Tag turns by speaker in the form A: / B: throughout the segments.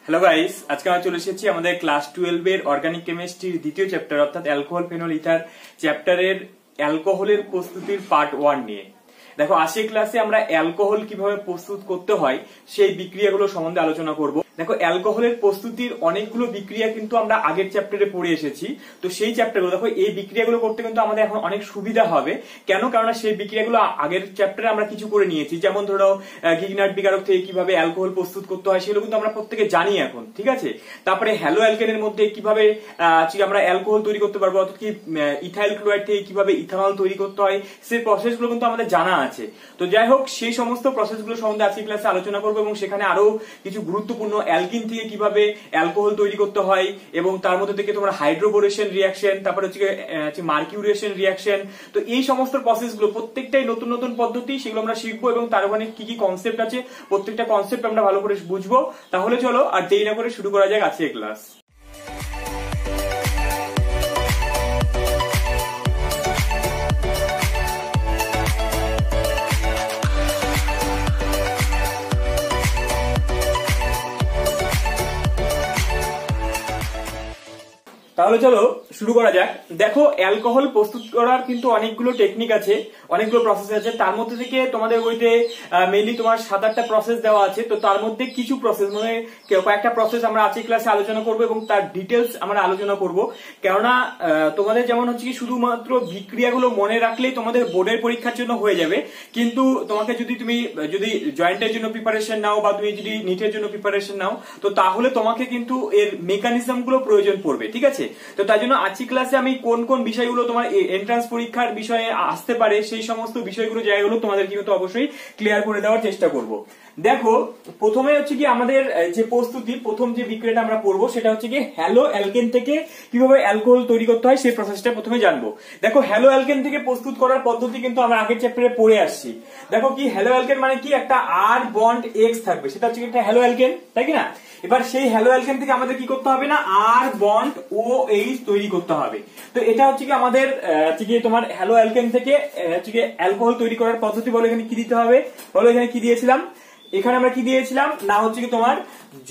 A: Hello guys, আজকে আমরা চলে এসেছি আমাদের ক্লাস 12 এর অর্গানিক কেমিস্ট্রির দ্বিতীয় চ্যাপ্টার অর্থাৎ অ্যালকোহল ফেনল ইথার চ্যাপ্টারের অ্যালকোহলের প্রস্তুতির পার্ট 1 নিয়ে। দেখো, আজকের ক্লাসে আমরা অ্যালকোহল কিভাবে প্রস্তুত করতে হয় সেই বিক্রিয়াগুলো সম্বন্ধে আলোচনা করব। দেখো, অ্যালকোহলের প্রস্তুতির অনেকগুলো বিক্রিয়া কিন্তু আমরা আগের চ্যাপ্টারে পড়ে এসেছি। তো সেই চ্যাপ্টারগুলো দেখো, এই বিক্রিয়াগুলো করতে কিন্তু আমাদের এখন অনেক সুবিধা হবে। কেন? কারণ সেই বিক্রিয়াগুলো আগের চ্যাপ্টারে আমরা কিছু করে নিয়েছি। যেমন ধরো, গিগনার্ড বিকারক থেকে কিভাবে অ্যালকোহল প্রস্তুত করতে হয় সেগুলো কিন্তু আমরা প্রত্যেকে জানি এখন, ঠিক আছে। তারপরে হ্যালো অ্যালকেনের মধ্যে কিভাবে আমরা অ্যালকোহল তৈরি করতে পারবো, অর্থাৎ কি ইথাইল ক্লোরাইড থেকে কিভাবে ইথানল তৈরি করতে হয়, সেই প্রসেসগুলো কিন্তু আমাদের জানা আছে। তো যাই হোক, সেই সমস্ত প্রসেসগুলো সম্বন্ধে আজকে ক্লাসে আলোচনা করবো এবং সেখানে আরো কিছু গুরুত্বপূর্ণ অ্যালকিন থেকে কিভাবে অ্যালকোহল তৈরি করতে হয় এবং তার মধ্যে থেকে তোমার হাইড্রোবোরেশন রিঅ্যাকশন, তারপরে হচ্ছে মার্কিউরেশন রিঅ্যাকশন। তো এই সমস্ত প্রসেসগুলো প্রত্যেকটাই নতুন নতুন পদ্ধতি, সেগুলো আমরা শিখবো এবং তার ওখানে কি কি কনসেপ্ট আছে প্রত্যেকটা কনসেপ্ট আমরা ভালো করে বুঝবো। তাহলে চলো আর দেরি না করে শুরু করা যাক আজকের ক্লাস। তাহলে চলো শুরু করা যাক। দেখো, অ্যালকোহল প্রস্তুত করার কিন্তু অনেকগুলো টেকনিক আছে, অনেকগুলো প্রসেস আছে। তার মধ্যে থেকে তোমাদের বইতে মেইনলি তোমার 7-8টা প্রসেস দেওয়া আছে। তো তার মধ্যে কিছু প্রসেস মানে কয়েকটা প্রসেস আমরা আজকে ক্লাসে আলোচনা করবো এবং তার ডিটেলস আমরা আলোচনা করব। কেননা তোমাদের যেমন হচ্ছে কি শুধুমাত্র বিক্রিয়াগুলো মনে রাখলেই তোমাদের বোর্ডের পরীক্ষার জন্য হয়ে যাবে, কিন্তু তোমাকে যদি জয়েন্টের জন্য প্রিপারেশন নাও বা তুমি যদি নিটের জন্য প্রিপারেশন নাও, তো তাহলে তোমাকে কিন্তু এর মেকানিজম গুলো প্রয়োজন পড়বে, ঠিক আছে। তো তাই জন্য আজকের ক্লাসে আমি কোন কোন বিষয়গুলো তোমার এন্ট্রান্স পরীক্ষার বিষয়ে আসতে পারে সেই সমস্ত বিষয়গুলো জায়গাগুলো তোমাদের কিন্তু অবশ্যই ক্লিয়ার করে দেওয়ার চেষ্টা করব। দেখো, প্রথমে হচ্ছে কি আমাদের যে প্রস্তুতি, প্রথম যে বিক্রিয়াটা আমরা পড়বো সেটা হচ্ছে কি হ্যালো অ্যালকেন থেকে কিভাবে অ্যালকোহল তৈরি করতে হয় সেই প্রসেসটা প্রথমে জানবো। দেখো, হ্যালো অ্যালকেন থেকে প্রস্তুত করার পদ্ধতি কিন্তু আমরা আগের চ্যাপ্টারে পড়ে আসছি। দেখো, কি হ্যালো অ্যালকেন মানে কি, একটা আর বন্ড এক্স থাকবে, সেটা হচ্ছে একটা হ্যালো অ্যালকেন, তাই কি না। এবার সেই হ্যালো অ্যালকেন থেকে আমাদের কি করতে হবে না, আর বন্ড ও এইচ তৈরি করতে হবে। তো এটা হচ্ছে কি আমাদের তোমার হ্যালো অ্যালকেন থেকে অ্যালকোহল তৈরি করার পদ্ধতি। বলো এখানে কি দিতে হবে, বলো এখানে কি দিয়েছিলাম, এখানে আমরা কি দিয়েছিলাম না হচ্ছে কি তোমার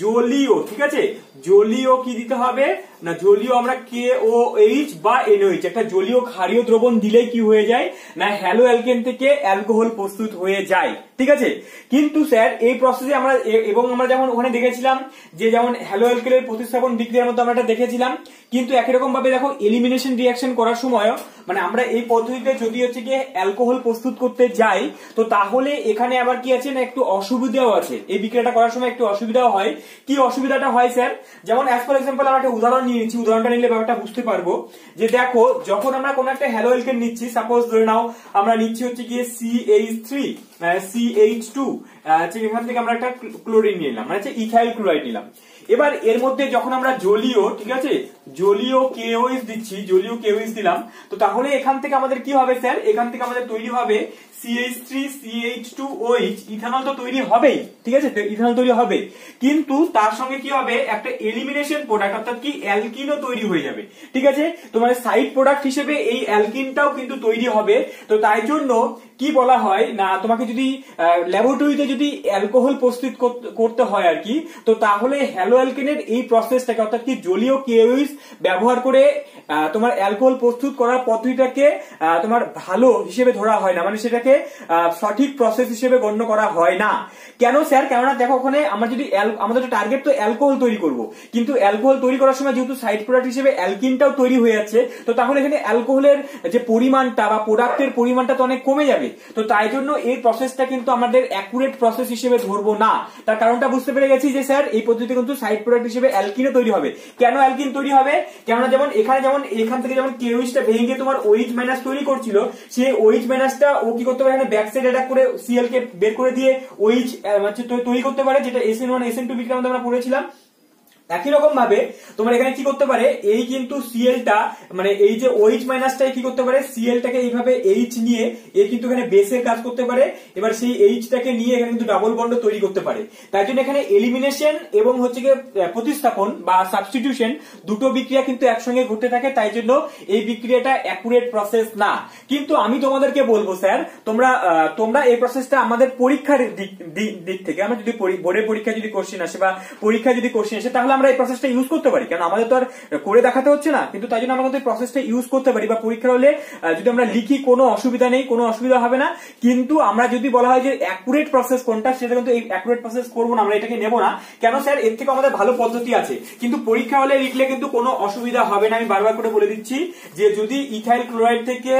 A: জলীয়, ঠিক আছে। জলীয় কি দিতে হবে না, জলীয় আমরা KOH বা NOH একটা জলীয় ক্ষারীয় দ্রবণ দিলেই কি হয়ে যায় না, হ্যালো অ্যালকেন থেকে অ্যালকোহল প্রস্তুত হয়ে যায়, ঠিক আছে। কিন্তু স্যার এই প্রসেসে আমরা আমরা যেমন ওখানে দেখেছিলাম যে যেমন হ্যালো অ্যালকেনের প্রতিস্থাপন বিক্রিয়ার মতো আমরা এটা দেখেছিলাম, কিন্তু একই রকম ভাবে দেখো এলিমিনেশন রিঅ্যাকশন করার সময় মানে আমরা এই পদ্ধতিতে যদি হচ্ছে কি অ্যালকোহল প্রস্তুত করতে যাই, তো তাহলে এখানে আবার কি আছে না, একটু অসুবিধাও আছে। এই বিক্রিয়াটা করার সময় একটু অসুবিধাও হয়। কি অসুবিধাটা হয় স্যার, যেমন অ্যাজ ফর এক্সাম্পল আমরা একটা উদাহরণ নিয়ে নিচ্ছি, উদাহরণটা নিলে ব্যাপারটা বুঝতে পারবো। যে দেখো, যখন আমরা কোন একটা হ্যালো অ্যালকেন নিচ্ছি, সাপোজ ধরে নাও আমরা নিচ্ছি হচ্ছে গিয়ে CH3 CH2, এখান থেকে আমরা একটা ক্লোরিন নিলাম, মানে হচ্ছে ইথাইল ক্লোরাইড নিলাম। এবার এর মধ্যে যখন আমরা জলীয়, ঠিক আছে, জলীয় KOH দিচ্ছি, জলীয় KOH দিলাম, তো তাহলে এখান থেকে আমাদের কি হবে স্যার, এখান থেকে আমাদের তৈরি হবে CH3 CH2OH, ইথানল তো তৈরি হবেই, ঠিক আছে, ইথানল তৈরি হবে। কিন্তু তার সঙ্গে কি হবে, একটা এলিমিনেশন প্রোডাক্ট অর্থাৎ কি অ্যালকিনও তৈরি হয়ে যাবে, ঠিক আছে। তোমার সাইড প্রোডাক্ট হিসেবে এই অ্যালকিনটাও কিন্তু তৈরি হবে। তো তাই জন্য কি বলা হয় না, তোমাকে যদি ল্যাবরেটরিতে যদি অ্যালকোহল প্রস্তুত করতে হয় আর কি, তো তাহলে হ্যালো অ্যালকেনের এই প্রসেসটাকে অর্থাৎ কি জলীয় KOH ব্যবহার করে তোমার অ্যালকোহল প্রস্তুত করার পদ্ধতিটাকে তোমার ভালো হিসেবে ধরা হয় না, মানে সেটাকে সঠিক প্রসেস হিসেবে গণ্য করা হয় না। কেন স্যার, কেননা দেখো ওখানে আমরা যদি আমাদের টার্গেট তো অ্যালকোহল তৈরি করব, কিন্তু অ্যালকোহল তৈরি করার সময় যেহেতু সাইড প্রোডাক্ট হিসেবে অ্যালকিনটাও তৈরি হয়ে যাচ্ছে, তো তাহলে এখানে অ্যালকোহলের যে পরিমাণটা বা প্রোডাক্টের পরিমাণটা তো অনেক কমে যাবে। তো তাই জন্য এই প্রসেসটা কিন্তু আমাদের অ্যাকুরেট প্রসেস হিসেবে ধরবো না। তার কারণটা বুঝতে পেরে গেছি যে স্যার এই পদ্ধতিতে কিন্তু সাইড প্রোডাক্ট হিসেবে অ্যালকিনও তৈরি হবে। কেন অ্যালকিন তৈরি হবে, কেননা যেমন এখান থেকে যেমন KOH-টা ভেঙে তোমার OH মাইনাস তৈরি করছিল, সেই OH মাইনাসটা ও কি করতে পারে, এখানে ব্যাক সাইড অ্যাটাক করে Cl কে বের করে দিয়ে OH তৈরি করতে পারে, যেটা SN1 SN2 বিক্রিয়া আমরা পড়েছিলাম। একই রকম ভাবে তোমার এখানে কি করতে পারে, এই কিন্তু সিএলটা মানে এই যে OH মাইনাসটাই কি করতে পারে, সিএলটাকে এইভাবে এইচ নিয়ে এ কিন্তু এখানে বেসের কাজ করতে পারে, এবার সেই এইচটাকে নিয়ে এখানে কিন্তু ডাবল বন্ড তৈরি করতে পারে। তাই জন্য এখানে এলিমিনেশন এবং হচ্ছে গিয়ে প্রতিস্থাপন বা সাবস্টিটিউশন দুটো বিক্রিয়া কিন্তু একসঙ্গে ঘটতে থাকে, তাই জন্য এই বিক্রিয়াটা অ্যাকুরেট প্রসেস না। কিন্তু আমি তোমাদেরকে বলবো স্যার, তোমরা এই প্রসেসটা আমাদের পরীক্ষার দিক থেকে, আমরা যদি বোর্ডের পরীক্ষা যদি কোশ্চেন আসে বা পরীক্ষা যদি কোশ্চেন আসে, তাহলে আমরা এই প্রসেসটা ইউজ করতে পারি, কারণ আমাদের তো আর করে দেখাতে হচ্ছে না, কিন্তু তাই জন্য আমরা কিন্তু এই প্রসেসটা ইউজ করতে পারি, বা পরীক্ষা হলে যদি আমরা লিখি কোনো অসুবিধা নেই, কোনো অসুবিধা হবে না। কিন্তু আমরা যদি বলা হয় যে অ্যাকুরেট প্রসেস কোনটা, সেটা কিন্তু এই অ্যাকুরেট প্রসেস করবো না, আমরা এটাকে নেবো না। কেন স্যার, এর থেকে আমাদের ভালো পদ্ধতি আছে, কিন্তু পরীক্ষা হলে লিখলে কিন্তু কোনো অসুবিধা হবে না। আমি বারবার করে বলে দিচ্ছি যে যদি ইথাইল ক্লোরাইড থেকে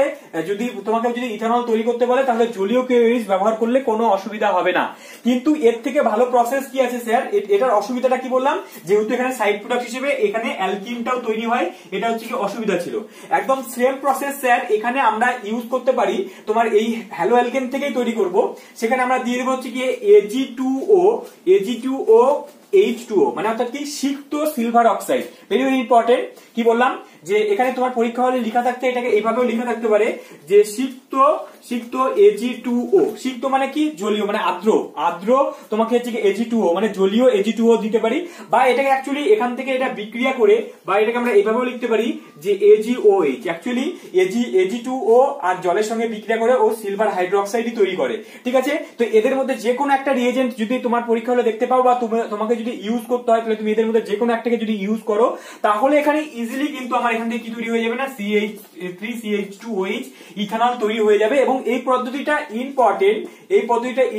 A: যদি তোমাকে যদি ইথানল তৈরি করতে বলে, তাহলে জলীয় কেওএইচ ব্যবহার করলে কোনো অসুবিধা হবে না। কিন্তু এর থেকে ভালো প্রসেস কি আছে স্যার, এটার অসুবিধাটা কি বললাম, যেহেতু এখানে সাইড প্রোডাক্ট হিসেবে এখানে অ্যালকিনটাও তৈরি হয়, এটা হচ্ছে কি অসুবিধা ছিল। একদম সেম প্রসেস স্যার এখানে আমরা ইউজ করতে পারি, তোমার এই হ্যালো অ্যালকেন থেকেই তৈরি করব। সেখানে আমরা দিয়ে দেবো হচ্ছে কি Ag2O H2O, মানে অর্থাৎ কি সিক্ত silver oxide. Very very important. কি বললাম যে এখানে তোমার পরীক্ষা হলে লেখা থাকতে, এটাকে এইভাবেও লেখা থাকতে পারে যে সিক্ত Ag2O। সিক্ত মানে কি জলীয়, মানে আর্দ্র তোমাকে হচ্ছে কি Ag2O মানে জলীয় Ag2O দিতে পারি, বা এটাকে অ্যাকচুয়ালি এখান থেকে এটা বিক্রিয়া করে, বা এটাকে আমরা এইভাবেও লিখতে পারি যে AgOH। অ্যাকচুয়ালি Ag2O আর জলের সঙ্গে বিক্রিয়া করে ও সিলভার হাইড্রোক্সাইডই তৈরি করে। ঠিক আছে, তো এদের মধ্যে যে কোনো একটা রিয়েজেন্ট যদি তোমার পরীক্ষা হলে দেখতে পাও বা তোমাকে যদি ইউজ করতে হয়, তাহলে তুমি এদের মধ্যে যে কোনো একটাকে যদি ইউজ করো, তাহলে এখানে ইজিলি কিন্তু আমার এখান থেকে কি তৈরি হয়ে যাবে না, CH3CH2OH ইথানল তৈরি হয়ে যাবে। এবং এই পদ্ধতিটা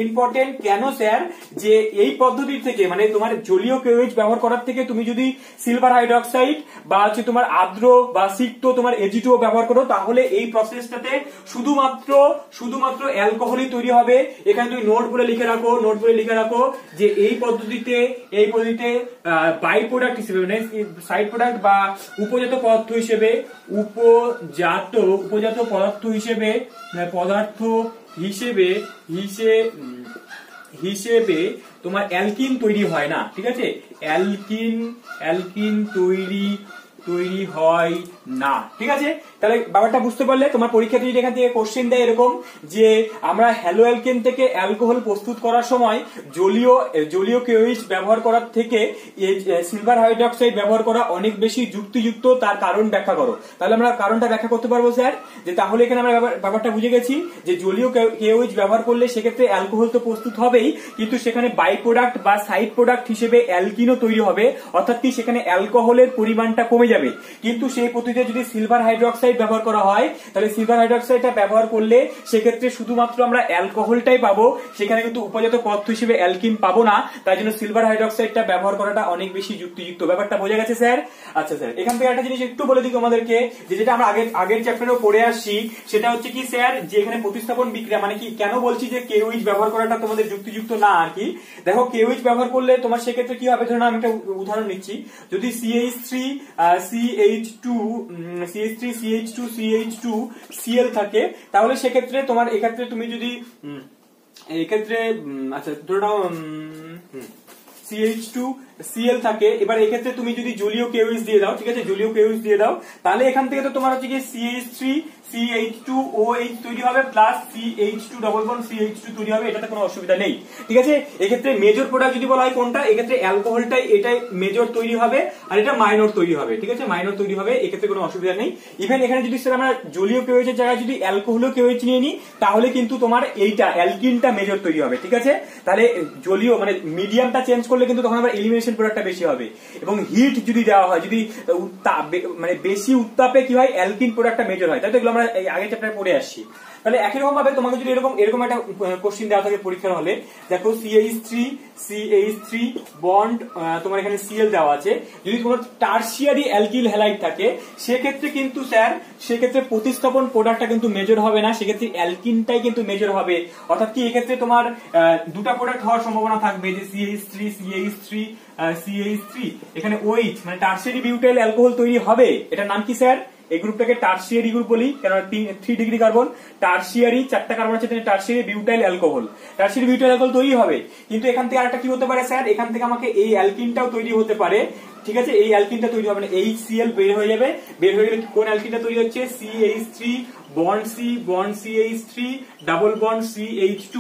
A: ইম্পর্টেন্ট কেন স্যার, যে এই পদ্ধতি থেকে মানে তোমার জলীয় কেওএইচ ব্যবহার করার থেকে তুমি যদি সিলভার হাইড্রোক্সাইড বা হচ্ছে তোমার আর্দ্র বা সিক্ত তোমার Ag2O ব্যবহার করো, তাহলে এই প্রসেসটাতে শুধুমাত্র অ্যালকোহলই তৈরি হবে। এখানে তুমি নোট বলে লিখে রাখো যে এই পদ্ধতিতে বাই প্রোডাক্ট হিসেবে মানে সাইড প্রোডাক্ট বা উপজাত পদার্থ হিসেবে তোমার অ্যালকিন তৈরি হয় না। ঠিক আছে, অ্যালকিন তৈরি হয় না। ঠিক আছে, তাহলে ব্যাপারটা বুঝতে পারলে। তোমার পরীক্ষাতে যদি এখান থেকে কোশ্চেন দেয় এরকম যে আমরা হ্যালো অ্যালকেন থেকে অ্যালকোহল প্রস্তুত করার সময় জলীয় কেওএইচ ব্যবহার করার থেকে সিলভার হাইড্রোক্সাইড ব্যবহার করা অনেক বেশি যুক্তিযুক্ত, তার কারণ ব্যাখ্যা করো, তাহলে আমরা কারণটা ব্যাখ্যা করতে পারবো স্যার। যে তাহলে এখানে আমরা ব্যাপারটা বুঝে গেছি যে জলীয় কেওএইচ ব্যবহার করলে সেক্ষেত্রে অ্যালকোহল তো প্রস্তুত হবেই, কিন্তু সেখানে বাই প্রোডাক্ট বা সাইড প্রোডাক্ট হিসেবে অ্যালকিনও তৈরি হবে, অর্থাৎ কি সেখানে অ্যালকোহলের পরিমাণটা কমে যাবে। কিন্তু সেই পদ্ধতিতে যদি সিলভার হাইড্রোক্সাইড ব্যবহার করা হয়, তাহলে সিলভার হাইড্রোক্সাইডটা ব্যবহার করলে সেক্ষেত্রে শুধুমাত্র আমরা অ্যালকোহলটাই পাবো, সেখানে কিন্তু উপজাত পদার্থ হিসেবে অ্যালকিন পাবো না। তাই জন্য সিলভার হাইড্রোক্সাইডটা ব্যবহার করাটা অনেক বেশি যুক্তিযুক্ত। ব্যাপারটা বোঝা গেছে স্যার? আচ্ছা স্যার, এখান থেকে একটা জিনিস একটু বলে দিই তোমাদেরকে, যেটা আমরা আগের চ্যাপ্টারেও পড়ে আসছি, সেটা হচ্ছে কি স্যার, যে এখানে প্রতিস্থাপন বিক্রিয়া মানে কি, কেন বলছি যে কেওএইচ ব্যবহার করাটা তোমাদের যুক্তিযুক্ত না আর কি। দেখো, কেওএইচ ব্যবহার করলে তোমার সেক্ষেত্রে কি হবে, ধরুন আমি একটা উদাহরণ নিচ্ছি, যদি CH3CH2CL থাকে, তাহলে সেক্ষেত্রে তোমার এক্ষেত্রে তুমি যদি আচ্ছা ধরে নাও CH2Cl থাকে, এবার এক্ষেত্রে তুমি যদি জলীয় কেওএইচ দিয়ে দাও, ঠিক আছে, জলীয় কেওএইচ দিয়ে দাও, তাহলে এখান থেকে তো তোমার হচ্ছে কি CH3CH2OH তৈরি হবে plus CH2 double bond CH2 তৈরি হবে, এটাতে কোনো অসুবিধা নেই। ঠিক আছে, এক্ষেত্রে মেজর প্রোডাক্ট যদি বলা হয় কোনটা, এক্ষেত্রে অ্যালকোহলটাই এটাই মেজর তৈরি হবে আর এটা মাইনর তৈরি হবে। ঠিক আছে, মাইনর তৈরি হবে, এক্ষেত্রে কোনো অসুবিধা নেই। ইভেন এখানে যদি স্যার আমরা জলীয় কেওএইচের জায়গায় যদি অ্যালকোহলও কেওএইচ নিয়ে নিই, তাহলে কিন্তু তোমার এইটা অ্যালকিনটা মেজর তৈরি হবে। ঠিক আছে, তাহলে জলীয় মানে মিডিয়ামটা চেঞ্জ করলে কিন্তু তখন আবার এলিমিনেশন প্রোডাক্টটা বেশি হবে। এবং হিট যদি দেওয়া হয়, যদি মানে বেশি উত্তাপে কি হয়, অ্যালকিন প্রোডাক্টটা মেজর হয়। তাই তো এগুলো আমরা আগের চ্যাপ্টারে পড়ে আসছি। তাহলে একই রকম ভাবে তোমাকে যদি এরকম একটা কোশ্চেন দেওয়া থাকে পরীক্ষার হলে, দেখো CH3 বন্ড তোমার এখানে Cl দেওয়া আছে, যদি তোমার টারশিয়ারি অ্যালকিল হ্যালাইড থাকে, সেক্ষেত্রে কিন্তু স্যার সেক্ষেত্রে প্রতিস্থাপন প্রোডাক্টটা কিন্তু মেজর হবে না, সেক্ষেত্রে অ্যালকিনটাই কিন্তু মেজর হবে। অর্থাৎ কি, এক্ষেত্রে তোমার দুটা প্রোডাক্ট হওয়ার সম্ভাবনা থাকবে, যে CH3 এখানে OH মানে টারশিয়ারি বিউটাইল অ্যালকোহল তৈরি হবে। এটার নাম কি স্যার? এই গ্রুপটাকে টারশিয়ারি গ্রুপ বলি, কেন 3 ডিগ্রি কার্বন, টারশিয়ারি 4টা কার্বন আছে, টারশিয়ারি বিউটাইল অ্যালকোহল তৈরি হবে। কিন্তু এখান থেকে আরেকটা কি হতে পারে স্যার, এখান থেকে আমাকে এই অ্যালকিনটাও তৈরি হতে পারে। ঠিক আছে, এই অ্যালকিনটা তৈরি হবে না, HCl বের হয়ে যাবে, বের হয়ে গেলে কোন অ্যালকিনটা তৈরি হচ্ছে, CH3 bond C bond CH3 double bond CH2,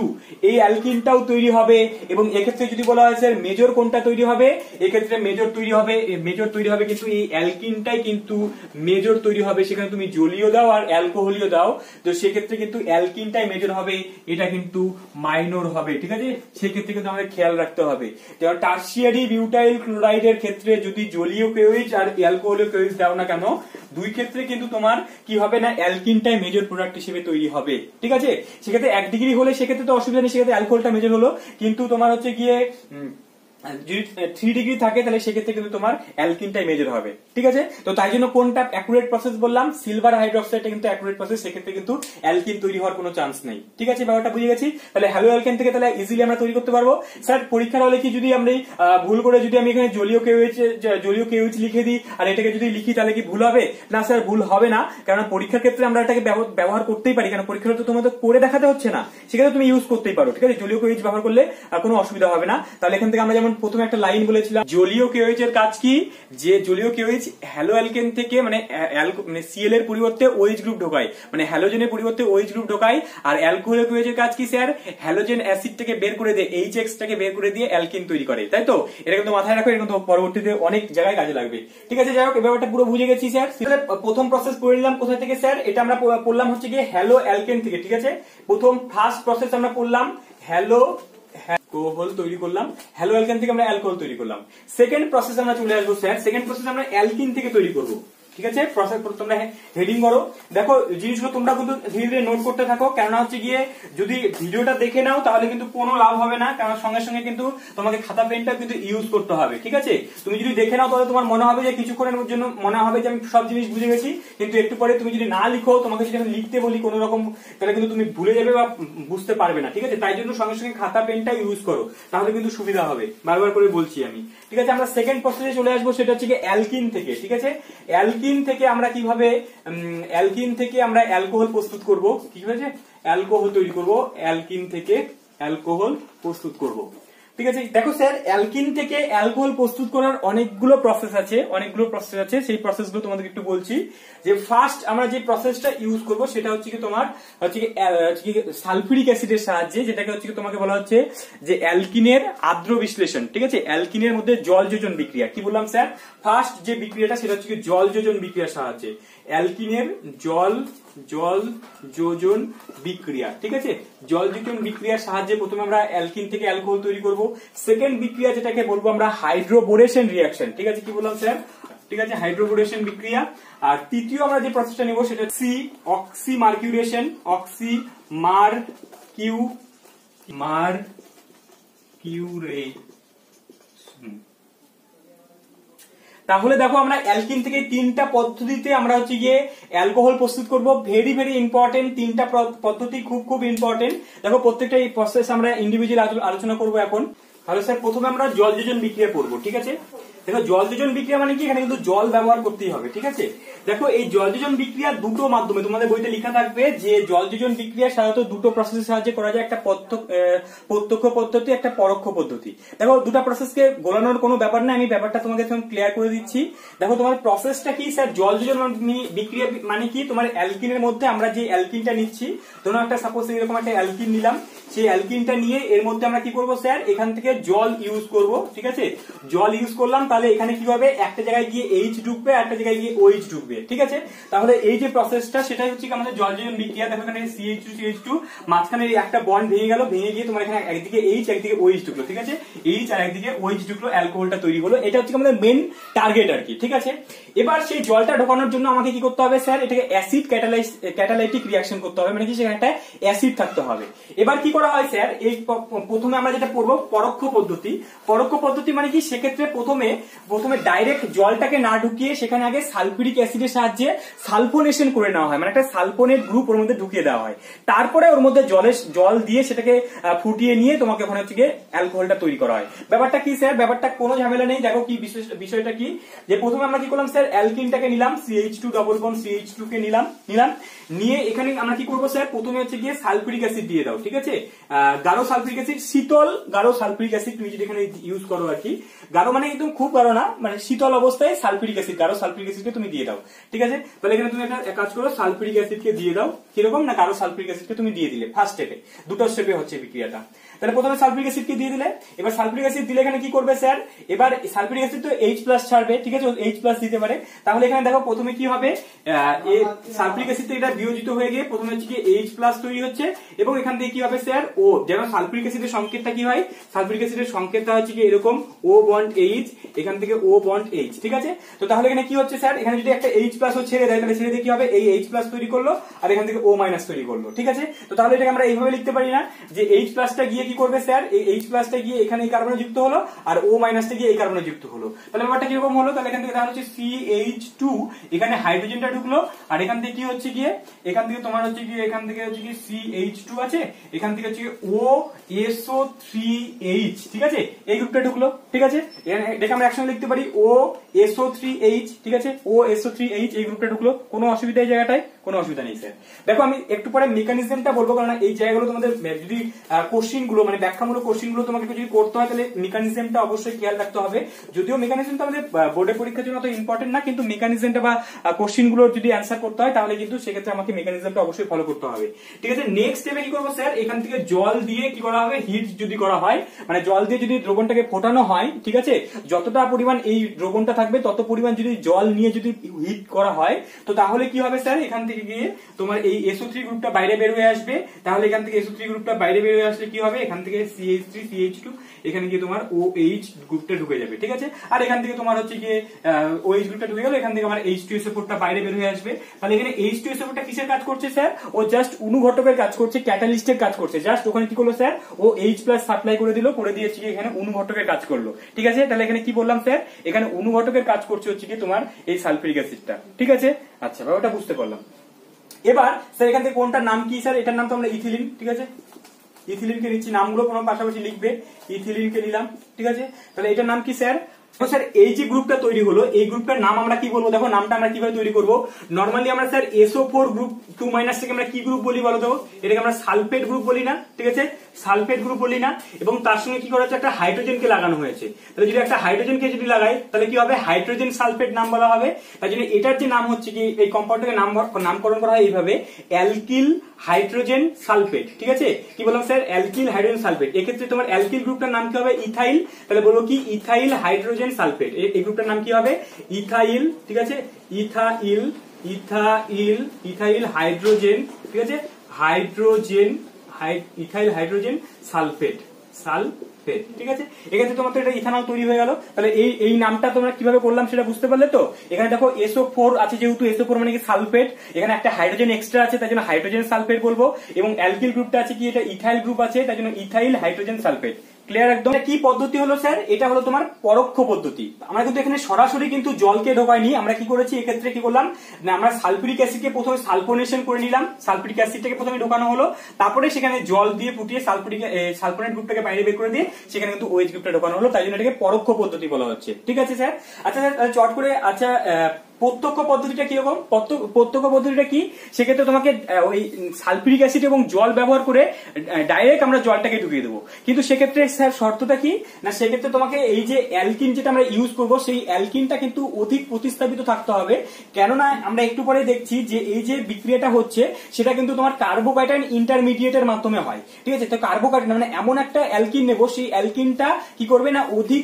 A: এই অ্যালকিনটাও তৈরি হবে। এবং এক্ষেত্রে যদি বলা হয় স্যার মেজর কোনটা তৈরি হবে, এক্ষেত্রে মেজর তৈরি হবে কিন্তু এই অ্যালকিনটাই কিন্তু মেজর তৈরি হবে। সেখানে তুমি জলীয় দাও আর অ্যালকোহলীয় দাও, তো সেক্ষেত্রে কিন্তু অ্যালকিনটাই মেজর হবে, এটা কিন্তু মাইনর হবে। ঠিক আছে, সেক্ষেত্রে কিন্তু আমাদের খেয়াল রাখতে হবে। যেমন টারশিয়ারি বিউটাইল ক্লোরাইডের ক্ষেত্রে যদি জলীয় কেওএইচ আর অ্যালকোহলীয় কেওএইচ দাও না কেন, দুই ক্ষেত্রে কিন্তু তোমার কি হবে না, অ্যালকিনটাই মেজর প্রোডাক্ট হিসেবে তৈরি হবে। ঠিক আছে, সেক্ষেত্রে 1 ডিগ্রি হলে সেক্ষেত্রে তো অসুবিধা নেই, সেক্ষেত্রে অ্যালকোহলটা মেজর হলো, কিন্তু তোমার হচ্ছে গিয়ে যদি 3 ডিগ্রি থাকে তাহলে সেক্ষেত্রে কিন্তু তোমার অ্যালকিনটাই মেজর হবে। ঠিক আছে, তো তাই জন্য কোনটা অ্যাকুরেট প্রসেস বললাম, সিলভার হাইড্রোক্সাইডটা কিন্তু অ্যাকুরেট প্রসেস, সেক্ষেত্রে কিন্তু অ্যালকিন তৈরি হওয়ার কোনো চান্স নেই। ঠিক আছে, ব্যাপারটা বুঝে গেছি। তাহলে হ্যালো অ্যালকেন থেকে তাহলে ইজিলি আমরা তৈরি করতে পারবো। স্যার পরীক্ষার হলে কি যদি আমরা ভুল করে যদি আমি এখানে জলীয় কেওএইচ লিখে দিই আর এটাকে যদি লিখি তাহলে কি ভুল হবে? না স্যার, ভুল হবে না, কারণ পরীক্ষার ক্ষেত্রে আমরা এটাকে ব্যবহার করতেই পারি, কারণ পরীক্ষার তো তোমাদের করে দেখাতে হচ্ছে না, সেক্ষেত্রে তুমি ইউজ করতেই পারো। ঠিক আছে, জলীয় কেওএইচ ব্যবহার করলে কোনো অসুবিধা হবে না। তাহলে এখান থেকে আমরা যেমন প্রথমে একটা লাইন বলেছিলাম, জলীয় কেওএইচ এর কাজ কি, যে জলীয় কেওএইচ হ্যালো অ্যালকেন থেকে মানে Cl এর পরিবর্তে OH গ্রুপ ঢোকায়, মানে হ্যালোজেনের পরিবর্তে OH গ্রুপ ঢোকায়। আর অ্যালকোহলিক কেওএইচ এর কাজ কি স্যার, হ্যালোজেন অ্যাসিডটাকে বের করে দিয়ে HX টাকে বের করে দিয়ে অ্যালকিন তৈরি করে, তাই তো? এটা কিন্তু মাথায় রাখো, এটা কিন্তু পরবর্তীতে অনেক জায়গায় কাজে লাগবে। ঠিক আছে, যাই হোক, এই ব্যাপারটা পুরো বুঝে গেছি স্যার। প্রথম প্রসেস পড়ে নিলাম কোথায় থেকে স্যার, এটা আমরা পড়লাম হচ্ছে গিয়ে হ্যালো অ্যালকেন থেকে। ঠিক আছে, ফার্স্ট প্রসেস আমরা পড়লাম হ্যালো অ্যালকোহল তৈরি করলাম, হ্যালো অ্যালকেন থেকে আমরা অ্যালকোহল তৈরি করলাম। সেকেন্ড প্রসেস আমরা চলে আসবো স্যার, সেকেন্ড প্রসেস আমরা অ্যালকিন থেকে তৈরি করব। ঠিক আছে, প্রসেস তোমরা হেডিং করো, দেখো জিনিসগুলো তোমরা কিন্তু ধীরে ধীরে নোট করতে থাকো, কেননা হচ্ছে গিয়ে যদি ভিডিওটা দেখে নাও তাহলে কিন্তু কোনো লাভ হবে না, কারণ সঙ্গে সঙ্গে কিন্তু তোমাকে খাতা পেনটা কিন্তু ইউজ করতে হবে। ঠিক আছে, তুমি যদি দেখে নাও তাহলে তোমার মনে হবে যে কিছুক্ষণের জন্য মনে হবে যে আমি সব জিনিস বুঝে গেছি, কিন্তু একটু পরে তুমি যদি না লিখো, তোমাকে যদি আমি লিখতে বলি কোনো রকম, তাহলে কিন্তু তুমি ভুলে যাবে বা বুঝতে পারবে না। ঠিক আছে, তাই জন্য সঙ্গে সঙ্গে খাতা পেনটা ইউজ করো, তাহলে কিন্তু সুবিধা হবে, বারবার করে বলছি আমি। ঠিক আছে, আমরা সেকেন্ড প্রসেসে চলে আসবো, সেটা হচ্ছে গিয়ে অ্যালকিন থেকে। ঠিক আছে, অ্যালকিন থেকে আমরা কিভাবে অ্যালকিন থেকে আমরা অ্যালকোহল প্রস্তুত করব, ঠিক আছে, অ্যালকোহল তৈরি করব, অ্যালকিন থেকে অ্যালকোহল প্রস্তুত করব। ঠিক আছে, দেখো স্যার অ্যালকিন থেকে অ্যালকোহল প্রস্তুত করার অনেকগুলো প্রসেস আছে, সেই প্রসেসগুলো তোমাদের একটু বলছি। যে ফার্স্ট আমরা যে প্রসেসটা ইউজ করব সেটা হচ্ছে কি তোমার হচ্ছে কি সালফিউরিক অ্যাসিডের সাহায্যে, যেটাকে হচ্ছে কি তোমাকে বলা হচ্ছে যে অ্যালকিনের আদ্র বিশ্লেষণ। ঠিক আছে, অ্যালকিনের মধ্যে জল যোজন বিক্রিয়া, কি বললাম স্যার, ফার্স্ট যে বিক্রিয়াটা সেটা হচ্ছে কি জল যোজন বিক্রিয়ার সাহায্যে, অ্যালকিনের জল যোজন বিক্রিয়া। ঠিক আছে, জল যোজন বিক্রিয়ার সাহায্যে প্রথমে আমরা অ্যালকিন থেকে অ্যালকোহল তৈরি করব। সেকেন্ড বিক্রিয়া যেটাকে বলবো আমরা হাইড্রোবোরেশন রিঅ্যাকশন। ঠিক আছে, কি বললাম স্যার, ঠিক আছে, হাইড্রোবোরেশন বিক্রিয়া। আর তৃতীয় আমরা যে প্রসেসটা নিব সেটা অক্সিমার্কিউরেশন, তাহলে দেখো আমরা অ্যালকিন থেকে তিনটা পদ্ধতিতে আমরা হচ্ছে গিয়ে অ্যালকোহল প্রস্তুত করব। ভেরি ভেরি ইম্পর্টেন্ট, তিনটা পদ্ধতি খুব ইম্পর্টেন্ট। দেখো প্রত্যেকটা এই প্রসেস আমরা ইন্ডিভিজুয়াল আলোচনা করব এখন। তাহলে স্যার প্রথমে আমরা জল যোজন বিক্রিয়া করব। ঠিক আছে, দেখো জল যোজন বিক্রিয়া মানে কি, এখানে কিন্তু জল ব্যবহার করতেই হবে। ঠিক আছে, দেখো এই জল যোজন বিক্রিয়া দুটো মাধ্যমে, তোমাদের বইতে লেখা থাকবে যে জল যোজন বিক্রিয়া সাধারণত দুটো প্রসেসের সাহায্যে করা যায়, একটা প্রত্যক্ষ পদ্ধতি, একটা পরোক্ষ পদ্ধতি। দেখো দুটো প্রসেসকে গোলানোর কোনো ব্যাপার না, আমি ব্যাপারটা তোমাকে ক্লিয়ার করে দিচ্ছি। দেখো তোমার প্রসেসটা কি স্যার, জল যোজন বিক্রিয়া মানে কি, তোমার অ্যালকিনের মধ্যে আমরা যে অ্যালকিনটা নিচ্ছি, ধরো একটা সাপোজ এরকম একটা অ্যালকিন নিলাম, সেই অ্যালকিনটা নিয়ে এর মধ্যে আমরা কি করব স্যার, এখান থেকে জল ইউজ করব। ঠিক আছে, জল ইউজ করলাম, তাহলে এখানে কি হবে, একটা জায়গায় গিয়ে H ঢুকবে, একটা জায়গায় গিয়ে OH ঢুকবে। ঠিক আছে, তাহলে এই যে প্রসেসটা সেটাই হচ্ছে আমাদের জল যোজন বিক্রিয়া। দেখো এখানে CH2 মাঝখানে একটা বন্ড ভেঙে গেল, ভেঙে গিয়ে তোমার এখানে একদিকে H একদিকে OH ঢুকলো। ঠিক আছে, H আর একদিকে OH ঢুকলো, অ্যালকোহলটা তৈরি হলো। এটা হচ্ছে আমাদের মেন টার্গেট আর কি। ঠিক আছে, এবার সেই জলটা ঢোকানোর জন্য আমাকে কি করতে হবে স্যার, এটাকে অ্যাসিড ক্যাটালাইটিক রিঅ্যাকশন করতে হবে, মানে কি সেখানে একটা অ্যাসিড থাকতে হবে। এবার কি করা হয় স্যার, এই প্রথমে আমরা যেটা পড়বো পরোক্ষ পদ্ধতি। পরোক্ষ পদ্ধতি মানে কি, সেক্ষেত্রে প্রথমে ডাইরেক্ট জলটাকে না ঢুকিয়ে সেখানে আগে সালফিউরিক অ্যাসিডের সাহায্যে সালফোনেশন করে নেওয়া হয়, মানে একটা সালফোনেট গ্রুপ ওর মধ্যে ঢুকিয়ে দেওয়া হয়, তারপরে ওর মধ্যে জল দিয়ে সেটাকে ফুটিয়ে নিয়ে তোমাকে ওখানে হচ্ছে গিয়ে অ্যালকোহলটা তৈরি করা হয়। ব্যাপারটা কি স্যার, ব্যাপারটা কোনো ঝামেলা নেই। দেখো কি বিষয়টা কি, যে প্রথমে আমরা কি করলাম স্যার, স্যার অ্যালকিনটাকে নিলাম, CH2 ডবল বন্ড CH2 কে নিলাম নিয়ে এখানে আমরা কি করবো স্যার, প্রথমে হচ্ছে গিয়ে সালফিউরিক অ্যাসিড দিয়ে দাও, ঠিক আছে, গাঢ় সালফিউরিক অ্যাসিড, শীতল গাঢ় সালফিউরিক অ্যাসিড তুমি যদি এখানে ইউজ করো আর কি, গাঢ় মানে একদম খুব গাঢ় না, মানে শীতল অবস্থায় সালফিউরিক অ্যাসিড, গাঢ় সালফিউরিক অ্যাসিডকে তুমি দিয়ে দাও, ঠিক আছে। তাহলে এখানে তুমি একটা কাজ করো, সালফিউরিক অ্যাসিডকে দিয়ে দাও, কিরকম না গাঢ় সালফিউরিক অ্যাসিডকে তুমি দিয়ে দিলে ফার্স্ট স্টেপে, দুটো স্টেপে হচ্ছে বিক্রিয়াটা। তাহলে প্রথমে সালফিউরিক অ্যাসিডকে দিয়ে দিলে, এবার সালফিউরিক অ্যাসিড দিলে এখানে কি করবে স্যার, এবার সালফিউরিক অ্যাসিড তো H+ ছাড়বে, ঠিক আছে, H+ দিতে পারে। তাহলে এখানে দেখো প্রথমে কি হবে, সালফিউরিক অ্যাসিড থেকে এটা বিয়োজিত হয়ে গিয়ে প্রথমে হচ্ছে কি H+ তৈরি হচ্ছে, এবং এখান থেকে কি হবে স্যার, ও, যেন সালফিউরিক অ্যাসিডের সংকেতটা কি হয়, সালফিউরিক অ্যাসিডের সংকেতটা হচ্ছে কি এরকম O বন্ড H, এখান থেকে O বন্ড H, ঠিক আছে। তো তাহলে এখানে কি হচ্ছে স্যার, এখানে যদি একটা H+ ও ছেড়ে দেয়, তাহলে ছেড়ে দিয়ে কি হবে, এই H+ তৈরি করলো আর এখান থেকে O- তৈরি করলো, ঠিক আছে। তো তাহলে এটাকে আমরা এইভাবে লিখতে পারি না, যে H+ টা গিয়ে কি করবে স্যার, এই H+ টা গিয়ে এখানে এই কার্বনে যুক্ত হলো আর O- টা গিয়ে এই কার্বনে যুক্ত হলো, তাহলে ব্যাপারটা কিরকম হলো, তাহলে এখান থেকে দেখা হচ্ছে CH2, এখানে হাইড্রোজেনটা ঢুকলো, আর এখান থেকে কি হচ্ছে গিয়ে, এখান থেকে তোমার হচ্ছে গিয়ে, এখান থেকে হচ্ছে কি CH2 আছে, এখান থেকে হচ্ছে OSO3H, ঠিক আছে, এই গ্রুপটা ঢুকলো, ঠিক আছে। এটাকে আমরা একসঙ্গে লিখতে পারি OSO3H, ঠিক আছে, OSO3H এই গ্রুপটা ঢুকলো, কোনো অসুবিধা এই জায়গাটায়, কোনো অসুবিধা নেই স্যার। দেখো আমি একটু পরে মেকানিজমটা বলবো, কারণ এই জায়গাগুলো তোমাদের যদি কোশ্চিন গুলো মানে ব্যাখ্যামূলক কোশ্চিন গুলো তোমাকে যদি করতে হয়, তাহলে মেকানিজমটা অবশ্যই খেয়াল রাখতে হবে। যদিও মেকানিজমটা আমাদের বোর্ডের পরীক্ষার জন্য তো ইম্পর্টেন্ট না, কিন্তু মেকানিজমটা বা কোশ্চিন গুলো যদি অ্যান্সার করতে হয়, তাহলে কিন্তু সেক্ষেত্রে আমাকে মেকানিজমটা অবশ্যই ফলো করতে হবে, ঠিক আছে। নেক্সট স্টেপে কি করবো স্যার, এখান থেকে জল দিয়ে কি করা হবে, হিট যদি করা হয়, মানে জল দিয়ে যদি দ্রবণটাকে ফোটানো হয়, ঠিক আছে, যতটা পরিমাণ এই দ্রবণটা থাকবে তত পরিমাণ যদি জল নিয়ে যদি হিট করা হয়, তো তাহলে কি হবে স্যার, এখান থেকে গিয়ে তোমার এই SO3 গ্রুপটা বাইরে বের হয়ে আসবে। তাহলে এখান থেকে SO3 গ্রুপটা বাইরে বের হয়ে আসলে কি হবে, এখান থেকে CH3 CH2, এখানে গিয়ে তোমার OH গ্রুপটা ঢুকে যাবে, ঠিক আছে। আর এখান থেকে তোমার হচ্ছে গিয়ে OH গ্রুপটা ঢুকে গেল, এখান থেকে আমার H2SO4টা বাইরে বের হয়ে আসবে। তাহলে এখানে H2SO4টা কিসের কাজ করছে স্যার, ও জাস্ট অনুঘটকের কাজ করছে, ক্যাটালিস্টের কাজ করছে, জাস্ট ওখানে কি করলো স্যার, ও H+ সাপ্লাই করে দিল, করে দিয়েছে কি এখানে অনুঘটকের কাজ করলো, ঠিক আছে। তাহলে এখানে কি বললাম স্যার, এখানে অনুঘটকের কাজ করছে হচ্ছে কি তোমার এই সালফিউরিক অ্যাসিডটা, ঠিক আছে। আচ্ছা, ব্যাপারটা বুঝতে পারলাম। এবার স্যার এখান থেকে কোনটার নাম কি স্যার, এটার নাম তো আমরা ইথিলিন, ঠিক আছে, ইথিলিনকে নিচ্ছি, নামগুলো কোনো পাশাপাশি লিখবে, ইথিলিনকে নিলাম, ঠিক আছে। তাহলে এটার নাম কি স্যার, স্যার এই যে গ্রুপটা তৈরি হলো, এই গ্রুপটার নাম আমরা কি বলবো, দেখো নামটা আমরা কিভাবে তৈরি করবো, নরমালি আমরা স্যার SO4 গ্রুপ 2- থেকে আমরা কি গ্রুপ বলি বলো তো, এটাকে আমরা সালফেট গ্রুপ বলি না, ঠিক আছে, সালফেট গ্রুপ বলি না, এবং তার সঙ্গে কি করা হচ্ছে, একটা হাইড্রোজেনকে লাগানো হয়েছে। তাহলে যদি একটা হাইড্রোজেনকে যদি লাগাই, তাহলে কি হবে, হাইড্রোজেন সালফেট নাম বলা হবে। তাই জন্য এটার যে নাম হচ্ছে কি, এই কম্পাউন্ডটাকে নামকরণ করা হয় এইভাবে, অ্যালকিল হাইড্রোজেন সালফেট, ঠিক আছে। কি বললাম স্যার, অ্যালকিল হাইড্রোজেন সালফেট। এক্ষেত্রে তোমার অ্যালকিল গ্রুপটার নাম কি হবে, ইথাইল, তাহলে বলবো কি ইথাইল হাইড্রোজেন সালফেট, এই গ্রুপটার নাম কি হবে, ইথাইল, ঠিক আছে, ইথাইল ইথাইল ইথাইল হাইড্রোজেন, ঠিক আছে, hydrogen ethyl hydrogen sulphate, sulphate, ঠিক আছে। এক্ষেত্রে তোমার তো এটা ইথানল তৈরি হয়ে গেল। তাহলে এই নামটা তোমরা কিভাবে করলাম সেটা বুঝতে পারলে তো। এখানে দেখো SO4 আছে, যেহেতু SO4 মানে কি সালফেট, এখানে একটা হাইড্রোজেন এক্সট্রা আছে, তাই জন্য হাইড্রোজেন সালফেট বলবো, এবং অ্যালকিল গ্রুপটা আছে কি, এটা ইথাইল গ্রুপ আছে, তাই জন্য ইথাইল হাইড্রোজেন সালফেট। ক্লিয়ার একদম। কি পদ্ধতি হলো স্যার, এটা হলো তোমার পরোক্ষ পদ্ধতি। আমরা কিন্তু এখানে সরাসরি কিন্তু জলকে ঢোকাইনি, আমরা কি করেছি এক্ষেত্রে, কি করলাম না, আমরা সালফিউরিক অ্যাসিডকে প্রথমে সালফোনেশন করে নিলাম, সালফিউরিক অ্যাসিডটাকে প্রথমে ঢোকানো হলো, তারপরে সেখানে জল দিয়ে ফুটিয়ে সালফোনেট গ্রুপটাকে বাইরে বের করে দিয়ে সেখানে কিন্তু OH গ্রুপটা ঢোকানো হলো, তাই জন্য এটাকে পরোক্ষ পদ্ধতি বলা হচ্ছে, ঠিক আছে স্যার। আচ্ছা স্যার চট করে, আচ্ছা প্রত্যক্ষ পদ্ধতিটা কিরকম, প্রত্যক্ষ পদ্ধতিটা কি, সেক্ষেত্রে তোমাকে ওই সালফিউরিক অ্যাসিড এবং জল ব্যবহার করে ডাইরেক্ট আমরা জলটাকে ঢুকিয়ে দেবো, কিন্তু সেক্ষেত্রে স্যার শর্তটা কি না, সেক্ষেত্রে তোমাকে এই যে অ্যালকিন যেটা আমরা ইউজ করবো, সেই অ্যালকিনটা কিন্তু অধিক প্রতিস্থাপিত থাকতে হবে, কেননা আমরা একটু পরে দেখছি যে এই যে বিক্রিয়াটা হচ্ছে সেটা কিন্তু তোমার কার্বোকাটায়ন ইন্টারমিডিয়েটের মাধ্যমে হয়, ঠিক আছে। তো কার্বোকাটায়ন মানে এমন একটা অ্যালকিন নেবো, সেই অ্যালকিনটা কি করবে না, অধিক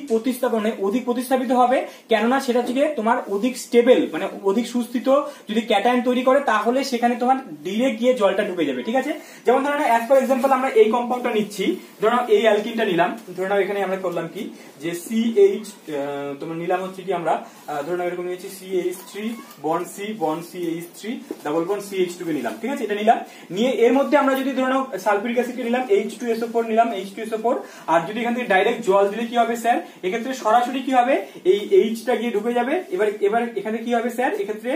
A: প্রতিস্থাপিত হবে, কেননা সেটা থেকে তোমার অধিক স্টেবল মানে অধিক সুস্থিত যদি ক্যাটায়ন তৈরি করে, তাহলে সেখানে তোমার ডিরেক্ট গিয়ে জলটা ঢুকে যাবে, ঠিক আছে। যেমন ধরো অ্যাজ ফর এক্সাম্পল আমরা এই কম্পাউন্ডটা নিচ্ছি, ধরো এই অ্যালকিনটা নিলাম, ধরে নাও এখানে আমরা করলাম কি যে CH তোমার নিলাম হচ্ছে কি, আমরা ধরে নাও এরকম নিয়েছি CH3 bond CH3 double bond CH2 কে নিলাম, ঠিক আছে, এটা নিলাম, নিয়ে এর মধ্যে আমরা যদি ধরে নাও সালফিউরিক অ্যাসিড কে নিলাম, H2SO4 নিলাম, H2SO4, আর যদি এখান থেকে ডাইরেক্ট জল দিলে কি হবে স্যার, এক্ষেত্রে সরাসরি কি হবে, এই H টা গিয়ে ঢুকে যাবে, এবার এখানে কি হবে স্যার, এক্ষেত্রে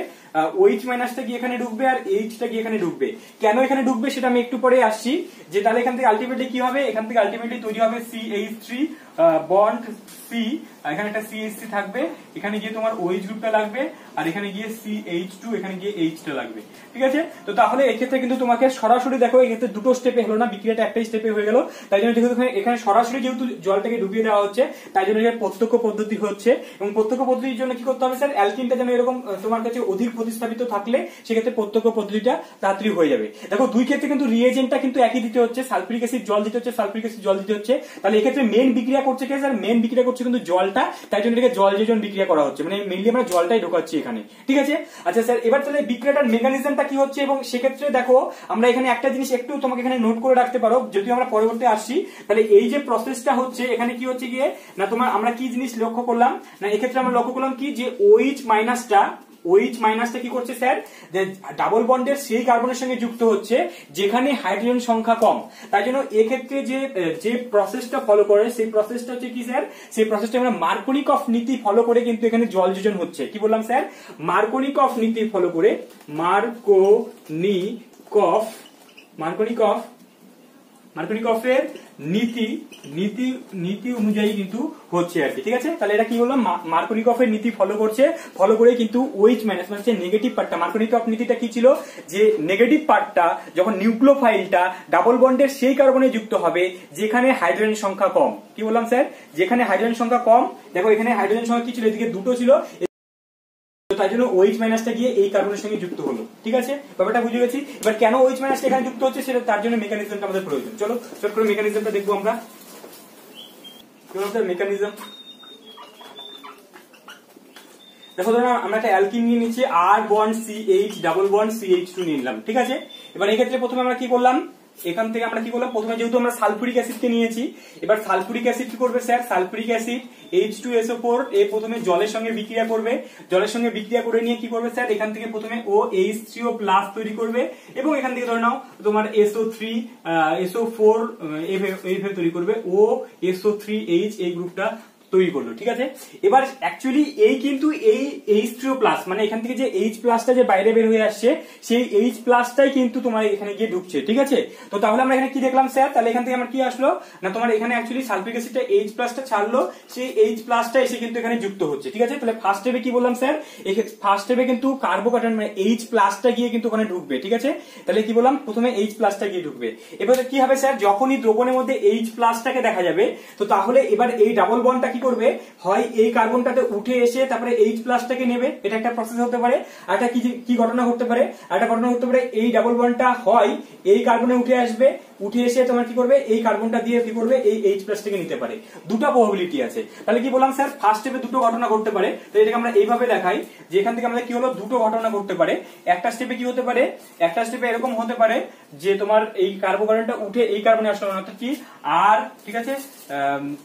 A: OH- টা গিয়ে এখানে ঢুকবে আর H টা গিয়ে এখানে ঢুকবে। কেন এখানে ঢুকবে সেটা আমি একটু পরে আসছি, যে তাহলে এখান থেকে আলটিমেটলি কি হবে, এখান থেকে আলটিমেটলি তৈরি হবে CH3 বন্ড সি, এখানে একটা CH3 থাকবে, এখানে গিয়ে তোমার OH গ্রুপটা লাগবে, আর এখানে গিয়ে CH2, এখানে গিয়ে H টা লাগবে। ঠিক আছে, তো তাহলে এক্ষেত্রে কিন্তু তোমাকে সরাসরি দেখো এক্ষেত্রে দুটো স্টেপে হলো না, বিক্রিয়াটা একটাই স্টেপে হয়ে গেল। তাই জন্য এখানে সরাসরি যেহেতু জলটাকে ডুবিয়ে দেওয়া হচ্ছে, তাই জন্য এটা প্রত্যক্ষ পদ্ধতি হচ্ছে। এবং প্রত্যক্ষ পদ্ধতির জন্য কি করতে হবে স্যার, অ্যালকিনটা যেন এরকম তোমার কাছে অধিক প্রতিস্থাপিত থাকলে সেক্ষেত্রে প্রত্যক্ষ পদ্ধতিটা তাড়াতাড়ি হয়ে যাবে। দেখো দুই ক্ষেত্রে কিন্তু রিয়েজেন্টটা কিন্তু একই দিতে হচ্ছে, সালফিউরিক অ্যাসিড জল দিতে হচ্ছে, সালফিউরিক অ্যাসিড জল দিতে হচ্ছে। তাহলে এক্ষেত্রে মেন বিক্রিয়া করছে কি স্যার, মেন বিক্রিয়া করছে কিন্তু জলটা, তাই জন্য এটাকে জল যোজন বিক্রিয়া করা হচ্ছে, মানে মেইনলি আমরা জলটাই ঢোকাচ্ছি এখানে। ঠিক আছে, আচ্ছা স্যার এবার তাহলে বিক্রিয়াটার মেকানিজমটা কি হচ্ছে, এবং সেক্ষেত্রে দেখো আমরা এখানে একটা জিনিস একটু তোমাকে এখানে নোট করে রাখতে পারো, যদি আমরা পরবর্তী আসছি। তাহলে এই যে প্রসেসটা হচ্ছে এখানে কি হচ্ছে গিয়ে না, তোমার আমরা কি জিনিস লক্ষ্য করলাম না, এক্ষেত্রে আমরা লক্ষ্য করলাম কি যে OH মাইনাসটা কি করছে স্যার, যে ডাবল বন্ডের সেই কার্বনের সঙ্গে যুক্ত হচ্ছে যেখানে হাইড্রোজেন সংখ্যা কম। তাই জন্য এক্ষেত্রে যে প্রসেসটা ফলো করে সেই প্রসেসটা হচ্ছে কি স্যার, সেই প্রসেসটা আমরা মার্কোনিকফ নীতি ফলো করে কিন্তু এখানে জল যোজন হচ্ছে। কি বললাম স্যার, মার্কোনিকফ নীতি ফলো করে, মার্কোনিকফের নীতি অনুযায়ী কিন্তু হচ্ছে আর কি। ঠিক আছে, তাহলে এটা কি বললাম, মার্কোনিকফের নীতি ফলো করে কিন্তু OH মাইনাস মানে হচ্ছে নেগেটিভ পার্টটা, মার্কোনিকফ নীতিটা কি ছিল যে নেগেটিভ পার্টটা যখন নিউক্লিওফাইলটা ডাবল বন্ডের সেই কার্বনে যুক্ত হবে যেখানে হাইড্রোজেন সংখ্যা কম। কি বললাম স্যার, যেখানে হাইড্রোজেন সংখ্যা কম। দেখো এখানে হাইড্রোজেন সংখ্যা কি ছিল, এদিকে দুটো ছিল, তাই জন্য OH মাইনাসটা গিয়ে এই কার্বনের সঙ্গে যুক্ত হলো। ঠিক আছে, ব্যাপারটা বুঝে গেছি। এবার কেন OH মাইনাসটা এখানে যুক্ত হচ্ছে সেটা তার জন্য মেকানিজমটা আমাদের প্রয়োজন। চলো চট করে মেকানিজমটা দেখবো আমরা। মেকানিজম দেখো, ধরো আমরা একটা অ্যালকিন নিয়ে নিচ্ছি, R bond CH double bond CH2 নিলাম। ঠিক আছে, এবার এই ক্ষেত্রে প্রথমে আমরা কি করলাম, এখান থেকে আমরা কি করলাম, প্রথমে যেহেতু আমরা সালফুরিক অ্যাসিডকে নিয়েছি, এবার সালফুরিক অ্যাসিড কি করবে স্যার, সালফুরিক অ্যাসিড H2SO4 এ প্রথমে জলের সঙ্গে বিক্রিয়া করবে, জলের সঙ্গে বিক্রিয়া করে নিয়ে কি করবে স্যার, এখান থেকে প্রথমে OH3O প্লাস তৈরি করবে, এবং এখান থেকে ধরে নাও তোমার SO4 এইভাবে তৈরি করবে, OSO3H এই গ্রুপটা তৈরি করলো। ঠিক আছে, এবার অ্যাকচুয়ালি এই কিন্তু এই H3O প্লাস মানে এখান থেকে যে H প্লাসটা যে বাইরে বের হয়ে আসছে সেই H প্লাসটাই কিন্তু তোমার এখানে গিয়ে ঢুকছে। ঠিক আছে, তো তাহলে আমরা এখানে কি দেখলাম স্যার, তাহলে এখান থেকে আমার কি আসলো না, তোমার এখানে অ্যাকচুয়ালি সালফিউরিক অ্যাসিডটা H প্লাসটা ছাড়লো, সেই H প্লাসটা এসে কিন্তু এখানে যুক্ত হচ্ছে। ঠিক আছে, তাহলে ফার্স্ট স্টেপে কি বললাম স্যার, ফার্স্ট স্টেপে কিন্তু কার্বোকার্বন মানে H প্লাসটা গিয়ে কিন্তু ওখানে ঢুকবে। ঠিক আছে, তাহলে কি বললাম, প্রথমে H প্লাসটা গিয়ে ঢুকবে। এবারে কি হবে স্যার, যখনই দ্রবণের মধ্যে H প্লাসটাকে দেখা যাবে, তো তাহলে এবার এই ডাবল বন্ডটা কি করবে, হয় এই কার্বনটাতে উঠে এসে তারপরে H প্লাসটাকে নেবে, এটা একটা প্রসেস হতে পারে। আর একটা কি ঘটনা ঘটতে পারে, একটা ঘটনা ঘটতে পারে এই ডাবল বন্ডটা হয় এই কার্বনে উঠে আসবে, উঠে এসে তোমার কি করবে এই কার্বনটা দিয়ে কি করবে এই H প্লাসটাকে নিতে পারে। দুটো প্রবাবিলিটি আছে। তাহলে কি বললাম স্যার, ফার্স্ট স্টেপে দুটো ঘটনা ঘটতে পারে। তো এটাকে আমরা এইভাবে দেখাই যে এখান থেকে আমাদের কি হলো, দুটো ঘটনা ঘটতে পারে। একটা স্টেপে কি হতে পারে, একটা স্টেপে এরকম হতে পারে যে তোমার এই কার্বোকার্বনটা উঠে এই কার্বনে আসলো, অর্থাৎ কি আর, ঠিক আছে,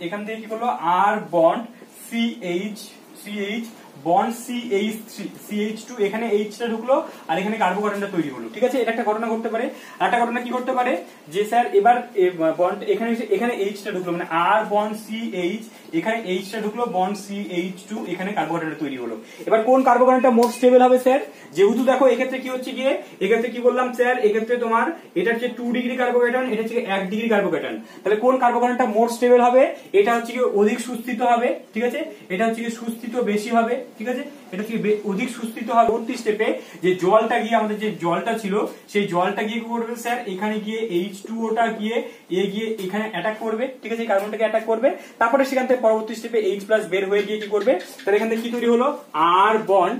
A: এখান থেকে কি করলো R bond CH bond CH2 এখানে H টা ঢুকলো আর এখানে কার্বোকার্বনটা তৈরি হলো। ঠিক আছে, এটা একটা ঘটনা ঘটতে পারে। আর একটা ঘটনা কি করতে পারে যে স্যার এবার বন্ড এখানে H টা ঢুকলো, মানে R বন্ড CH এখানে H টা ঢুকলো, বন্ড CH2 এখানে কার্বোকার্বনটা তৈরি হলো। এবার কোন কার্বোকার্বনটা মোর স্টেবল হবে স্যার, যেহেতু দেখো এক্ষেত্রে কি হচ্ছে গিয়ে, এক্ষেত্রে কি বললাম স্যার, এক্ষেত্রে তোমার এটা হচ্ছে 2 ডিগ্রি কার্বোকার্বন, এটা হচ্ছে 1 ডিগ্রি কার্বোকার্বন। তাহলে কোন কার্বোকার্বনটা মোর স্টেবল হবে, এটা হচ্ছে কি অধিক সুস্থিত হবে। ঠিক আছে, এটা হচ্ছে কি সুস্থিত বেশি হবে। ঠিক আছে, এটা কি অধিক সুস্থিত হবে। 32 স্টেপে যে জলটা গিয়ে আমাদের যে জলটা ছিল সেই জলটা গিয়ে কি করবে স্যার, এখানে গিয়ে H2O গিয়ে এখানে অ্যাটাক করবে। ঠিক আছে, কার্বনটাকে অ্যাটাক করবে, তারপরে সেখান থেকে পরবর্তী স্টেপে H প্লাস বের হয়ে গিয়ে কি করবে, তাহলে এখান থেকে কি তৈরি হলো, R bond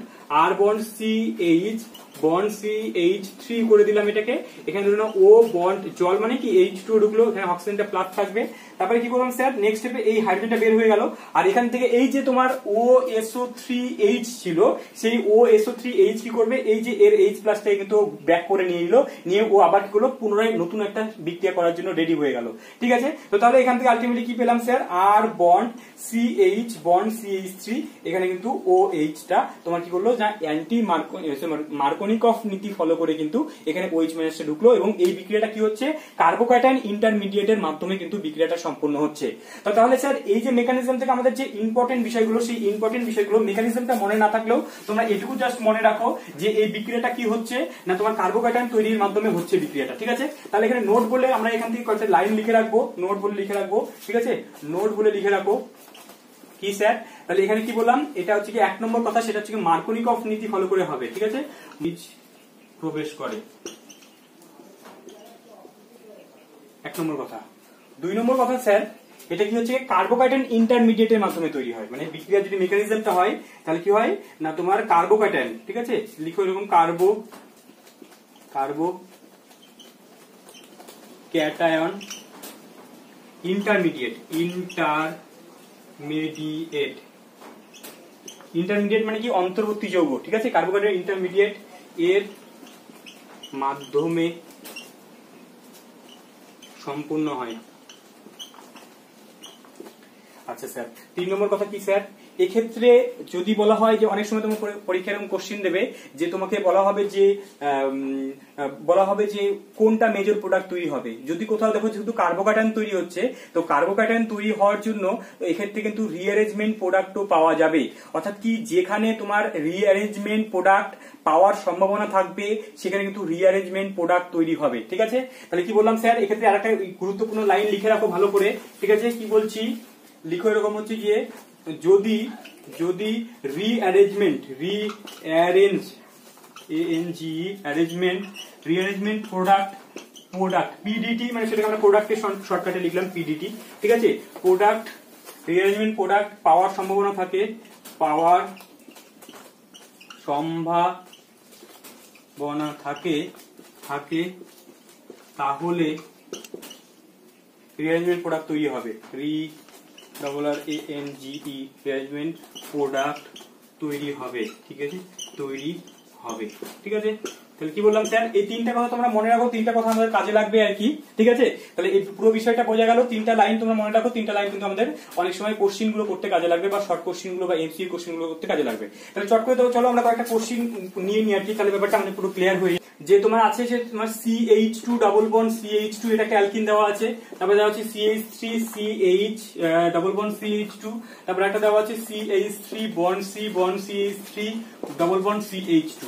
A: CH bond CH3 করে দিলাম এটাকে, এখানে ধরুন O বন্ড জল মানে কি H2 ঢুকলো, এখানে অক্সিজেনটা প্লাস থাকবে। তারপরে কি করলাম স্যার, নেক্সট স্টেপে এই হাইড্রোজেনটা বের হয়ে গেল, আর এখান থেকে এই যে তোমার OSO3H ছিল সেই OSO3H কি করবে, এই যে এর H প্লাসটাকে কিন্তু ব্যাক করে নিয়ে নিল, নিয়ে ও আবার কি করলো, পুনরায় নতুন একটা বিক্রিয়া করার জন্য রেডি হয়ে গেল। ঠিক আছে, তো তাহলে এখান থেকে আলটিমেটলি কি পেলাম sir, R bond CH bond CH3 এখানে কিন্তু OH টা তোমার কি করলো, যা অ্যান্টি মার্কো মার্কনিকফ নীতি ফলো করে কিন্তু এখানে OH মাইনাসটা ঢুকলো এবং এই বিক্রিয়াটা কি হচ্ছে কার্বোক্যাটায়ন ইন্টারমিডিয়েটের মাধ্যমে কিন্তু বিক্রিয়াটা সম্পন্ন হচ্ছে। তো তাহলে স্যার এই যে মেকানিজম থেকে আমাদের যে ইম্পর্টেন্ট বিষয়গুলো সেই ইম্পর্টেন্ট বিষয়গুলো মেকানিজমটা মনে না থাকলেও তোমরা এটুকু জাস্ট মনে রাখো যে এই বিক্রিয়াটা কি হচ্ছে না তোমার কার্বোক্যাটায়ন তৈরির মাধ্যমে হচ্ছে বিক্রিয়াটা, ঠিক আছে। তাহলে এখানে নোট বলে আমরা এখান থেকে কয়েকটা লাইন লিখে রাখবো, নোট বলে লিখে রাখবো, ঠিক আছে, নোট বলে লিখে রাখবো কি স্যার। তাহলে এখানে কি বললাম, এটা হচ্ছে কি 1 নম্বর কথা, সেটা হচ্ছে কি মার্কনিকফ নীতি ফলো করে হবে, ঠিক আছে, বীজ প্রবেশ করে 1 নম্বর কথা। 2 নম্বর কথা স্যার, এটা কি হচ্ছে কার্বোক্যাটায়ন ইন্টারমিডিয়েটের মাধ্যমে তৈরি হয়, মানে বিক্রিয়া যদি মেকানিজমটা হয় তাহলে কি হয় না তোমার কার্বোক্যাটায়ন, ঠিক আছে, লিখো এরকম কার্বোক্যাটায়ন ইন্টারমিডিয়েট মানে কি অন্তর্বর্তী যৌগ, ঠিক আছে, কার্বোক্যাটায়ন ইন্টারমিডিয়েট এর মাধ্যমে সম্পূর্ণ হয়। আচ্ছা স্যার 3 নম্বর কথা কি স্যার, এক্ষেত্রে যদি বলা হয় যে অনেক সময় তোমার পরীক্ষার এরকম কোশ্চেন দেবে যে তোমাকে বলা হবে যে কোনটা মেজর প্রোডাক্ট তৈরি হবে, যদি কোথাও দেখো যেহেতু কার্বোক্যাটায়ন তৈরি হচ্ছে তো কার্বোক্যাটায়ন তৈরি হওয়ার জন্য এক্ষেত্রে কিন্তু রিঅ্যারেঞ্জমেন্ট প্রোডাক্টও পাওয়া যাবে, অর্থাৎ কি যেখানে তোমার রিঅ্যারেঞ্জমেন্ট প্রোডাক্ট পাওয়ার সম্ভাবনা থাকবে সেখানে কিন্তু রিঅ্যারেঞ্জমেন্ট প্রোডাক্ট তৈরি হবে, ঠিক আছে। তাহলে কি বললাম স্যার, এক্ষেত্রে আরেকটা গুরুত্বপূর্ণ লাইন লিখে রাখো ভালো করে, ঠিক আছে, কি বলছি লিখো এরকম হচ্ছে গিয়ে যদি রিঅ্যারেঞ্জমেন্ট প্রোডাক্ট পিডিটি, মানে সেটাকে আমরা প্রোডাক্টের শর্টকাটে লিখলাম পিডিটি, ঠিক আছে, রিঅ্যারেঞ্জমেন্ট প্রোডাক্ট পাওয়ার সম্ভাবনা থাকে তাহলে রিঅ্যারেঞ্জমেন্ট প্রোডাক্ট তৈরি হবে, রিঅ্যারেঞ্জমেন্ট প্রোডাক্ট তৈরি হবে, ঠিক আছে, ঠিক আছে। তাহলে কি বললাম স্যার, এই 3টা কথা তোমরা মনে রাখো, 3টা কথা আমাদের কাজে লাগবে আর কি, ঠিক আছে। তাহলে এই পুরো বিষয়টা বোঝা গেল, 3টা লাইন তোমরা মনে রাখো, 3টা লাইন কিন্তু আমাদের অনেক সময় কোশ্চিন গুলো করতে কাজে লাগবে বা শর্ট কোশ্চিন গুলো বা এমসিকিউ কোশ্চিন গুলো করতে কাজে লাগবে। তাহলে চট করে চলো আমরা কয়েকটা কোশ্চিন নিয়ে নিই আর কি, তাহলে ব্যাপারটা আমাদের পুরো ক্লিয়ার হয়ে যে তোমার আছে যে তোমার CH2 ডাবল বন্ড CH2 এটাকে অ্যালকিন দেওয়া আছে, তারপরে দেওয়া আছে CH3 CH double bond CH2, তারপরে একটা দেওয়া আছে CH3 bond CH3 double bond CH2।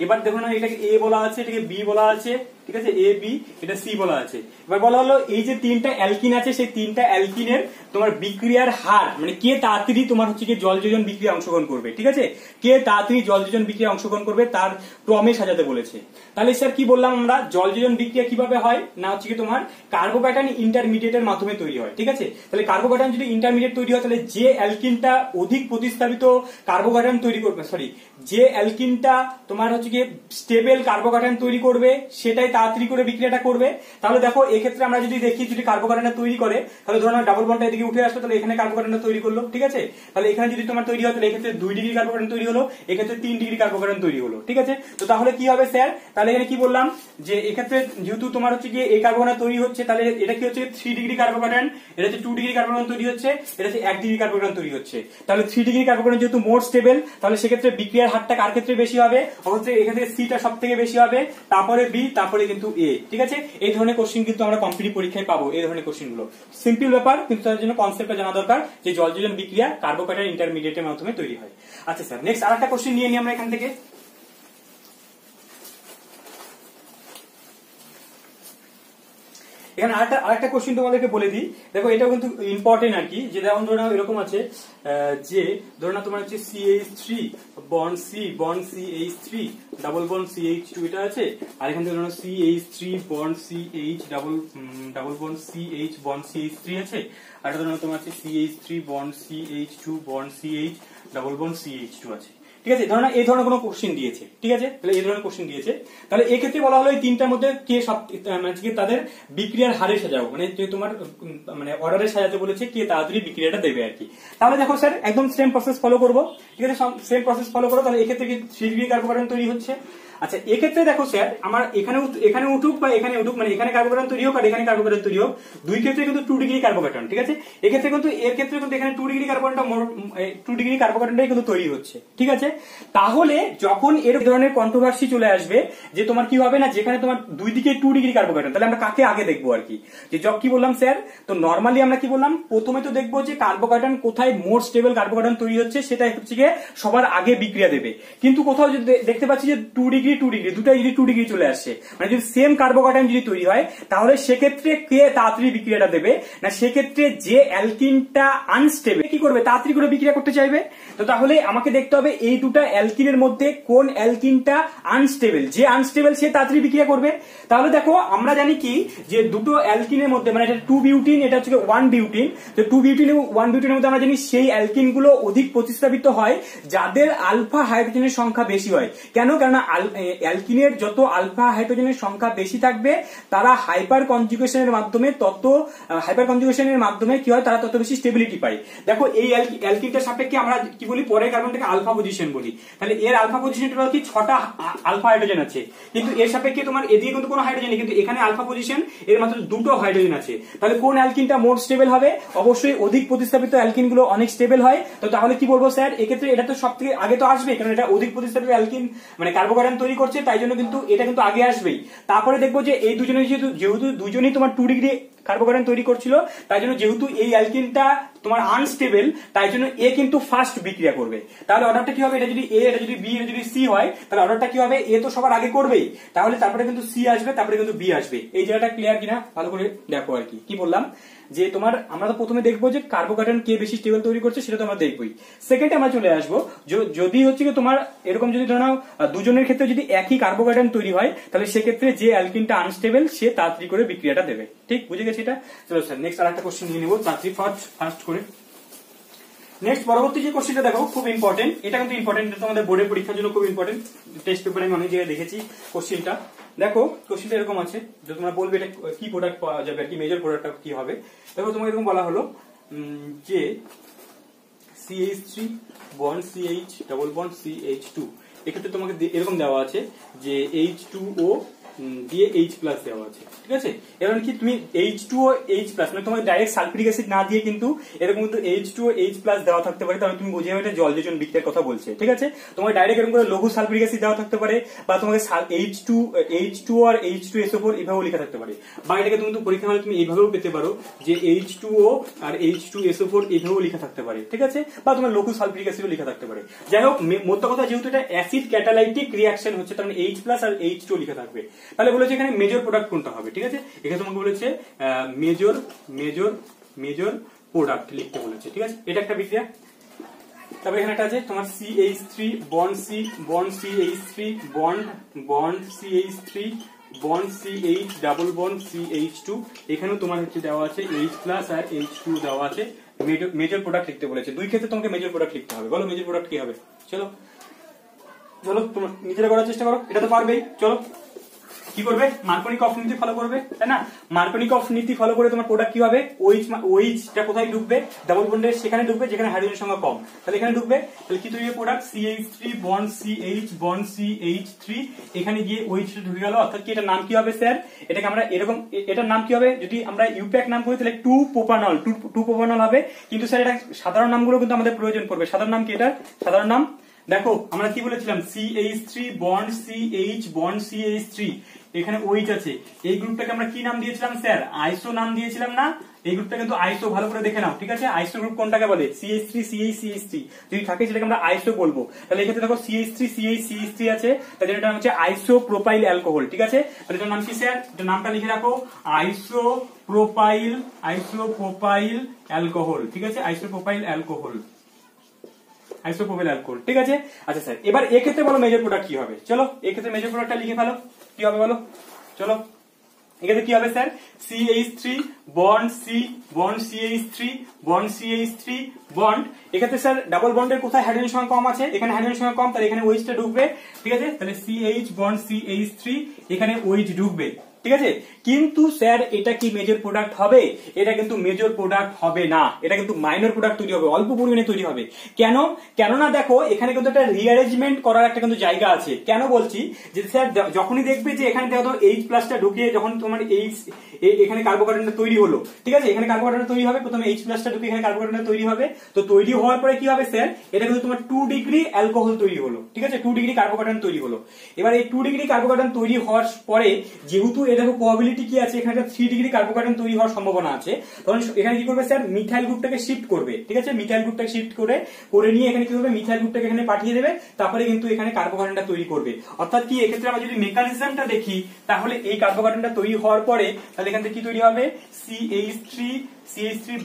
A: এবার দেখো না এটাকে A বলা আছে, এটাকে B বলা আছে, ঠিক আছে, A B, এটা C বলা আছে। এবার বলা হলো এই যে 3টা অ্যালকিন আছে সেই 3টা অ্যালকিনের তোমার বিক্রিয়ার হার, মানে কে তাড়াতাড়ি তোমার হচ্ছে কি জলযোজন বিক্রিয়া অংশগ্রহণ করবে, ঠিক আছে, কে তাড়াতাড়ি জলযোজন বিক্রিয়া অংশগ্রহণ করবে তার ক্রমে সাজাতে বলেছে। তাহলে স্যার কি বললাম আমরা, জলযোজন বিক্রিয়া কিভাবে হয় না হচ্ছে কি তোমার কার্বোক্যাটায়ন ইন্টারমিডিয়েটের মাধ্যমে তৈরি হয়, ঠিক আছে। তাহলে কার্বোক্যাটায়ন যদি ইন্টারমিডিয়েট তৈরি হয় তাহলে যে অ্যালকিনটা অধিক প্রতিস্থাপিত কার্বোক্যাটায়ন তৈরি করবে, যে অ্যালকিনটা তোমার হচ্ছে কি স্টেবল কার্বোক্যাটায়ন তৈরি করবে সেটাই তাড়াতাড়ি করে বিক্রিয়াটা করবে। তাহলে দেখো এক্ষেত্রে আমরা যদি দেখি যদি কার্বোক্যাটায়ন তৈরি করে তাহলে ধরো ডাবল বন্ডটা এদিকে উঠে আসলো, তাহলে এখানে কার্বোক্যাটায়ন তৈরি করলো, ঠিক আছে। তাহলে এখানে যদি তোমার তৈরি হয় তাহলে এক্ষেত্রে 2 ডিগ্রি কার্বোক্যাটায়ন তৈরি হলো, এক্ষেত্রে 3 ডিগ্রি কার্বোক্যাটায়ন তৈরি হলো, ঠিক আছে। তো তাহলে কি হবে স্যার, তাহলে এখানে কি বললাম যে এক্ষেত্রে যেহেতু তোমার হচ্ছে কি এই কার্বোক্যাটায়ন তৈরি হচ্ছে তাহলে এটা কি হচ্ছে 3 ডিগ্রি কার্বোক্যাটায়ন, এটা হচ্ছে 2 ডিগ্রি কার্বোক্যাটায়ন তৈরি হচ্ছে, এটা হচ্ছে 1 ডিগ্রি কার্বোক্যাটায়ন তৈরি হচ্ছে। তাহলে 3 ডিগ্রি কার্বোক্যাটায়ন যেহেতু মোর স্টেবল তাহলে সেক্ষেত্রে বিক্রিয়ার হারটা কার ক্ষেত্রে বেশি হবে, অবশ্যই এখানে সিটা সবথেকে বেশি হবে, তারপরে বি, তারপরে কিন্তু এ, ঠিক আছে। এই ধরনের কোশ্চেন কিন্তু আমরা কম্পিটিটিভ পরীক্ষায় পাবো, এই ধরনের কোশ্চেন গুলো সিম্পল ব্যাপার, কিন্তু তার জন্য কনসেপ্টটা জানা দরকার যে জলযোজন বিক্রিয়া কার্বোক্যাটায়ন ইন্টারমিডিয়েটের মাধ্যমে তৈরি হয়। আচ্ছা স্যার নেক্সট আরেকটা কোশ্চেন নিয়ে নিই আমরা এখান থেকে। এখানে আরেকটা কোশ্চেন তোমাদেরকে বলে দিই, দেখো এটাও কিন্তু ইম্পর্টেন্ট আর কি, যে যেমন ধরো এরকম আছে যে ধরো না তোমার হচ্ছে CH3 bond C bond CH3 double bond CH2 এটা আছে, আর এখান থেকে ধরো CH3 bond CH double bond CH bond CH3 আছে, আর এটা ধরো তোমার হচ্ছে CH3 bond CH2 bond CH double bond CH2 আছে, ঠিক আছে। ধরো না এই ধরনের কোনো কোশ্চেন দিয়েছে, ঠিক আছে, তাহলে এই ধরনের কোশ্চেন দিয়েছে, তাহলে এই ক্ষেত্রে বলা হলো এই 3টার মধ্যে কে সব মানে তাদের বিক্রিয়ার হারে সাজাও, মানে যে তোমার মানে অর্ডারে সাজাতে বলেছে কে তাড়াতাড়ি বিক্রিয়াটা দেবে আর কি। তাহলে দেখো স্যার একদম সেম প্রসেস ফলো করবো, ঠিক আছে, সেম প্রসেস ফলো করো। তাহলে এক্ষেত্রে কি 3 ডিগ্রি কার্বোক্যাটায়ন তৈরি হচ্ছে, আচ্ছা এক্ষেত্রে দেখো স্যার আমার এখানে উঠুক বা এখানে উঠুক, মানে এখানে কার্বোক্যাটায়ন তৈরি হোক আর এখানে কার্বোক্যাটায়ন তৈরি হোক, দুই ক্ষেত্রে কিন্তু 2 ডিগ্রি কার্বোক্যাটায়ন, ঠিক আছে। এক্ষেত্রে কিন্তু এখানে 2 ডিগ্রি কার্বোক্যাটায়নটাই কিন্তু তৈরি হচ্ছে, ঠিক আছে। তাহলে যখন এর ধরনের কন্ট্রোভার্সি চলে আসবে যে তোমার কি হবে না, যেখানে তোমার দুই দিকে 2 ডিগ্রি কার্বোক্যাটায়ন, তাহলে আমরা কাকে আগে দেখবো আর কি, যে কি বললাম স্যার, তো নর্মালি আমরা কি বললাম, প্রথমে তো দেখবো যে কার্বোক্যাটায়ন কোথায় মোর স্টেবল কার্বোক্যাটায়ন তৈরি হচ্ছে, সেটা হচ্ছে গিয়ে সবার আগে বিক্রিয়া দেবে। কিন্তু কোথাও যদি দেখতে পাচ্ছি যে 2 ডিগ্রি দুটাই যদি 2 ডিগ্রি চলে আসছে, মানে যদি সেম কার্বোক্যাটায়ন যদি তৈরি হয়, তাহলে সেক্ষেত্রে কে তাড়াতাড়ি বিক্রিয়াটা দেবে না, সেক্ষেত্রে যে অ্যালকিনটা আনস্টেবল কি করবে, তাড়াতাড়ি করে বিক্রিয়া করতে চাইবে। তো তাহলে আমাকে দেখতে হবে এই দুটা অ্যালকিনের মধ্যে কোন অ্যালকিনটা আনস্টেবল, যে আনস্টেবল সে তাড়াতাড়ি বিক্রিয়া করবে। তাহলে দেখো আমরা জানি কি যে দুটো অ্যালকিনের মধ্যে, মানে এটা 2 বিউটিন, এটা হচ্ছে 1 বিউটিন, তো 2 বিউটিন এবং 1 বিউটিনের মধ্যে আমরা জানি সেই অ্যালকিন গুলো অধিক প্রতিস্থাপিত হয় যাদের আলফা হাইড্রোজেনের সংখ্যা বেশি হয়। কেন? কারণ অ্যালকিনের যত আলফা হাইড্রোজেনের সংখ্যা বেশি থাকবে, তারা হাইপার কনজুগেশনের মাধ্যমে কি হয়, তারা তত বেশি স্টেবিলিটি পায়। দেখো এই অ্যালকিনটার সাপেক্ষে আমরা কি বলি, পরের কার্বনটাকে আলফা পজিশন বলি, তাহলে এর আলফা পজিশনটা কি 6টা আলফা হাইড্রোজেন আছে, কিন্তু এর সাপেক্ষে তোমার এদিকে কিন্তু কোনো হাইড্রোজেন নেই, কিন্তু এখানে আলফা পজিশন, এর মাত্র 2টো হাইড্রোজেন আছে। তাহলে কোন অ্যালকিনটা মোর স্টেবল হবে? অবশ্যই অধিক প্রতিস্থাপিত অ্যালকিন গুলো অনেক স্টেবল হয়। তো তাহলে কি বলবো স্যার, এক্ষেত্রে এটা তো সবথেকে আগে তো আসবে, কারণ এটা অধিক প্রতিস্থাপিত অ্যালকিন মানে কার্বোক্যাটায়ন তৈরি করছে, তাই জন্য কিন্তু এটা কিন্তু আগে আসবেই। তারপরে দেখবো যে এই যেহেতু দুজনেই তোমার 2 ডিগ্রি কার্বোক্যাটায়ন তৈরি করছিল, তাই জন্য যেহেতু এই অ্যালকিনটা তোমার আনস্টেবল, তাই জন্য এ কিন্তু ফার্স্ট বিক্রিয়া করবে। তাহলে অর্ডারটা কি হবে, এটা যদি এ, এটা যদি বি, এটা যদি সি হয়, তাহলে অর্ডারটা কি হবে, এ তো সবার আগে করবেই, তাহলে তারপরে কিন্তু সি আসবে, তারপরে কিন্তু বি আসবে। এই জায়গাটা ক্লিয়ার কিনা ভালো করে দেখো আর কি বললাম, যে তোমার আমরা তো প্রথমে দেখবো যে কার্বোক্যাটায়ন কে বেশি স্টেবল তৈরি করছে, সেটা তো আমরা দেখবোই। সেকেন্ডে আমরা চলে আসবো যদি হচ্ছে কি তোমার এরকম যদি ধরো দুজনের ক্ষেত্রে যদি একই কার্বোক্যাটায়ন তৈরি হয়, তাহলে সেক্ষেত্রে যে অ্যালকিনটা আনস্টেবল সে তাড়াতাড়ি করে বিক্রিয়াটা দেবে। ঠিক বুঝে গেছি এটা? চলো স্যার নেক্সট আরেকটা কোশ্চেন নিয়ে নেবো তাড়াতাড়ি ফার্স্ট করে। নেক্সট পরবর্তী যে কোশ্চেনটা দেখো, খুব ইম্পর্টেন্ট, এটা কিন্তু ইম্পর্টেন্ট, এটা তোমাদের বোর্ডের পরীক্ষার জন্য খুব ইম্পর্টেন্ট, টেস্ট পেপারে আমি অনেক জায়গায় দেখেছি কোশ্চেনটা। দেখো কোশ্চেনটা এরকম আছে যে তোমরা বলবে এটা কি প্রোডাক্ট পাওয়া যাবে আর কি, মেজর প্রোডাক্টটা কি হবে। দেখো তোমাকে এরকম বলা হলো যে CH3 bond CH double bond CH2, এক্ষেত্রে তোমাকে এরকম দেওয়া আছে যে H2O দিয়ে H প্লাস দেওয়া আছে, ঠিক আছে। এবার কি তুমি H2O H প্লাস, মানে তোমাকে ডাইরেক্ট সালফিউরিক অ্যাসিড না দিয়ে কিন্তু এরকম কিন্তু H2O H প্লাস দেওয়া থাকতে পারে, তাহলে তুমি বুঝে যাবে এটা জল যোজন বিক্রিয়ার কথা বলছে, ঠিক আছে। তোমাকে ডাইরেক্ট এরকম করে লঘু সালফিউরিক অ্যাসিড দেওয়া থাকতে পারে, বা তোমাকে H2 আর H2SO4 এভাবেও লেখা থাকতে পারে, বা এটাকে তুমি পরীক্ষা হলে তুমি এইভাবেও পেতে পারো যে H2O আর H2SO4 এভাবেও লেখা থাকতে পারে, ঠিক আছে, বা তোমার লঘু সালফিউরিক অ্যাসিডও লেখা থাকতে পারে। যাই হোক, মোদ্দা কথা যেহেতু এটা অ্যাসিড ক্যাটালাইটিক রিঅ্যাকশন হচ্ছে, তার মানে H প্লাস আর H2 লেখা থাকবে। তাহলে বলেছে এখানে মেজর প্রোডাক্ট কোনটা হবে, ঠিক আছে। এখানে তোমাকে বলেছে মেজর প্রোডাক্ট লিখতে বলেছে, ঠিক আছে। এটা একটা বিক্রিয়া। তারপরে এখানে একটা আছে তোমার CH3 bond CH3 bond CH3 bond CH double bond CH2, এখানেও তোমার হচ্ছে দেওয়া আছে H প্লাস আর H2 দেওয়া আছে। মেজর প্রোডাক্ট লিখতে বলেছে, দুই ক্ষেত্রে তোমাকে মেজর প্রোডাক্ট লিখতে হবে। বলো মেজর প্রোডাক্ট কি হবে? চলো তোমরা নিজেরা করার চেষ্টা করো, এটা তো পারবেই। চলো কি করবে, মার্কোনিক অফ নীতি ফলো করবে, তাই না। মার্কোনিক অফ নীতি ফলো করে তোমার প্রোডাক্ট কি হবে, ওইচটা কোথায় ঢুকবে, ডাবল বন্ডের সেখানে ঢুকবে যেখানে হাইড্রোজেনের সংখ্যা কম, তাহলে এখানে ঢুকবে। তাহলে কি তৈরি হবে product, CH3 bond CH bond CH3, এখানে গিয়ে ওইচটা ঢুকে গেল। অর্থাৎ কি এটার নাম কি হবে স্যার, এটাকে আমরা এরকম, এটার নাম কি হবে, যদি আমরা ইউপ্যাক নাম করি তাহলে 2 প্রোপানল হবে। কিন্তু স্যার এটা সাধারণ নামগুলো কিন্তু আমাদের প্রয়োজন পড়বে। সাধারণ নাম কি এটার? সাধারণ নাম দেখো আমরা কি বলেছিলাম, CH3 bond CH bond CH3, এখানে OH আছে, এই গ্রুপটাকে আমরা কি নাম দিয়েছিলাম স্যার, আইসো নাম দিয়েছিলাম না। এই গ্রুপটা কিন্তু আইসো, ভালো করে দেখে নাও, ঠিক আছে। আইসো গ্রুপ কোনটাকে বলে, CH3 CH যদি থাকে সেটাকে আমরা আইসো বলবো। তাহলে এক্ষেত্রে দেখো CH3 CH আছে, তাহলে এটার নাম হচ্ছে আইসো প্রোপাইল অ্যালকোহল, ঠিক আছে। তাহলে এটার নাম কি স্যার, এটার নামটা লিখে রাখো, আইসো প্রোপাইল অ্যালকোহল, ঠিক আছে, আইসোপ্রোপাইল অ্যালকোহল, ঠিক আছে। আচ্ছা স্যার, এবার এক্ষেত্রে বলো মেজর প্রোডাক্ট কি হবে। চলো এক্ষেত্রে মেজর প্রোডাক্টটা লিখে ফেলো, কি হবে বলো। চলো এক্ষেত্রে কি হবে sir, CH3 bond CH3 bond CH3 bond, এক্ষেত্রে স্যার ডাবল বন্ডের কোথায় হাইড্রোজেন সংখ্যা কম আছে, এখানে হাইড্রোজেন সংখ্যা কম, তাহলে এখানে OH টা ঢুকবে, ঠিক আছে। তাহলে CH বন্ড CH3, এখানে OH ঢুকবে, ঠিক আছে। কিন্তু স্যার এটা কি মেজর প্রোডাক্ট হবে? এটা কিন্তু মেজর প্রোডাক্ট হবে না, এটা কিন্তু মাইনর প্রোডাক্ট তৈরি হবে, অল্প পরিমাণে তৈরি হবে। কেন? কেননা দেখো এখানে কিন্তু একটা রিঅ্যারেঞ্জমেন্ট করার একটা কিন্তু জায়গা আছে। কেন বলছি যে স্যার যখনই দেখবে যে এখানে দেখো এইচ প্লাসটা ঢুকিয়ে যখন তোমার এইচ এখানে কার্বোকার্বনটা তৈরি হলো, ঠিক আছে, এখানে কার্বোকার্বনটা তৈরি হবে, প্রথমে এইচ প্লাসটা ঢুকিয়ে এখানে কার্বোকার্বনটা তৈরি হবে। তো তৈরি হওয়ার পরে কি হবে স্যার, এটা কিন্তু তোমার 2 ডিগ্রি অ্যালকোহল তৈরি হলো, ঠিক আছে, 2 ডিগ্রি কার্বোকার্বন তৈরি হলো। এবার এই 2 ডিগ্রি কার্বোকার্বন তৈরি হওয়ার পরে যেহেতু এর দেখো প্রবাবিলিটি কি আছে, এখানে 3 ডিগ্রি কার্বোকার্বন তৈরি হওয়ার সম্ভাবনা আছে, তখন এখানে কি করবে স্যার, মিথাইল গ্রুপটাকে শিফট করবে, ঠিক আছে, মিথাইল গ্রুপটাকে শিফট করে নিয়ে এখানে কি করবে, মিথাইল গ্রুপটাকে এখানে পাঠিয়ে দেবে, তারপরে কিন্তু এখানে কার্বোকার্বনটা তৈরি করবে। অর্থাৎ কি এক্ষেত্রে আমরা যদি মেকানিজমটা দেখি, তাহলে এই কার্বোকার্বনটা তৈরি হওয়ার পরে তাহলে এখান থেকে কি তৈরি হবে, CH3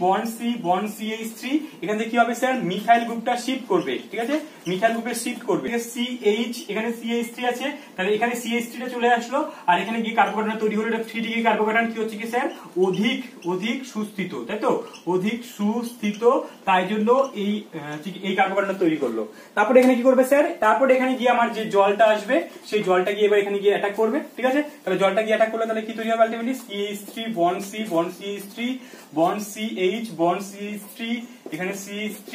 A: bond C bond CH3, এখান থেকে কি হবে স্যার, মিথাইল গ্রুপটা শিফট করবে, ঠিক আছে, মিথাইল গ্রুপে শিফট করবে, CH এখানে CH3 আছে, তাহলে এখানে CH3 টা চলে আসলো, আর এখানে গিয়ে কার্বোকার্বন তৈরি হলো, এটা 3 ডিগ্রি কার্বোকার্বন কি হচ্ছে কি স্যার, অধিক সুস্থিত, তাই তো, অধিক সুস্থিত, তাই জন্য এই কার্বোকার্বন তৈরি করলো। তারপরে এখানে কি করবে স্যার, তারপরে এখানে গিয়ে আমার যে জলটা আসবে, সেই জলটা গিয়ে এবার এখানে গিয়ে অ্যাটাক করবে, ঠিক আছে, তাহলে জলটা গিয়ে অ্যাটাক করলে তাহলে কি তৈরি হবে, ultimately CH3 bond C bond CH3 bond CH bond CH3, এখানে CH3,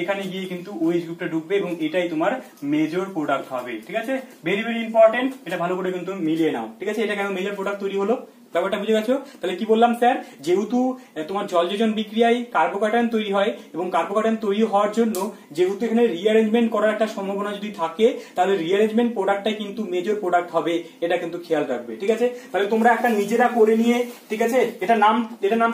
A: এখানে গিয়ে কিন্তু OH গ্রুপটা ঢুকবে এবং এটাই তোমার মেজর প্রোডাক্ট হবে, ঠিক আছে, ভেরি ভেরি ইম্পর্টেন্ট, এটা ভালো করে কিন্তু মিলিয়ে নাও, ঠিক আছে, এটা কেন মেজর প্রোডাক্ট তৈরি হলো, ব্যাপারটা বুঝে গেছো? তাহলে কি বললাম স্যার, যেহেতু তোমার জলযোজন বিক্রিয়ায় কার্বোকার্বন তৈরি হয় এবং কার্বোকার্বন তৈরি হওয়ার জন্য যেহেতু এখানে রিঅ্যারেঞ্জমেন্ট করার একটা সম্ভাবনা যদি থাকে, তাহলে রিঅ্যারেঞ্জমেন্ট প্রোডাক্টটাই কিন্তু মেজর প্রোডাক্ট হবে, এটা কিন্তু খেয়াল রাখবে, ঠিক আছে। তাহলে তোমরা একটা নিজেরা করে নিয়ে, ঠিক আছে, এটা নাম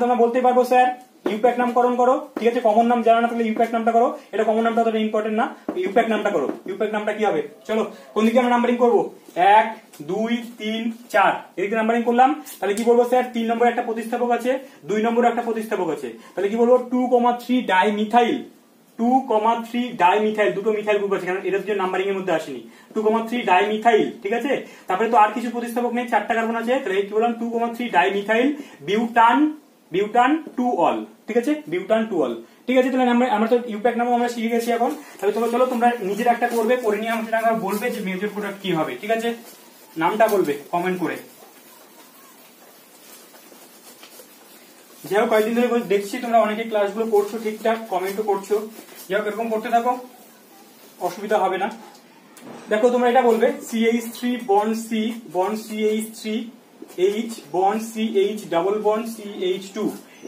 A: তোমরা বলতে পারবো স্যার, ইউপ্যাক নামকরণ করো, ঠিক আছে, কমন নাম জানা না থাকলে ইউপ্যাক নামটা করো, এটা কমন নামটা অতটা ইম্পর্টেন্ট না, ইউপ্যাক নামটা করো। ইউপ্যাক নামটা কি হবে, চলো কোন দিকে আমরা নাম্বারিং করবো, 1 2 3 4 এদিকে নাম্বারিং করলাম, তাহলে কি বলবো স্যার, 3 নম্বরে একটা প্রতিস্থাপক আছে, 2 নম্বরে একটা প্রতিস্থাপক আছে, তাহলে কি বলবো 2,3 ডাইমিথাইল, 2,3 ডাইমিথাইল, দুটো মিথাইল গ্রুপ আছে, কারণ এটা যে নাম্বারিং এর মধ্যে আসেনি, 2,3 ডাইমিথাইল, ঠিক আছে। তারপরে তো আর কিছু প্রতিস্থাপক নেই, 4টা কার্বন আছে, তাহলে কি বললাম 2,3 ডাইমিথাইল বিউটান 2 অল, ঠিক আছে, বিউটান 2 অল, ঠিক আছে। তাহলে আমরা তো ইউপ্যাক নামও আমরা শিখে গেছি এখন, তাহলে চলো তোমরা নিজেরা একটা করবে, করে নিয়ে আমাকে বলবে যে মেজর প্রোডাক্ট কি হবে, ঠিক আছে, নামটা বলবে কমেন্ট করে। যাই হোক কয়েকদিন ধরে দেখছি তোমরা অনেকে ক্লাসগুলো করছো ঠিকঠাক, কমেন্টও করছো, যাই হোক এরকম করতে থাকো, অসুবিধা হবে না। দেখো তোমরা এটা বলবে CH3 bond C bond CH3 H bond CH double bond CH2,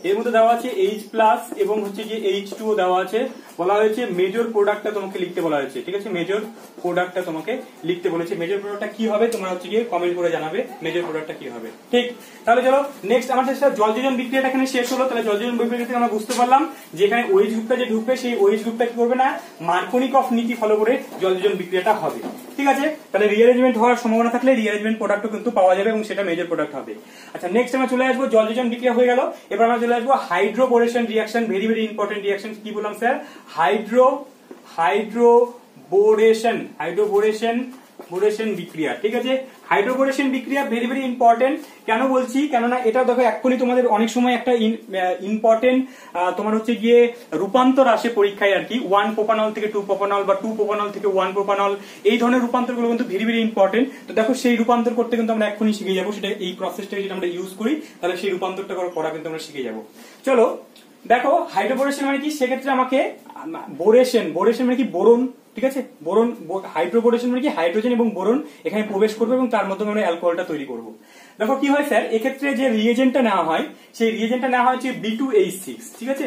A: এর মধ্যে দেওয়া আছে H প্লাস এবং হচ্ছে যে H2 ও দেওয়া আছে, বলা হয়েছে মেজর প্রোডাক্টটা তোমাকে লিখতে বলা হয়েছে, ঠিক আছে, মেজর প্রোডাক্টটা তোমাকে লিখতে বলেছে, মেজর প্রোডাক্টটা কি হবে তোমরা হচ্ছে গিয়ে কমেন্ট করে জানাবে মেজর প্রোডাক্টটা কি হবে, ঠিক। তাহলে চলো নেক্সট আমাদের জলযোজন বিক্রিয়াটা এখানে শেষ হলো। তাহলে জলযোজন বিক্রিয়া থেকে আমরা বুঝতে পারলাম যে এখানে OH গ্রুপটা যে ঢুকবে, সেই OH গ্রুপটা কি করবে না, মার্কোনিকফ নীতি ফলো করে জলযোজন বিক্রিয়াটা হবে, ঠিক আছে। তাহলে রিঅ্যারেঞ্জমেন্ট হওয়ার সম্ভাবনা থাকলে রিঅ্যারেঞ্জমেন্ট প্রোডাক্টও কিন্তু পাওয়া যাবে এবং সেটা মেজর প্রোডাক্ট হবে। আচ্ছা নেক্সট আমরা চলে আসবো, জলযোজন বিক্রিয়া হয়ে গেল, এবার আমরা চলে আসবো hydroboration reaction, very very important reaction, কি বললাম স্যার, হাইড্রোবোরেশন বিক্রিয়া, ঠিক আছে, হাইড্রোবোরেশন বিক্রিয়া ভেরি ভেরি ইম্পর্টেন্ট। কেন বলছি, কেননা এটা দেখো এক্ষুনি তোমাদের অনেক সময় একটা ইম্পর্টেন্ট তোমার হচ্ছে গিয়ে রূপান্তর আসে পরীক্ষায় আর কি, 1 প্রোপানল থেকে 2 প্রোপানল বা 2 প্রোপানল থেকে 1 প্রোপানল, এই ধরনের রূপান্তরগুলো কিন্তু ভেরি ভেরি ইম্পর্টেন্ট। তো দেখো সেই রূপান্তর করতে কিন্তু আমরা এক্ষুনি শিখে যাবো, সেটা এই প্রসেসটা যদি আমরা ইউজ করি তাহলে সেই রূপান্তরটা করা কিন্তু আমরা শিখে যাবো। চলো দেখো হাইড্রোবোরেশন মানে কি, সেক্ষেত্রে আমাকে বোরেশন মানে কি, বোরন, ঠিক আছে, বোরন, হাইড্রোবোরেশন মানে কি হাইড্রোজেন এবং বোরন এখানে প্রবেশ করবে এবং তার মাধ্যমে আমরা অ্যালকোহলটা তৈরি করব। দেখো কি হয় স্যার, এক্ষেত্রে যে রিএজেন্টটা নেওয়া হয়, সেই রিএজেন্টটা নেওয়া হয় হচ্ছে B2H6, ঠিক আছে,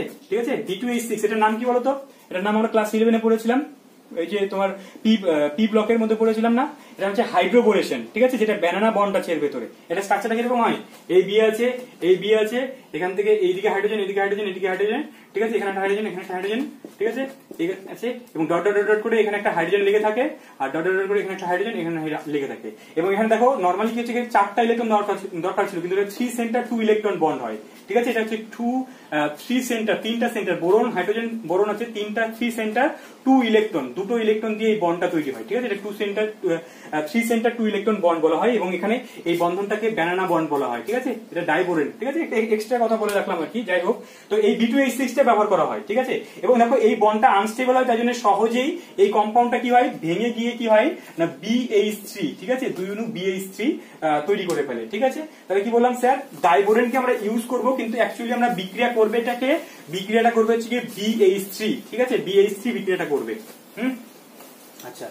A: B2H6, এটার নাম কি বলতো, এটার নাম আমরা ক্লাস 11 এ পড়েছিলাম, এই যে তোমার পি ব্লকের মধ্যে পড়েছিলাম না, এটা হচ্ছে হাইড্রোবোরেশন, ঠিক আছে, যেটা ব্যানানা বন্ড আছে এর ভেতরে, এটা স্ট্রাকচারটা কিরকম হয়, এই বি আছে, এখান থেকে এইদিকে হাইড্রোজেন, এদিকে হাইড্রোজেন, এদিকে হাইড্রোজেন, ঠিক আছে, এখানে একটা হাইড্রোজেন, এখানে একটা হাইড্রোজেন, ঠিক আছে, আছে, এবং ডট ডট ডট করে এখানে একটা হাইড্রোজেন লেগে থাকে, আর ডট ডট করে এখানে একটা হাইড্রোজেন এখানে লেগে থাকে, এবং এখানে দেখো নরমালি কি হচ্ছে 4টা ইলেকট্রন দরকার ছিল, কিন্তু 3 সেন্টার 2 ইলেকট্রন বন্ড হয়, ঠিক আছে, এটা হচ্ছে 3 সেন্টার, 3টা সেন্টার বোরন হাইড্রোজেন বোরন আছে 3টা, 3 সেন্টার 2 ইলেকট্রন, দুটো ইলেকট্রন দিয়ে এই বন্ডটা তৈরি হয়। ঠিক আছে, এটা 3 সেন্টার 2 ইলেকট্রন বন্ড বলা হয় এবং এখানে এই বন্ধনটাকে ব্যানানা বন্ড বলা হয়। ঠিক আছে, এটা ডাইবোরেন। ঠিক আছে, এক্সট্রা কথা বলে রাখলাম আর কি। যাই হোক, তো এই B2H6 টা ব্যবহার করা হয়। ঠিক আছে, এবং দেখো এই বন্ডটা আনস্টেবল হয়, তাই জন্য সহজেই এই কম্পাউন্ডটা কি হয়, ভেঙে গিয়ে কি হয় না BH3, ঠিক আছে, 2 অণু BH3 তৈরি করে ফেলে। ঠিক আছে, তাহলে কি বললাম স্যার, ডাইবোরেনকে আমরা ইউজ করব, কিন্তু অ্যাকচুয়ালি আমরা বিক্রিয়া করবে এটাকে, বিক্রিয়াটা করবে হচ্ছে কি BH3। ঠিক আছে, BH3 বিক্রিয়াটা করবে। আচ্ছা,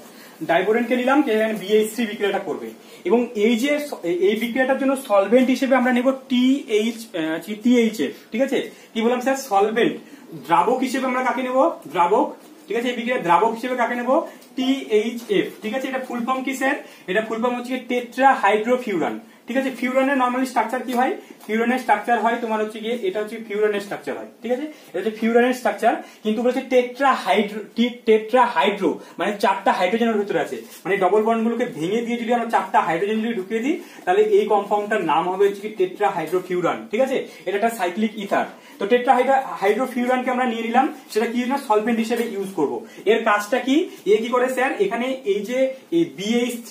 A: ডাইবোরেনকে নিলাম, এখানে BH3 বিক্রিয়াটা করবে এবং এই যে এই বিক্রিয়াটার জন্য সলভেন্ট হিসেবে আমরা নেব THF। ঠিক আছে, কি বললাম স্যার, সলভেন্ট দ্রাবক হিসেবে আমরা কাকে নেব, দ্রাবক। ঠিক আছে, এই বিক্রিয়া দ্রাবক হিসেবে কাকে নেব, THF। ঠিক আছে, এটা ফুল ফর্ম কি স্যার, এটা ফুল ফর্ম হচ্ছে টেট্রাহাইড্রোফিউরান। ঠিক আছে, ফিউরানের নরমালি স্ট্রাকচার কি হয়, ফিউরানের স্ট্রাকচার হয় তোমার হচ্ছে গিয়ে, এটা হচ্ছে ফিউরানের স্ট্রাকচার হয়। ঠিক আছে, এটা হচ্ছে ফিউরানের স্ট্রাকচার, কিন্তু বলছে টেট্রাহাইড্রো মানে 4টা হাইড্রোজেনের ভিতরে আছে, মানে ডবল বন্ড গুলোকে ভেঙে দিয়ে যদি আমরা 4টা হাইড্রোজেন যদি ঢুকিয়ে দিই, তাহলে এই কম্পাউন্ডটার নাম হবে হচ্ছে কি টেট্রাহাইড্রোফিউরান। ঠিক আছে, এটা একটা সাইক্লিক ইথার। তো টেট্রাহাইড্রোফিউরানকে আমরা নিয়ে নিলাম, সেটা কি না সলভেন্ট হিসেবে ইউজ করব। এর কাজটা কি, কি করে স্যার, এখানে এই যে এই BH3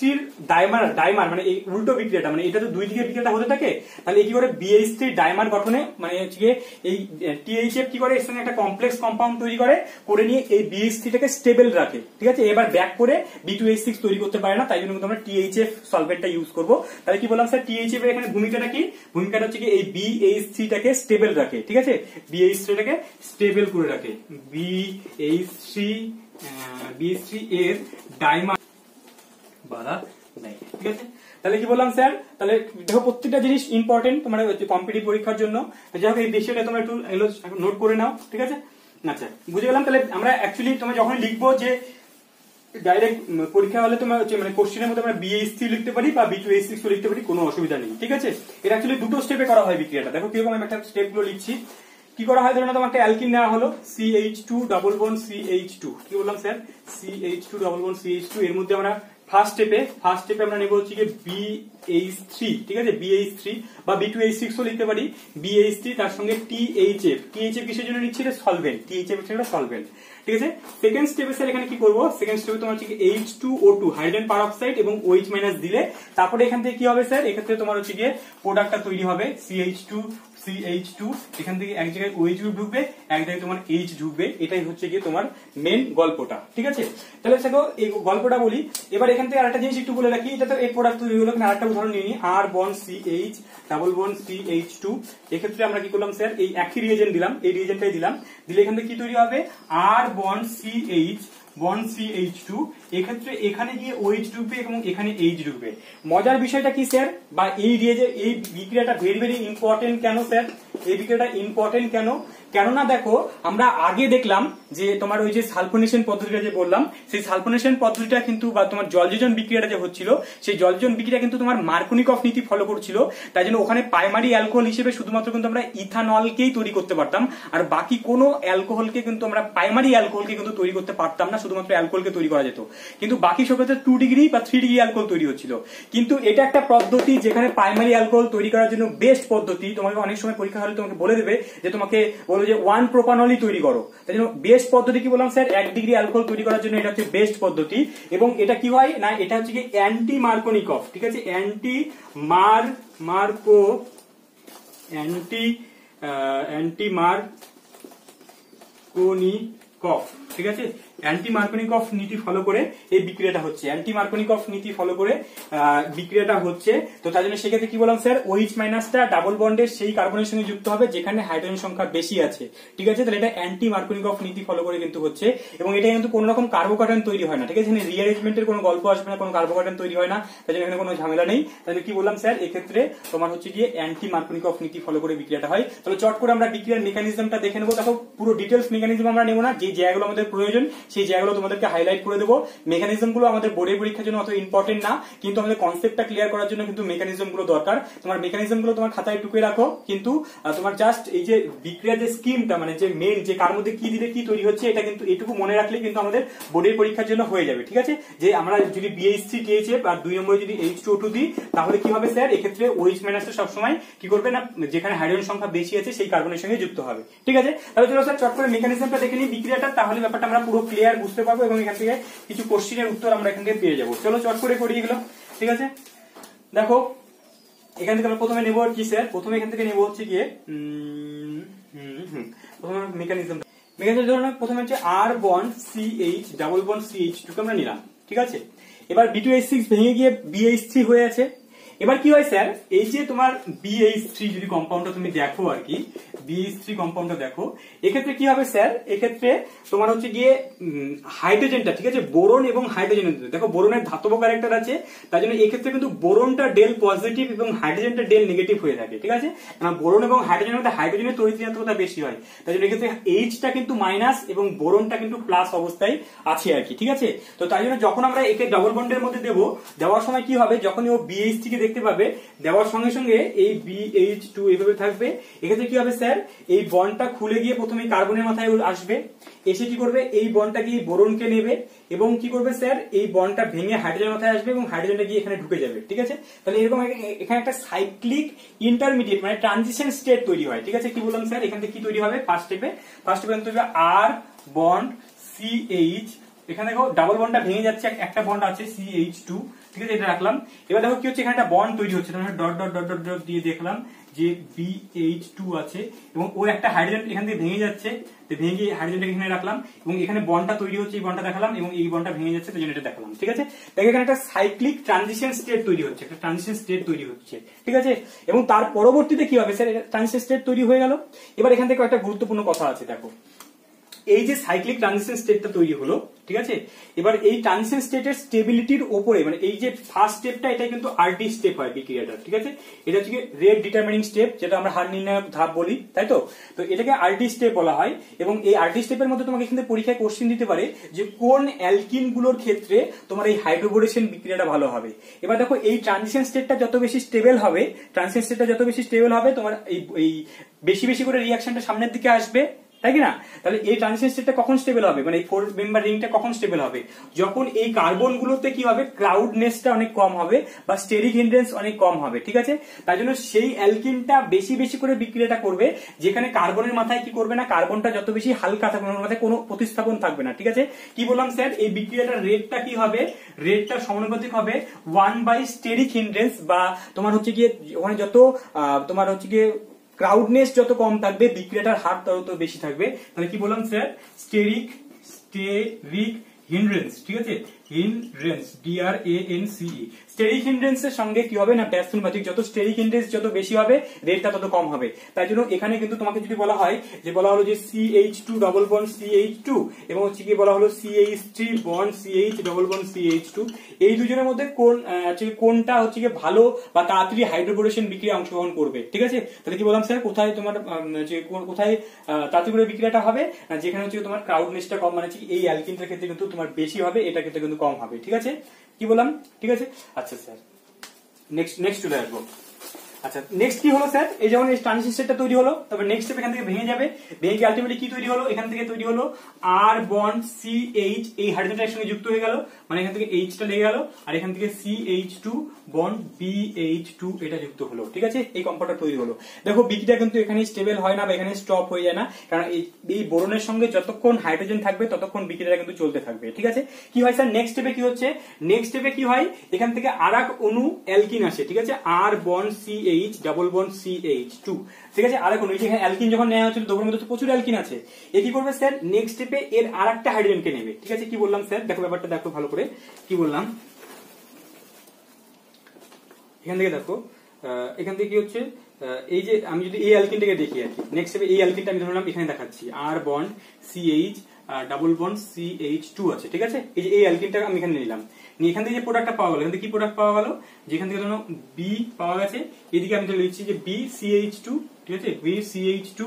A: ডাইমার মানে এই উল্টো বিক্রিয়াটা, মানে এটা তো দুই দিকে বিক্রিয়াটা হতে থাকে, তাহলে কি করে BH3 ডাইমার গঠনে মানে হচ্ছে এই THF কি করে এর সঙ্গে একটা কমপ্লেক্স কম্পাউন্ড তৈরি করে নিয়ে এই BH3 টাকে স্টেবল রাখে। ঠিক আছে, এবার ব্যাক করে B2H6 তৈরি করতে পারে না, তাই জন্য কিন্তু আমরা THF সলভেন্টটা ইউজ করব। তাহলে কি বললাম স্যার, THF এর এখানে ভূমিকাটা কি, ভূমিকাটা হচ্ছে কি এই BH3 টাকে স্টেবল রাখে। ঠিক আছে, BH3 টাকে স্টেবল করে রাখে, BH3 এর ডাইমার বাধা নেই। ঠিক আছে, তাহলে কি বললাম স্যার, তাহলে দেখো প্রত্যেকটা জিনিস ইম্পর্টেন্ট তোমার কম্পিটিটিভ পরীক্ষার জন্য। যাই হোক, এই বিষয়টা তোমরা একটু নোট করে নাও। ঠিক আছে, আচ্ছা বুঝে গেলাম। তাহলে আমরা অ্যাকচুয়ালি তোমরা যখন লিখবো যে ডাইরেক্ট পরীক্ষা হলে তোমার হচ্ছে মানে কোশ্চেনের মধ্যে আমরা BH3 লিখতে পারি বা B2H6 লিখতে পারি, কোনো অসুবিধা নেই। ঠিক আছে, এটা অ্যাকচুয়ালি দুটো স্টেপে করা হয় বিক্রিয়াটা। দেখো কিরকম, আমি একটা স্টেপ গুলো লিখছি। কি করা হয়, ধরো তোমার একটা অ্যালকিন নেওয়া হলো, CH2 ডাবল বন্ড CH2। কি বললাম sir, CH2 double bond CH2। এর মধ্যে আমরা ফার্স্ট স্টেপে আমরা নেব হচ্ছে কি BH3। ঠিক আছে, BH3 বা B2H6 ও লিখতে পারি, BH3 তার সঙ্গে THF কিসের জন্য নিচ্ছি, এটা সলভেন্ট, THF হচ্ছে একটা সলভেন্ট। ঠিক আছে, সেকেন্ড স্টেপে স্যার এখানে কি করব, সেকেন্ড স্টেপে তোমার হচ্ছে কি H2O2 হাইড্রোজেন পারঅক্সাইড এবং OH মাইনাস দিলে তারপরে এখান থেকে কি হবে স্যার, এক্ষেত্রে তোমার হচ্ছে গিয়ে প্রোডাক্টটা তৈরি হবে CH2 এখান থেকে এক জায়গায় OH গ্রুপ ঢুকবে, এক জায়গায় তোমার H ঢুকবে। এটাই হচ্ছে গিয়ে তোমার মেন গল্পটা। ঠিক আছে, তাহলে দেখো এই গল্পটা বলি। এবার এখান থেকে আরেকটা জিনিস একটু বলে রাখি, এটা তো এই প্রোডাক্ট তৈরি হলো, আরেকটা উদাহরণ নিয়ে নিই, R bond CH double bond CH2। এক্ষেত্রে আমরা কি করলাম স্যার, এই একই রিয়েজেন্ট দিলাম, এই রিয়েজেন্টটাই দিলাম, দিলে এখান থেকে কি তৈরি হবে, R bond CH bond CH2। এক্ষেত্রে এখানে গিয়ে OH ঢুকবে এবং এখানে H ঢুকবে। মজার বিষয়টা কি স্যার, বা এই বিক্রিয়াটা ভেরি ভেরি ইম্পর্টেন্ট কেন স্যার, এই বিক্রিয়াটা ইম্পর্টেন্ট কেননা দেখো আমরা আগে দেখলাম যে তোমার ওই যে সালফোনেশন পদ্ধতিটা যে বললাম, সেই সালফোনেশন পদ্ধতিটা কিন্তু বা তোমার জলযোজন বিক্রিয়াটা যে হচ্ছিল, সেই জলযোজন বিক্রিয়া কিন্তু তোমার মার্কোনিকফ নীতি ফলো করছিল। তাই জন্য ওখানে প্রাইমারি অ্যালকোহল হিসেবে শুধুমাত্র কিন্তু আমরা ইথানলকেই তৈরি করতে পারতাম, আর বাকি কোনো অ্যালকোহলকে কিন্তু আমরা প্রাইমারি অ্যালকোহলকে কিন্তু তৈরি করতে পারতাম না, শুধুমাত্র অ্যালকোহলকে তৈরি করা যেত। কিন্তু বাকি সব ক্ষেত্রে 2 ডিগ্রি বা 3 ডিগ্রি অ্যালকোহল তৈরি হচ্ছিল। কিন্তু এটা একটা পদ্ধতি যেখানে প্রাইমারি অ্যালকোহল তৈরি করার জন্য বেস্ট পদ্ধতি। তোমাকে অনেক সময় পরীক্ষা হলে তোমাকে বলে দেবে যে তোমাকে বলবে যে 1 প্রোপানলই তৈরি করো, তাই জন্য বেস্ট পদ্ধতি কি বললাম স্যার, 1 ডিগ্রি অ্যালকোহল তৈরি করার জন্য এটা হচ্ছে বেস্ট পদ্ধতি। এবং এটা কি হয় না, এটা হচ্ছে কি অ্যান্টি মার্কোনিকফ। ঠিক আছে, অ্যান্টি মার্কোনিকফ। ঠিক আছে, অ্যান্টি মার্কোনিকফ নীতি ফলো করে এই বিক্রিয়াটা হচ্ছে, অ্যান্টি মার্কোনিকফ নীতি ফলো করে বিক্রিয়াটা হচ্ছে। তো তার জন্য সেক্ষেত্রে কি বললাম স্যার, OH মাইনাসটা ডাবল বন্ডের সেই কার্বনের সঙ্গে যুক্ত হবে যেখানে হাইড্রোজেন সংখ্যা বেশি আছে। ঠিক আছে, তাহলে এটা অ্যান্টি মার্কোনিকফ নীতি ফলো করে কিন্তু হচ্ছে, এবং এটা কিন্তু কোনো রকম কার্বোকার্বন তৈরি হয় না। ঠিক আছে, এখানে রিঅ্যারেঞ্জমেন্টের কোনো গল্প আসবে না, কোনো কার্বোকার্বন তৈরি হয় না, তাই জন্য এখানে কোনো ঝামেলা নেই। তাহলে কি বললাম স্যার, এক্ষেত্রে তোমার হচ্ছে গিয়ে অ্যান্টি মার্কোনিকফ নীতি ফলো করে বিক্রিয়াটা হয়। তাহলে চট করে আমরা বিক্রিয়ার মেকানিজমটা দেখে নেবো। দেখো পুরো ডিটেলস মেকানিজম আমরা নেবো না, যে জায়গাগুলো আমাদের প্রয়োজন সেই জায়গাগুলো তোমাদেরকে হাইলাইট করে দেবো। মেকানিজম গুলো আমাদের বোর্ডের পরীক্ষার জন্য অত ইম্পর্টেন্ট না, কিন্তু আমাদের কনসেপ্টটা ক্লিয়ার করার জন্য কিন্তু মেকানিজম গুলো দরকার। তোমার মেকানিজম গুলো তোমার খাতায় টুকে রাখো, কিন্তু তোমার জাস্ট এই যে বিক্রিয়ার যে স্কিমটা, মানে যে মেন যে কার মধ্যে কি দিলে কি তৈরি হচ্ছে, এটা কিন্তু এটুকু মনে রাখলে কিন্তু আমাদের বোর্ডের পরীক্ষার জন্য হয়ে যাবে। ঠিক আছে, যে আমরা যদি BH3 THF আর 2 নম্বরে যদি H2O2 দিই, তাহলে কি হবে স্যার, এক্ষেত্রে OH মাইনাসটা সবসময় কি করবে না, যেখানে হাইড্রোজেন সংখ্যা বেশি আছে সেই কার্বনের সঙ্গে যুক্ত হবে। ঠিক আছে, তাহলে চলো স্যার চট করে মেকানিজমটা দেখে নিই বিক্রিয়াটা, তাহলে ব্যাপারটা আমরা পুরো ক্লিয়ার বুঝতে পারবো এবং এখান থেকে কিছু কোশ্চেনের উত্তর আমরা এখান থেকে পেয়ে যাবো। চলো চট করে করি এগুলো। ঠিক আছে, দেখো এখান থেকে আমরা প্রথমে নেবো কি স্যার, প্রথমে এখান থেকে নেবো হচ্ছে গিয়ে প্রথমে মেকানিজম প্রথমে হচ্ছে R bond CH double bond CH2 কে আমরা নিলাম। ঠিক আছে, এবার B2H6 ভেঙে গিয়ে BH3 হয়ে আছে। এবার কি হয় স্যার, এই যে তোমার BH3 যদি কম্পাউন্ডটা তুমি দেখো আর কি, BH3 কম্পাউন্ডটা দেখো, এক্ষেত্রে কি হবে স্যার, এক্ষেত্রে তোমার হচ্ছে গিয়ে হাইড্রোজেনটা, ঠিক আছে, বোরন এবং হাইড্রোজেন, দেখো বোরনের ধাতব ক্যারেক্টার আছে, তার জন্য এক্ষেত্রে কিন্তু বোরনটা ডেল পজিটিভ এবং হাইড্রোজেনটা ডেল নেগেটিভ হয়ে থাকে। ঠিক আছে, কারণ বোরন এবং হাইড্রোজেনের মধ্যে হাইড্রোজেনের তড়িৎ-ঋণাত্মকতা বেশি হয়, তার জন্য এক্ষেত্রে Hটা কিন্তু মাইনাস এবং বোরনটা কিন্তু প্লাস অবস্থায় আছে আর কি। ঠিক আছে, তো তাই জন্য যখন আমরা একে ডবল বন্ডের মধ্যে দেবো, দেওয়ার সময় কি হবে, যখনই ও BH3 কে দেখতে পাবে, দেওয়ার সঙ্গে সঙ্গে এই BH2 এইভাবে থাকবে। এক্ষেত্রে কি হবে স্যার, এই বন্ডটা খুলে গিয়ে প্রথমে কার্বনের মাথায় আসবে, এসে কি করবে, এই বন্ডটা গিয়ে বোরনকে নেবে এবং কি করবে স্যার, এই বন্ডটা ভেঙে হাইড্রোজেনের মাথায় আসবে এবং হাইড্রোজেনটা গিয়ে এখানে ঢুকে যাবে। ঠিক আছে, তাহলে এরকম এখানে একটা সাইক্লিক ইন্টারমিডিয়েট মানে ট্রানজিশন স্টেট তৈরি হয়। ঠিক আছে, কি বললাম স্যার, এখান থেকে কি তৈরি হবে, ফার্স্ট স্টেপে তৈরি হবে R বন্ড CH, এখানে দেখো ডাবল বন্ডটা ভেঙে যাচ্ছে, একটা বন্ড আছে CH2। ঠিক আছে, এটা রাখলাম। এবার দেখো কি হচ্ছে, এখানে একটা বন্ড তৈরি হচ্ছে, dot dot dot dot dot দিয়ে দেখলাম যে BH2 আছে এবং ও একটা হাইড্রোজেন এখান থেকে ভেঙে যাচ্ছে, তো ভেঙে গিয়ে হাইড্রোজেনটা এখানে রাখলাম এবং এখানে বন্ডটা তৈরি হচ্ছে, এই বন্ডটা দেখালাম এবং এই বন্ডটা ভেঙে যাচ্ছে, তো এটা দেখালাম। ঠিক আছে, দেখো এখানে একটা সাইক্লিক ট্রানজিশন স্টেট তৈরি হচ্ছে, একটা ট্রানজিশন স্টেট তৈরি হচ্ছে। ঠিক আছে, এবং তার পরবর্তীতে কি হবে স্যার, ট্রানজিশন স্টেট তৈরি হয়ে গেল। এবার এখান থেকে একটা গুরুত্বপূর্ণ কথা আছে, দেখো এই যে সাইক্লিক ট্রানজিশন স্টেটটা তৈরি হলো, ঠিক আছে, এবার এই ট্রানজিশন স্টেটের স্টেবিলিটির উপরে, মানে এই যে ফার্স্ট স্টেপটা, এটা কিন্তু RD স্টেপ হয় বিক্রিয়াটা। ঠিক আছে, এটা হচ্ছে রেট ডিটারমিনিং স্টেপ, যেটা আমরা হার নির্ণায়ক ধাপ বলি, তাই তো, তো এটাকে RD স্টেপ বলা হয়। এবং এই RD স্টেপের মধ্যে তোমাকে এখানে পরীক্ষায় কোশ্চেন দিতে পারে যে কোন অ্যালকিন গুলোর ক্ষেত্রে তোমার এই হাইড্রোবোরেশন বিক্রিয়াটা ভালো হবে। এবার দেখো এই ট্রানজিশন স্টেটটা যত বেশি স্টেবল হবে, তোমার এই বেশি বেশি করে রিঅ্যাকশনটা সামনের দিকে আসবে, তাই কি না? তাহলে এই ট্রানজিশন স্টেটটা কখন স্টেবল হবে, মানে এই 4 মেম্বার রিংটা কখন স্টেবল হবে, যখন এই কার্বন গুলোতে কি হবে, ক্রাউডনেসটা অনেক কম হবে বা স্টেরিক হিন্ড্রেন্স অনেক কম হবে। ঠিক আছে, তাই জন্য সেই অ্যালকিনটা বেশি বেশি করে বিক্রিয়াটা করবে, যেখানে কার্বনের মাথায় কি করবে না, কার্বনটা যত বেশি হালকা থাকবে, ওর মাথায় কোনো প্রতিস্থাপন থাকবে না। ঠিক আছে, কি বললাম স্যার, এই বিক্রিয়াটার রেটটা কি হবে, রেটটা সমানুপাতিক হবে 1 স্টেরিক হিন্ড্রেন্স, বা তোমার হচ্ছে গিয়ে ওখানে যত তোমার হচ্ছে গিয়ে ক্রাউডনেস যত কম থাকবে, বিক্রিয়াটার হার তত বেশি থাকবে। তাহলে কি বললাম স্যার, স্টেরিক হিন্ড্রেন্স। ঠিক আছে, হিন্ড্রেন্স DRANCE, স্টেরিক হিন্ড্রেন্সের সঙ্গে কি হবে না, ব্যস্তানুপাতিক, যত স্টেরিক হিন্ড্রেন্স যত বেশি হবে, রেটটা তত কম হবে। তাই জন্য এখানে কিন্তু তোমাকে যদি বলা হয়, যে বলা হলো যে CH2 ডবল বন্ড CH2 এবং হচ্ছে কি বলা হলো CH3 bond CH double bond CH2, এই দুজনের মধ্যে কোনটা হচ্ছে কি ভালো বা তাড়াতাড়ি হাইড্রোবোরেশন বিক্রিয়া অংশগ্রহণ করবে। ঠিক আছে, তাহলে কি বললাম স্যার, কোথায় তোমার কোথায় তাড়াতাড়ি করে বিক্রিয়াটা হবে, যেখানে হচ্ছে তোমার ক্রাউডনেসটা কম, মানে এই অ্যালকিনটার ক্ষেত্রে কিন্তু তোমার বেশি হবে, এটা ক্ষেত্রে কিন্তু কম হবে। ঠিক আছে, কি বললাম, ঠিক আছে। আচ্ছা স্যার, নেক্সট চলে আসবো। আচ্ছা, নেক্সট কি হলো স্যার, এই যেমন এই ট্রানজিশন স্টেটটা তৈরি হলো, তবে নেক্সট স্টেপ এখান থেকে ভেঙে যাবে, ভেঙে গিয়ে আলটিমেটলি কি তৈরি হলো, এখান থেকে তৈরি হলো R বন্ড CH, এই হাইড্রোজেনটার সঙ্গে যুক্ত হয়ে গেল, মানে এখান থেকে H টা লেগে গেল, আর এখান থেকে CH2 বন্ড BH2 এটা যুক্ত হলো। ঠিক আছে, এই কম্পাউন্ডটা তৈরি হলো। দেখো বিক্রিয়া কিন্তু এখানে স্টেবল হয় না বা এখানে স্টপ হয়ে যায় না, কারণ এই বোরনের সঙ্গে যতক্ষণ হাইড্রোজেন থাকবে ততক্ষণ বিক্রিয়াটা কিন্তু চলতে থাকবে। ঠিক আছে, কি হয় স্যার, নেক্সট স্টেপে কি হচ্ছে, নেক্সট স্টেপে কি হয়, এখান থেকে আরেক অণু অ্যালকিন আসে। ঠিক আছে, R bond CH double bond CH2। ঠিক আছে, আরেক অণু, এখানে অ্যালকিন যখন নেওয়া হচ্ছিল, দ্রব্যের মধ্যে তো প্রচুর অ্যালকিন আছে, এ কি করবে স্যার, নেক্সট স্টেপে এর আরেকটা হাইড্রোজেনকে নেবে। ঠিক আছে, কি বললাম স্যার, দেখো ব্যাপারটা দেখো ভালো করে, কি বললাম, এখান থেকে দেখো, এখান থেকে কি হচ্ছে, এই যে আমি যদি এই অ্যালকিনটাকে দেখি আর কি, নেক্সট স্টেপে এই অ্যালকিনটা আমি ধরলাম এখানে দেখাচ্ছি, R bond CH double bond CH2 আছে, ঠিক আছে। এই যে এই অ্যালকিনটা আমি এখানে নিলাম, নিয়ে এখান থেকে যে প্রোডাক্টটা পাওয়া গেল, এখান থেকে কি প্রোডাক্ট পাওয়া গেল, যেখান থেকে ধরো বি পাওয়া গেছে, এদিকে আমি তাহলে লিখছি যে BCH2, ঠিক আছে, BCH2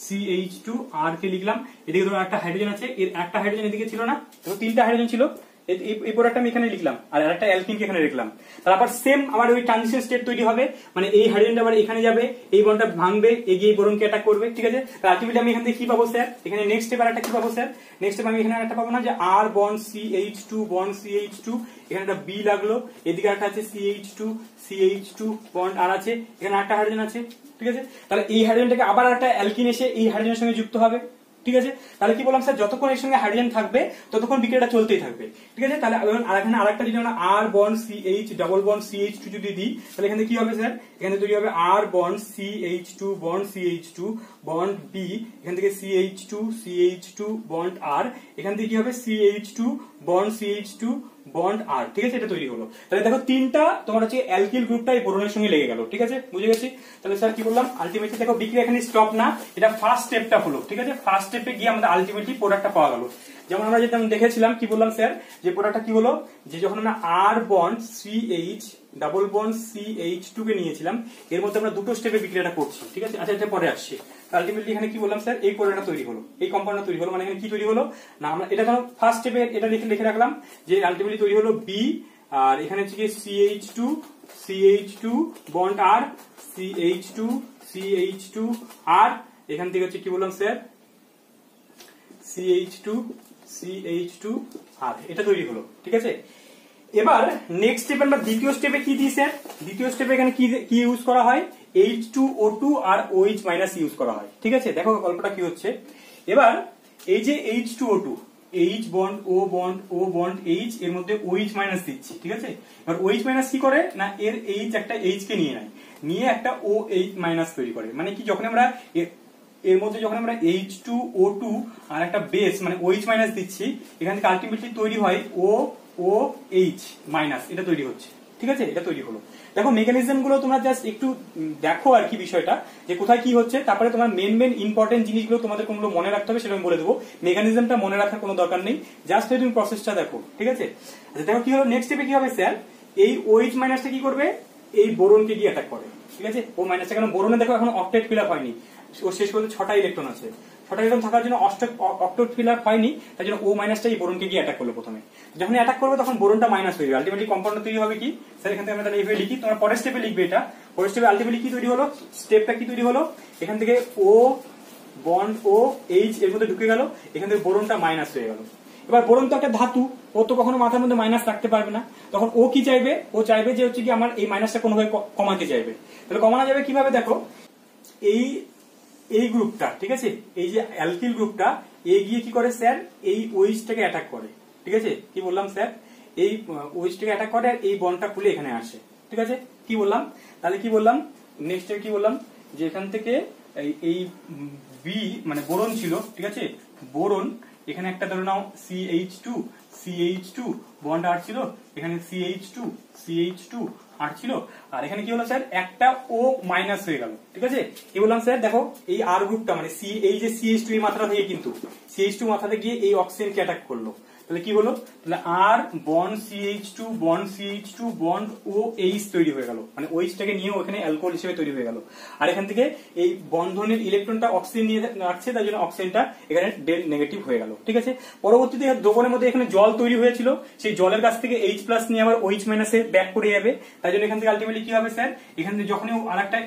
A: CH2 আর কে লিখলাম, এদিকে ধরো একটা হাইড্রোজেন আছে, এর একটা হাইড্রোজেন এদিকে ছিল না, তো তিনটা হাইড্রোজেন ছিল, এই প্রোডাক্টটা আমি এখানে লিখলাম, আর একটা অ্যালকিনকে এখানে লিখলাম। তারপর সেম আবার ওই ট্রানজিশন স্টেট তৈরি হবে, মানে এই হাইড্রোজেনটা আবার এখানে যাবে, এই বন্ডটা ভাঙবে, এগিয়ে বোরনকে অ্যাটাক করবে, ঠিক আছে। আলটিমেটলি আমি এখান থেকে কি পাবো স্যার, এখানে নেক্সট স্টেপ আর একটা কি পাবো স্যার, নেক্সট স্টেপ আমি এখানে একটা পাবো না যে R bond CH2 bond CH2, এখানে একটা বি লাগলো, এদিকে একটা আছে CH2 বন্ড আর আছে, এখানে একটা হাইড্রোজেন আছে, ঠিক আছে। তাহলে এই হাইড্রোজেনটাকে আবার একটা অ্যালকিন এসে এই হাইড্রোজেনের সঙ্গে যুক্ত হবে, ঠিক আছে। তাহলে কি বললাম স্যার, যতক্ষণ এর সঙ্গে হাইড্রোজেন থাকবে ততক্ষণ বিক্রিয়াটা চলতেই থাকবে, ঠিক আছে। তাহলে আর এখানে আরেকটা যদি আমরা R bond CH double bond CH2 যদি দিই, তাহলে এখানে কি হবে স্যার, এখানে তৈরি হবে R bond CH2 bond CH2 bond B, এখান থেকে CH2 বন্ড R, এখান থেকে কি হবে CH2 বন্ড CH2 বন্ড আর, ঠিক আছে। এটা তৈরি হলো। তাহলে দেখো তিনটা তোমার হচ্ছে অ্যালকিল গ্রুপটা এই বোরনের সঙ্গে লেগে গেল, ঠিক আছে, বুঝে গেছি। তাহলে স্যার কি বললাম, আলটিমেটলি দেখো বিক্রিয়া এখানে স্টপ না, এটা ফার্স্ট স্টেপটা হলো, ঠিক আছে। ফার্স্ট স্টেপে গিয়ে আমাদের আলটিমেটলি প্রোডাক্টটা পাওয়া গেল। যেমন আমরা যেটা দেখেছিলাম, কি বললাম স্যার, যে প্রোডাক্টটা কি হলো, যে যখন আমরা R bond CH double bond CH2 কে নিয়েছিলাম, এর মধ্যে আমরা দুটো স্টেপে বিক্রিয়াটা করছি, ঠিক আছে। আচ্ছা, এটা পরে আসছে। আলটিমেটলি এখানে কি বললাম স্যার, এই প্রোডাক্টটা তৈরি হলো, এই কম্পাউন্ডটা তৈরি হলো, মানে এখানে কি তৈরি হলো না, আমরা এটা ধরো ফার্স্ট স্টেপে এটা লিখে রাখলাম যে আলটিমেটলি তৈরি হলো B, আর এখানে হচ্ছে কি CH2 বন্ড R, CH2 আর এখান থেকে হচ্ছে কি বললাম স্যার, CH2 আর এটা তৈরি হলো, ঠিক আছে। এবার নেক্সট স্টেপে আমরা দ্বিতীয় স্টেপে কি দিই স্যার, দ্বিতীয় স্টেপে এখানে কি ইউজ করা হয়, H2O2 আর OH মাইনাস ইউজ করা হয়, ঠিক আছে। দেখো গল্পটা কি হচ্ছে, এবার এই যে H2O2, H bond O bond H, এর মধ্যে OH মাইনাস দিচ্ছি, ঠিক আছে। এবার OH মাইনাস কি করে না, এর H একটা H কে নিয়ে নেয়, নিয়ে একটা OH মাইনাস তৈরি করে, মানে কি যখন আমরা এর মধ্যে যখন আমরা H2O2 আর একটা বেস মানে OH মাইনাস দিচ্ছি, এখান থেকে আলটিমেটলি তৈরি হয় OH মাইনাস, এটা তৈরি হচ্ছে, ঠিক আছে। এটা তৈরি হলো। দেখো মেকানিজম গুলো তোমরা জাস্ট একটু দেখো আর কি বিষয়টা, যে কোথায় কি হচ্ছে, তারপরে তোমার মেন ইম্পর্টেন্ট জিনিসগুলো তোমাদের কোনগুলো মনে রাখতে হবে সেটা আমি বলে দেবো। মেকানিজমটা মনে রাখার কোনো দরকার নেই, জাস্ট তুমি প্রসেসটা দেখো, ঠিক আছে। আচ্ছা দেখো কি হলো, নেক্সট স্টেপে কি হবে স্যার, এই OH মাইনাসটা কি করবে, এই বোরনকে গিয়ে অ্যাটাক করে, ঠিক আছে। ও মাইনাসটা কেন, বোরনে দেখো এখন অক্টেট ফিল আপ হয়নি, ও শেষ পর্যন্ত 6টা ইলেকট্রন আছে, 6টা ইলেকট্রন থাকার জন্য অক্টেট ফিল আপ হয়নি, তাই জন্য ও মাইনাসটা এই বোরনকে গিয়ে অ্যাটাক করলো প্রথমে। যখন অ্যাটাক করবে তখন বোরনটা মাইনাস হয়ে যাবে, আলটিমেটলি কম্পাউন্ডটা তৈরি হবে কি স্যার, এখান থেকে আমরা তাহলে এইভাবে লিখি, তোমরা পরের স্টেপে লিখবে এটা। পরের স্টেপে আলটিমেটলি কি তৈরি হলো, স্টেপটা কি তৈরি হলো, এখান থেকে ও বন্ড OH এর মধ্যে ঢুকে গেল, এখান থেকে বোরনটা মাইনাস হয়ে গেল। এবার বোরন তো একটা ধাতু, ও তো কখনো মাথার মধ্যে মাইনাস রাখতে পারবে না, তখন ও কি চাইবে, ও চাইবে যে হচ্ছে কি আমার এই মাইনাসটা কোনোভাবে কমাতে চাইবে। তাহলে কমানো যাবে কিভাবে, দেখো এই গ্রুপটা, ঠিক আছে, এই যে অ্যালকিল গ্রুপটা গিয়ে কি করে স্যার, এই OH-টাকে অ্যাটাক করে, ঠিক আছে। কি বললাম স্যার, এই OH-টাকে অ্যাটাক করে আর এই বন্ডটা খুলে এখানে আসে, ঠিক আছে। কি বললাম তাহলে, কি বললাম নেক্সট কি বললাম, যে এখান থেকে এই বি মানে বোরন ছিল, ঠিক আছে, বোরন এখানে একটা ধরে নাও CH2 বন্ড আর ছিল, এখানে CH2 আর ছিল, আর এখানে কি হলো স্যার, একটা O মাইনাস হয়ে গেল, ঠিক আছে। কি বললাম স্যার, দেখো এই আর গ্রুপটা মানে এই যে CH2 এই মাত্রা থেকে কিন্তু CH2 মাথাতে গিয়ে এই অক্সিজেনকে অ্যাটাক করলো, তাহলে কি হলো, তাহলে আর বন্ড CH2 বন্ড OH তৈরি হয়ে গেল, মানে OH-টাকে নিয়ে ওখানে অ্যালকোহল হিসেবে তৈরি হয়ে গেল, আর এখান থেকে এই বন্ধনের ইলেকট্রনটা অক্সিজেন নিয়ে রাখছে, তাই জন্য অক্সিজেনটা এখানে ডেল নেগেটিভ হয়ে গেল, ঠিক আছে। পরবর্তীতে দ্রবণের মধ্যে এখানে জল তৈরি হয়েছিল, সেই জলের কাছ থেকে H প্লাস নিয়ে আবার OH মাইনাসে ব্যাক করে যাবে, তাই জন্য এখান থেকে আলটিমেটলি কি হবে স্যার, এখান থেকে যখনই আরেকটা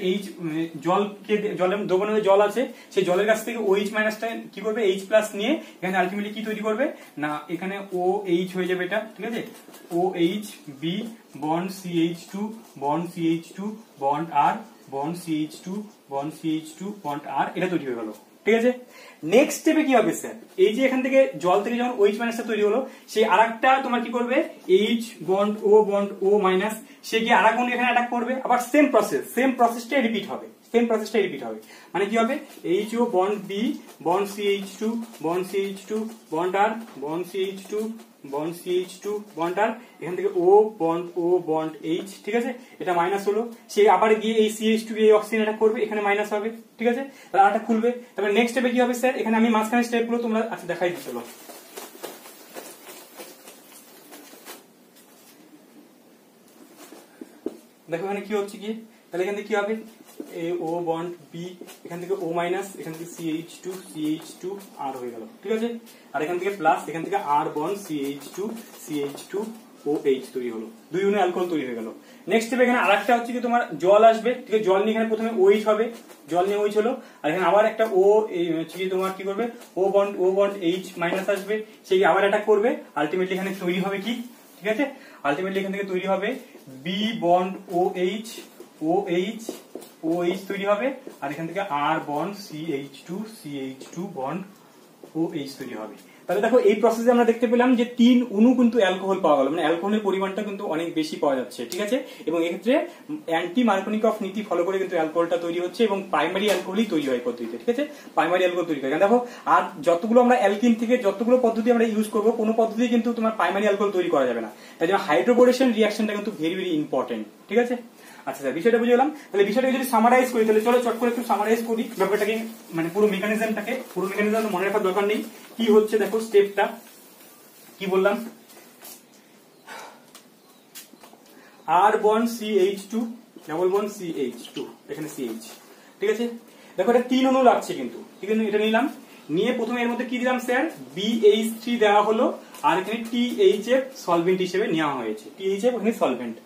A: জলের দ্রবণের জল আছে, সেই জলের কাছ থেকে OH মাইনাসটা কি করবে, H প্লাস নিয়ে এখানে আলটিমেটলি কি তৈরি করবে না, এখানে OH হয়ে যাবে এটা, ঠিক আছে। OH B bond CH2 bond R bond CH2 bond R, এটা তৈরি হয়ে গেল, ঠিক আছে। নেক্সট স্টেপে কি হবে স্যার, এই যে এখান থেকে জল থেকে যখন OH মাইনাসটা তৈরি হলো, সেই আরেকটা তোমার কি করবে, H বন্ড O মাইনাস, সে গিয়ে আরেক বন্ড এখানে অ্যাটাক করবে, আবার সেম প্রসেসটাই রিপিট হবে, মানে কি হবে, HO bond B bond CH2 bond R bond CH2 bond R, এখান থেকে O বন্ড H, ঠিক আছে, এটা মাইনাস হলো, সে আবার গিয়ে এই CH2 এই অক্সিজেন এটা করবে, এখানে মাইনাস হবে, ঠিক আছে। তাহলে আরটা খুলবে, তারপরে নেক্সট স্টেপে কি হবে স্যার, এখানে আমি মাঝখানে স্টেপ গুলো তোমরা আচ্ছা দেখাই দিচ্ছি।
B: দেখো এখানে কি হচ্ছে কি, তাহলে এখান থেকে কি হবে এ ও বন্ড বি, এখান থেকে ও মাইনাস, এখান থেকে CH2 আর হয়ে গেল, ঠিক আছে। আর এখান থেকে প্লাস, এখান থেকে আর বন্ড CH2 OH তৈরি হলো, 2 ইউনিট অ্যালকোহল তৈরি হয়ে গেল। নেক্সট স্টেপ এখানে আরেকটা হচ্ছে কি তোমার জল আসবে, ঠিক আছে। জল নিয়ে এখানে প্রথমে OH হবে, জল নিয়ে OH হলো, আর এখানে আবার একটা ও হচ্ছে কি তোমার কি করবে ও বন্ড H মাইনাস আসবে, সেই আবার অ্যাটাক করবে, আলটিমেটলি এখানে তৈরি হবে কি, ঠিক আছে। আলটিমেটলি এখান থেকে তৈরি হবে বি বন্ড OH তৈরি হবে, আর এখান থেকে আর বন্ড CH2 বন্ড OH তৈরি হবে। তাহলে দেখো এই প্রসেসে আমরা দেখতে পেলাম যে 3 অণু কিন্তু অ্যালকোহল পাওয়া গেল, মানে অ্যালকোহলের পরিমাণটা কিন্তু অনেক বেশি পাওয়া যাচ্ছে, ঠিক আছে। এবং এক্ষেত্রে অ্যান্টি মার্কোনিকফ নীতি ফলো করে কিন্তু অ্যালকোহলটা তৈরি হচ্ছে এবং প্রাইমারি অ্যালকোহলই তৈরি হয় পদ্ধতিতে, ঠিক আছে। প্রাইমারি অ্যালকোহল তৈরি হয়। দেখো আর যতগুলো আমরা অ্যালকিন থেকে যতগুলো পদ্ধতি আমরা ইউজ করবো, কোনো পদ্ধতি কিন্তু তোমার প্রাইমারি অ্যালকোহল তৈরি করা যাবে না। তাই জন্য হাইড্রোবোরেশন রিঅ্যাকশনটা কিন্তু ভেরি ভেরি ইম্পর্টেন্ট, ঠিক আছে। আচ্ছা স্যার বিষয়টা বুঝে গেলাম। তাহলে বিষয়টাকে যদি সামারাইজ করি, তাহলে চলো চট করে একটু সামারাইজ করি ব্যাপারটাকে, মানে পুরো মেকানিজমটাকে। পুরো মেকানিজম মনে রাখার দরকার নেই কি হচ্ছে। দেখো স্টেপটা কি বললাম, আর bond CH2 double bond CH2, এখানে CH, ঠিক আছে। দেখো এটা 3 অণু লাগছে কিন্তু, ঠিক আছে। এটা নিলাম, নিয়ে প্রথমে এর মধ্যে কি দিলাম স্যার, BH3 দেওয়া হলো, আর এখানে THF সলভেন্ট হিসেবে নেওয়া হয়েছে, THF ওখানে সলভেন্ট।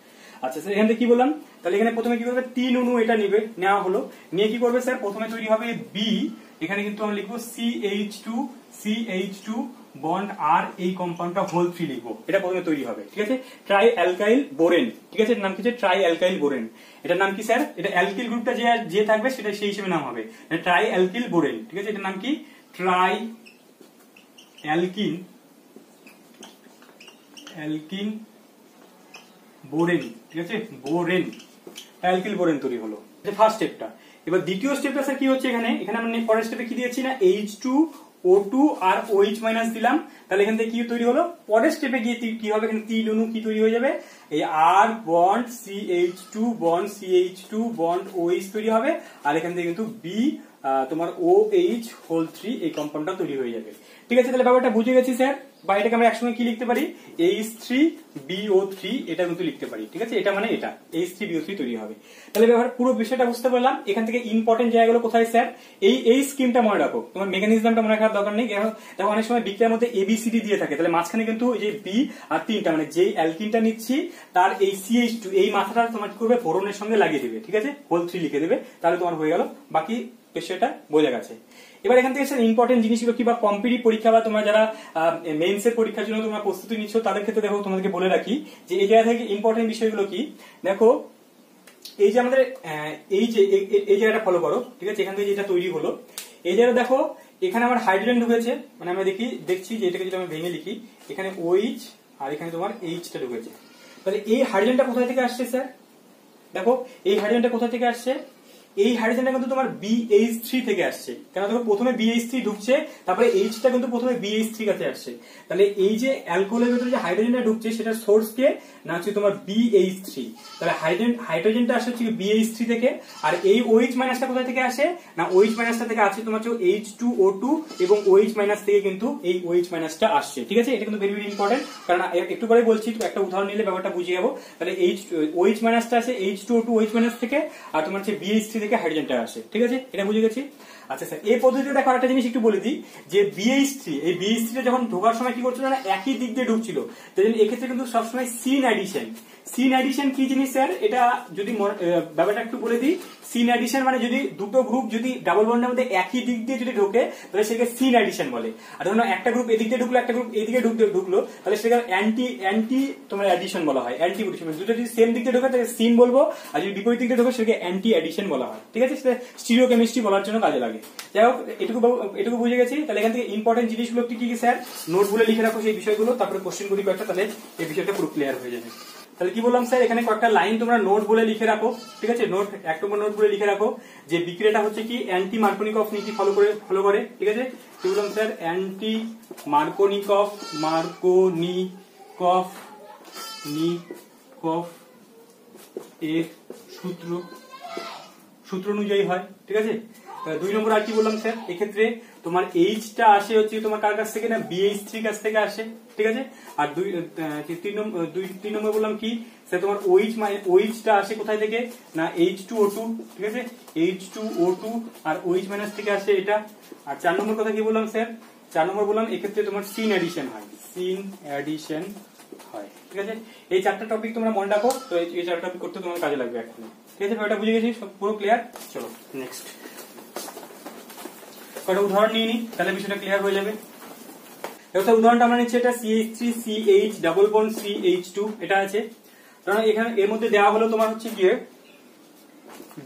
B: আচ্ছা স্যার এখান থেকে কি বললাম, তাহলে এখানে প্রথমে কি করবে 3 অণু এটা নেওয়া হলো, নিয়ে কি করবে স্যার, প্রথমে তৈরি হবে বি, এখানে কিন্তু আমরা লিখবো CH2 বন্ড আর, এই কম্পাউন্ডটা হোল 3 লিখবো, এটা প্রথমে তৈরি হবে, ঠিক আছে। ট্রাই অ্যালকাইল বোরেন, ঠিক আছে। এটার নাম কি, ট্রাই অ্যালকাইল বোরেন। এটার নাম কি স্যার, এটা অ্যালকিল গ্রুপটা যে থাকবে সেটা সেই হিসেবে নাম হবে ট্রাই অ্যালকিল বোরেন, ঠিক আছে। এটার নাম কি ট্রাই অ্যালকিন বোরেন, ঠিক আছে। বোরেন, অ্যালকিল বোরেন তৈরি হলো, এটা ফার্স্ট স্টেপটা। এবার দ্বিতীয় স্টেপটা স্যার কি হচ্ছে, এখানে আমরা পরের স্টেপে কি দিয়েছি না, H2O2 আর OH মাইনাস দিলাম, তাহলে এখান থেকে কি তৈরি হলো, পরের স্টেপে গিয়ে কি হবে, এখানে 3 অণু কি তৈরি হয়ে যাবে, এই আর বন্ড CH2 বন্ড OH তৈরি হবে, আর এখান থেকে কিন্তু বি তোমার OH হোল 3 এই কম্পাউন্ডটা তৈরি হয়ে যাবে, ঠিক আছে। তাহলে ব্যাপারটা বুঝে গেছি স্যার। বা এটাকে আমরা একসঙ্গে কি লিখতে পারি, H3BO3 এটা কিন্তু লিখতে পারি, ঠিক আছে। এটা মানে এটা H3BO3 তৈরি হবে। তাহলে ব্যাপার পুরো বিষয়টা বুঝতে পারলাম। এখান থেকে ইম্পর্টেন্ট জায়গাগুলো কোথায় স্যার, এই স্কিমটা মনে রাখো, তোমার মেকানিজমটা মনে রাখার দরকার নেই। দেখো অনেক সময় বিক্রিয়ার মধ্যে ABCD দিয়ে থাকে, তাহলে মাঝখানে কিন্তু এই যে বি আর 3টা, মানে যেই অ্যালকিনটা নিচ্ছি তার এই CH2 এই মাথাটা তোমার কি করবে, বোরনের সঙ্গে লাগিয়ে দেবে, ঠিক আছে, হোল 3 লিখে দেবে, তাহলে তোমার হয়ে গেল, বাকি বিষয়টা বোঝা গেছে। এবার এখান থেকে স্যার ইম্পর্টেন্ট জিনিসগুলো কি, বা কম্পিটিটিভ পরীক্ষা বা তোমরা যারা মেইনস এর পরীক্ষার জন্য তোমরা প্রস্তুতি নিচ্ছ তাদের ক্ষেত্রে দেখো তোমাদেরকে বলে রাখি যে এই জায়গা থেকে ইম্পর্টেন্ট বিষয়গুলো কি। দেখো এই যে আমাদের এই জায়গাটা ফলো করো, ঠিক আছে। এখান থেকে যেটা তৈরি হলো, এই জায়গা দেখো এখানে আমার হাইড্রোজেন ঢুকেছে, মানে আমরা দেখছি যে এটাকে যদি আমি ভেঙে লিখি, এখানে OH আর এখানে তোমার H টা ঢুকেছে। তাহলে এই হাইড্রোজেনটা কোথায় থেকে আসছে স্যার, দেখো এই হাইড্রোজেনটা কোথা থেকে আসছে, এই হাইড্রোজেনটা কিন্তু তোমার BH3 থেকে আসছে। কেন, দেখো প্রথমে BH3 ঢুকছে, তারপরে H টা কিন্তু প্রথমে BH3 কাছে আসছে। তাহলে এই যে অ্যালকোহলের ভিতরে যে হাইড্রোজেনটা ঢুকছে সেটার সোর্স কে না হচ্ছে তোমার BH3। তাহলে হাইড্রোজেনটা আসছে হচ্ছে BH3 থেকে, আর এই OH মাইনাসটা কোথা থেকে আসে না, OH মাইনাসটা থেকে আসছে তোমার হচ্ছে H2O2 এবং OH মাইনাস থেকে কিন্তু এই OH মাইনাসটা আসছে, ঠিক আছে। এটা কিন্তু ভেরি ভেরি ইম্পর্টেন্ট, কারণ একটু পরে বলছি, তো একটা উদাহরণ নিলে ব্যাপারটা বুঝিয়ে যাবো। তাহলে OH মাইনাসটা আসে H2O2 OH মাইনাস থেকে, আর তোমার হচ্ছে BH3 থেকে হাইড্রোজেনটা আসে, ঠিক আছে। এটা বুঝে গেছি। আচ্ছা স্যার এই পদ্ধতিতে দেখো একটা জিনিস একটু বলে দিই, যে BH3 এই BH3 টা যখন ঢোকার সময় কি করছিল না, একই দিক দিয়ে ঢুকছিল, তাই জন্য এক্ষেত্রে কিন্তু সবসময় সিন অ্যাডিশন কি জিনিস স্যার, এটা যদি ব্যাপারটা একটু বলে দিই। সিন অ্যাডিশন মানে যদি দুটো গ্রুপ যদি ডাবল বন্ডের মধ্যে একই দিক দিয়ে যদি ঢোকে, তাহলে সেটাকে সিন অ্যাডিশন বলে। আর ধরো একটা গ্রুপ এদিক দিয়ে ঢুকলো, একটা গ্রুপ এদিকে ঢুকলো, তাহলে সেটাকে অ্যান্টি তোমার অ্যাডিশন বলা হয়। অ্যান্টি অ্যাডিশন দুটো যদি সেম দিক দিয়ে ঢোকে তাহলে সিন বলবো, আর যদি বিপরীত দিক দিয়ে ঢোকে সেটাকে অ্যান্টি অ্যাডিশন বলা হয়, ঠিক আছে। সেটা স্টিরিও কেমিস্ট্রি বলার জন্য কাজে লাগে। যাই হোক এটুকু বুঝে গেছি। তাহলে এখান থেকে ইম্পর্টেন্ট জিনিসগুলো কি কি স্যার, নোট বলে লিখে রাখো সেই বিষয়গুলো, তারপরে কোশ্চেন করি কয়েকটা, তাহলে এই বিষয়টা পুরো ক্লিয়ার হয়ে যাবে। তাহলে কি বললাম স্যার, এখানে কয়েকটা লাইন তোমরা নোট বলে লিখে রাখো, ঠিক আছে। নোট 1 নম্বর নোট বলে লিখে রাখো যে বিক্রিয়াটা হচ্ছে কি অ্যান্টি মার্কোনিকফ নীতি ফলো করে, ঠিক আছে। কি বললাম স্যার, অ্যান্টি মার্কোনিকফ এর সূত্র অনুযায়ী হয়, ঠিক আছে। 2 নম্বর আর কি বললাম স্যার, এক্ষেত্রে তোমার এইচটা আসে হচ্ছে তোমার কার কাছ থেকে না BH3 কাছ থেকে আসে, ঠিক আছে। আর 3 নম্বর বললাম কি স্যার তোমার OH টা আসে কোথায় থেকে না H2O2, ঠিক আছে, H2O2 আর OH মাইনাস থেকে আসে এটা। আর 4 নম্বর কথা কি বললাম স্যার, 4 নম্বর বললাম এক্ষেত্রে তোমার সিন অ্যাডিশন হয়, সিন অ্যাডিশন হয়, ঠিক আছে। এই 4টা টপিক তোমরা মনে রাখো, তো এই 4টা টপিক করতে তোমার কাজে লাগবে এখন, ঠিক আছে। ব্যাপারটা বুঝে গেছি, সব পুরো ক্লিয়ার। চলো নেক্সট কটা উদাহরণ নিয়ে নিই, তাহলে বিষয়টা ক্লিয়ার হয়ে যাবে। একটা উদাহরণটা আমরা নিচ্ছি, এটা CH3CH ডাবল বন্ড CH2 এটা আছে। কারণ এখানে এর মধ্যে দেওয়া হলো তোমার হচ্ছে গিয়ে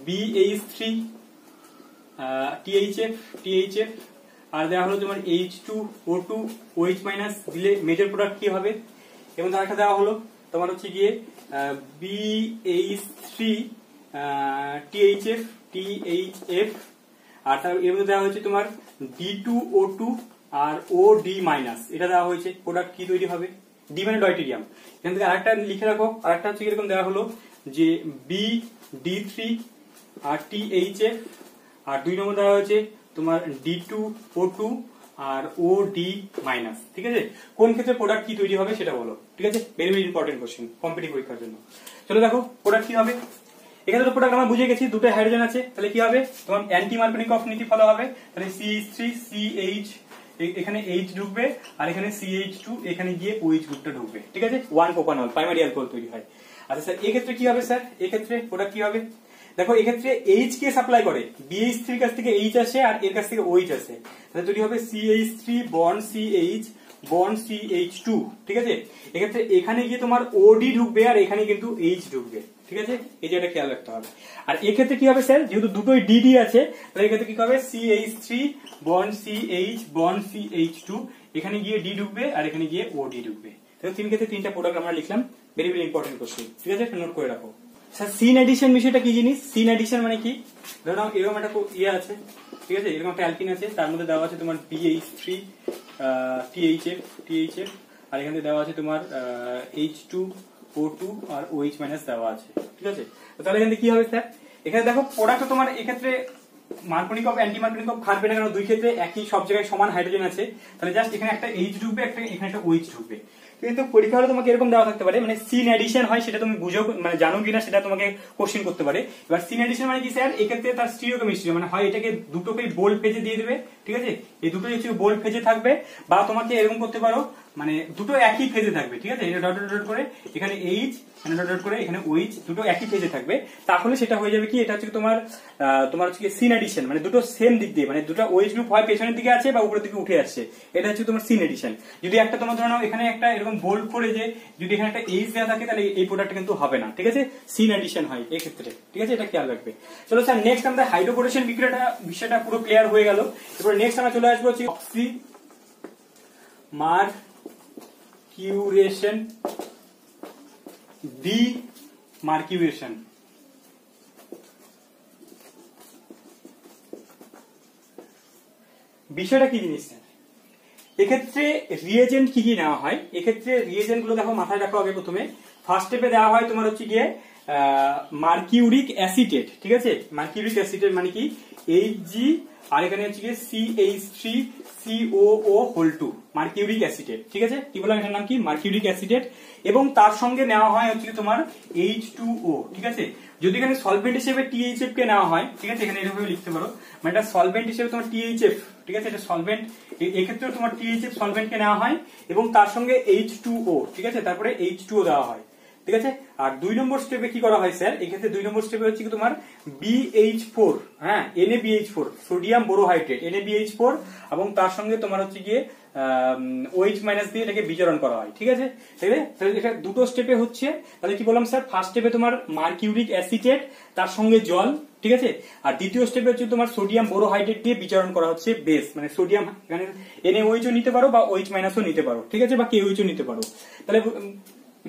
B: BH3 THF আর দেওয়া হলো তোমার H2O2 OH মাইনাস, দিলে মেজর প্রোডাক্ট কি হবে। এবং আরেকটা দেওয়া হলো তোমার হচ্ছে গিয়ে BH3 THF আর তার এর মধ্যে দেওয়া হয়েছে তোমার D2O2 আর OD মাইনাস, এটা দেওয়া হয়েছে। প্রোডাক্ট কি তৈরি হবে, D মানে ডয়টেরিয়াম। এখান থেকে আরেকটা লিখে রাখো, আরেকটা হচ্ছে এরকম দেওয়া হলো যে BD3 আর THF আর 2 নম্বর দেওয়া হয়েছে তোমার D2O2 আর OD মাইনাস, ঠিক আছে। কোন ক্ষেত্রে প্রোডাক্ট কি তৈরি হবে সেটা বলো, ঠিক আছে। Very very important question competitive পরীক্ষার জন্য। চলো দেখো প্রোডাক্ট কি হবে। এখানে তো প্রোডাক্ট আমরা বুঝে গেছি, দুটো হাইড্রোজেন আছে, তাহলে কি হবে তোমার অ্যান্টি মার্কনিকভ নীতি ফলো হবে। তাহলে CH3CH এখানে H ঢুকবে আর এখানে CH2 এখানে গিয়ে OH গ্রুপটা ঢুকবে, ঠিক আছে। 1 প্রোপানল প্রাইমারি অ্যালকোহল তৈরি হয়। আচ্ছা স্যার এক্ষেত্রে কি হবে স্যার, এক্ষেত্রে প্রোডাক্ট কি হবে দেখো, এক্ষেত্রে H কে সাপ্লাই করে, BH3 কাছ থেকে H আসে আর এর কাছ থেকে OH আসে, তাহলে তৈরি হবে CH3 bond CH bond CH2, ঠিক আছে। এক্ষেত্রে এখানে গিয়ে তোমার OD ঢুকবে আর এখানে কিন্তু H ঢুকবে, ঠিক আছে। এই যে এটা খেয়াল রাখতে হবে। আর এক্ষেত্রে কি হবে স্যার, যেহেতু দুটোই DD আছে, তাহলে এক্ষেত্রে কি হবে CH3 bond CH bond CH2, এখানে গিয়ে D ঢুকবে আর এখানে গিয়ে OD ঢুকবে। তাহলে তিন ক্ষেত্রে তিনটা প্রোডাক্ট আমরা লিখলাম। ভেরি ভেরি ইম্পর্টেন্ট কোশ্চেন, ঠিক আছে, নোট করে রাখো। স্যার সিন এডিশন বিষয়টা কি জিনিস, সিন এডিশন মানে কি, ধরো এরকম একটা ইয়ে আছে, ঠিক আছে, এরকম একটা অ্যালকিন আছে, তার মধ্যে দেওয়া আছে তোমার BH3 THF আর এখানে দেওয়া আছে তোমার H2O2 আর OH মাইনাস দেওয়া আছে, ঠিক আছে। তাহলে এখানে কি হবে স্যার, এখানে দেখো প্রোডাক্ট তোমার এক্ষেত্রে মার্কনিকভ অ্যান্টি মার্কনিকভ খাটবে না, কারণ দুই ক্ষেত্রে একই সব জায়গায় সমান হাইড্রোজেন আছে। তাহলে জাস্ট এখানে একটা H ঢুকবে, এখানে একটা OH ঢুকবে। কিন্তু পরীক্ষা হলে তোমাকে এরকম দেওয়া থাকতে পারে, মানে সিন এডিশন হয় সেটা তুমি বুঝো মানে জানো কিনা সেটা তোমাকে কোশ্চেন করতে পারে। এবার সিন এডিশন মানে কি স্যার, এক্ষেত্রে তার স্টিরিওকেমিস্ট্রি মানে হয় এটাকে দুটোকেই বোল্ড ফেজে দিয়ে দেবে, ঠিক আছে, এই দুটোই হচ্ছে বোল্ড ফেজে থাকবে, বা তোমাকে এরকম করতে পারো মানে দুটো একই ফেজে থাকবে, ঠিক আছে, এটা ডট ডট করে এখানে H এখানে ডট ডট করে এখানে OH, দুটো একই ফেজে থাকবে। তাহলে সেটা হয়ে যাবে কি, এটা হচ্ছে তোমার হচ্ছে সিন এডিশন, মানে দুটো সেম দিক দিয়ে, মানে দুটো OH গ্রুপ হয় পেছনের দিকে আছে বা উপরের দিকে উঠে আসছে, এটা হচ্ছে তোমার সিন এডিশন। যদি একটা তোমার ধরো এখানে একটা এরকম বোল্ড করে যে যদি এখানে একটা H দেওয়া থাকে, তাহলে এই প্রোডাক্ট কিন্তু হবে না, ঠিক আছে, সিন এডিশন হয় এই ক্ষেত্রে, ঠিক আছে, এটা খেয়াল রাখবে। চলো স্যার নেক্সট আমরা হাইড্রোকোরেশন বিষয়টা পুরো ক্লিয়ার হয়ে গেল। এরপর নেক্সট আমরা চলে আসবো হচ্ছে অক্সি মার্কিউরেশন ডিমার্কিউরেশন। বিষয়টা কি জিনিস স্যার, এক্ষেত্রে রিয়েজেন্ট কি কি নেওয়া হয়, এক্ষেত্রে রিয়েজেন্ট গুলো দেখো মাথায় রাখো। আগে প্রথমে ফার্স্ট স্টেপে দেওয়া হয় তোমার হচ্ছে গিয়ে মার্কিউরিক অ্যাসিটেট, ঠিক আছে। মার্কিউরিক অ্যাসিটেট মানে কি Hg আর এখানে হচ্ছে গিয়ে CH3COO2 মার্কিউরিক অ্যাসিটেট, ঠিক আছে। কি বললাম এটার নাম কি, মার্কিউরিক অ্যাসিটেট। এবং তার সঙ্গে নেওয়া হয় হচ্ছে তোমার H2O, ঠিক আছে। যদি এখানে সলভেন্ট হিসেবে THF কে নেওয়া হয়, ঠিক আছে, এখানে এরকম লিখতে পারো, মানে এটা সলভেন্ট হিসেবে তোমার THF, ঠিক আছে, এটা সলভেন্ট, এক্ষেত্রে তোমার THF সলভেন্ট কে নেওয়া হয় এবং তার সঙ্গে H2O, ঠিক আছে, তারপরে H2O দেওয়া হয়, ঠিক আছে। আর 2 নম্বর স্টেপে কি করা হয় স্যার, এক্ষেত্রে 2 নম্বর স্টেপে হচ্ছে কি তোমার BH4, হ্যাঁ NaBH4 সোডিয়াম বোরোহাইড্রেট NaBH4 এবং তার সঙ্গে তোমার হচ্ছে গিয়ে OH মাইনাস দিয়ে এটাকে বিজারণ করা হয়, ঠিক আছে। তাহলে এটা দুটো স্টেপে হচ্ছে। তাহলে কি বললাম স্যার, ফার্স্ট স্টেপে তোমার মার্কিউরিক অ্যাসিটেট তার সঙ্গে জল, ঠিক আছে। আর দ্বিতীয় স্টেপে হচ্ছে তোমার সোডিয়াম বোরোহাইড্রেট দিয়ে বিজারণ করা হচ্ছে বেস, মানে সোডিয়াম এখানে NaOH ও নিতে পারো বা OH মাইনাসও নিতে পারো, ঠিক আছে, বা KOH ও নিতে পারো। তাহলে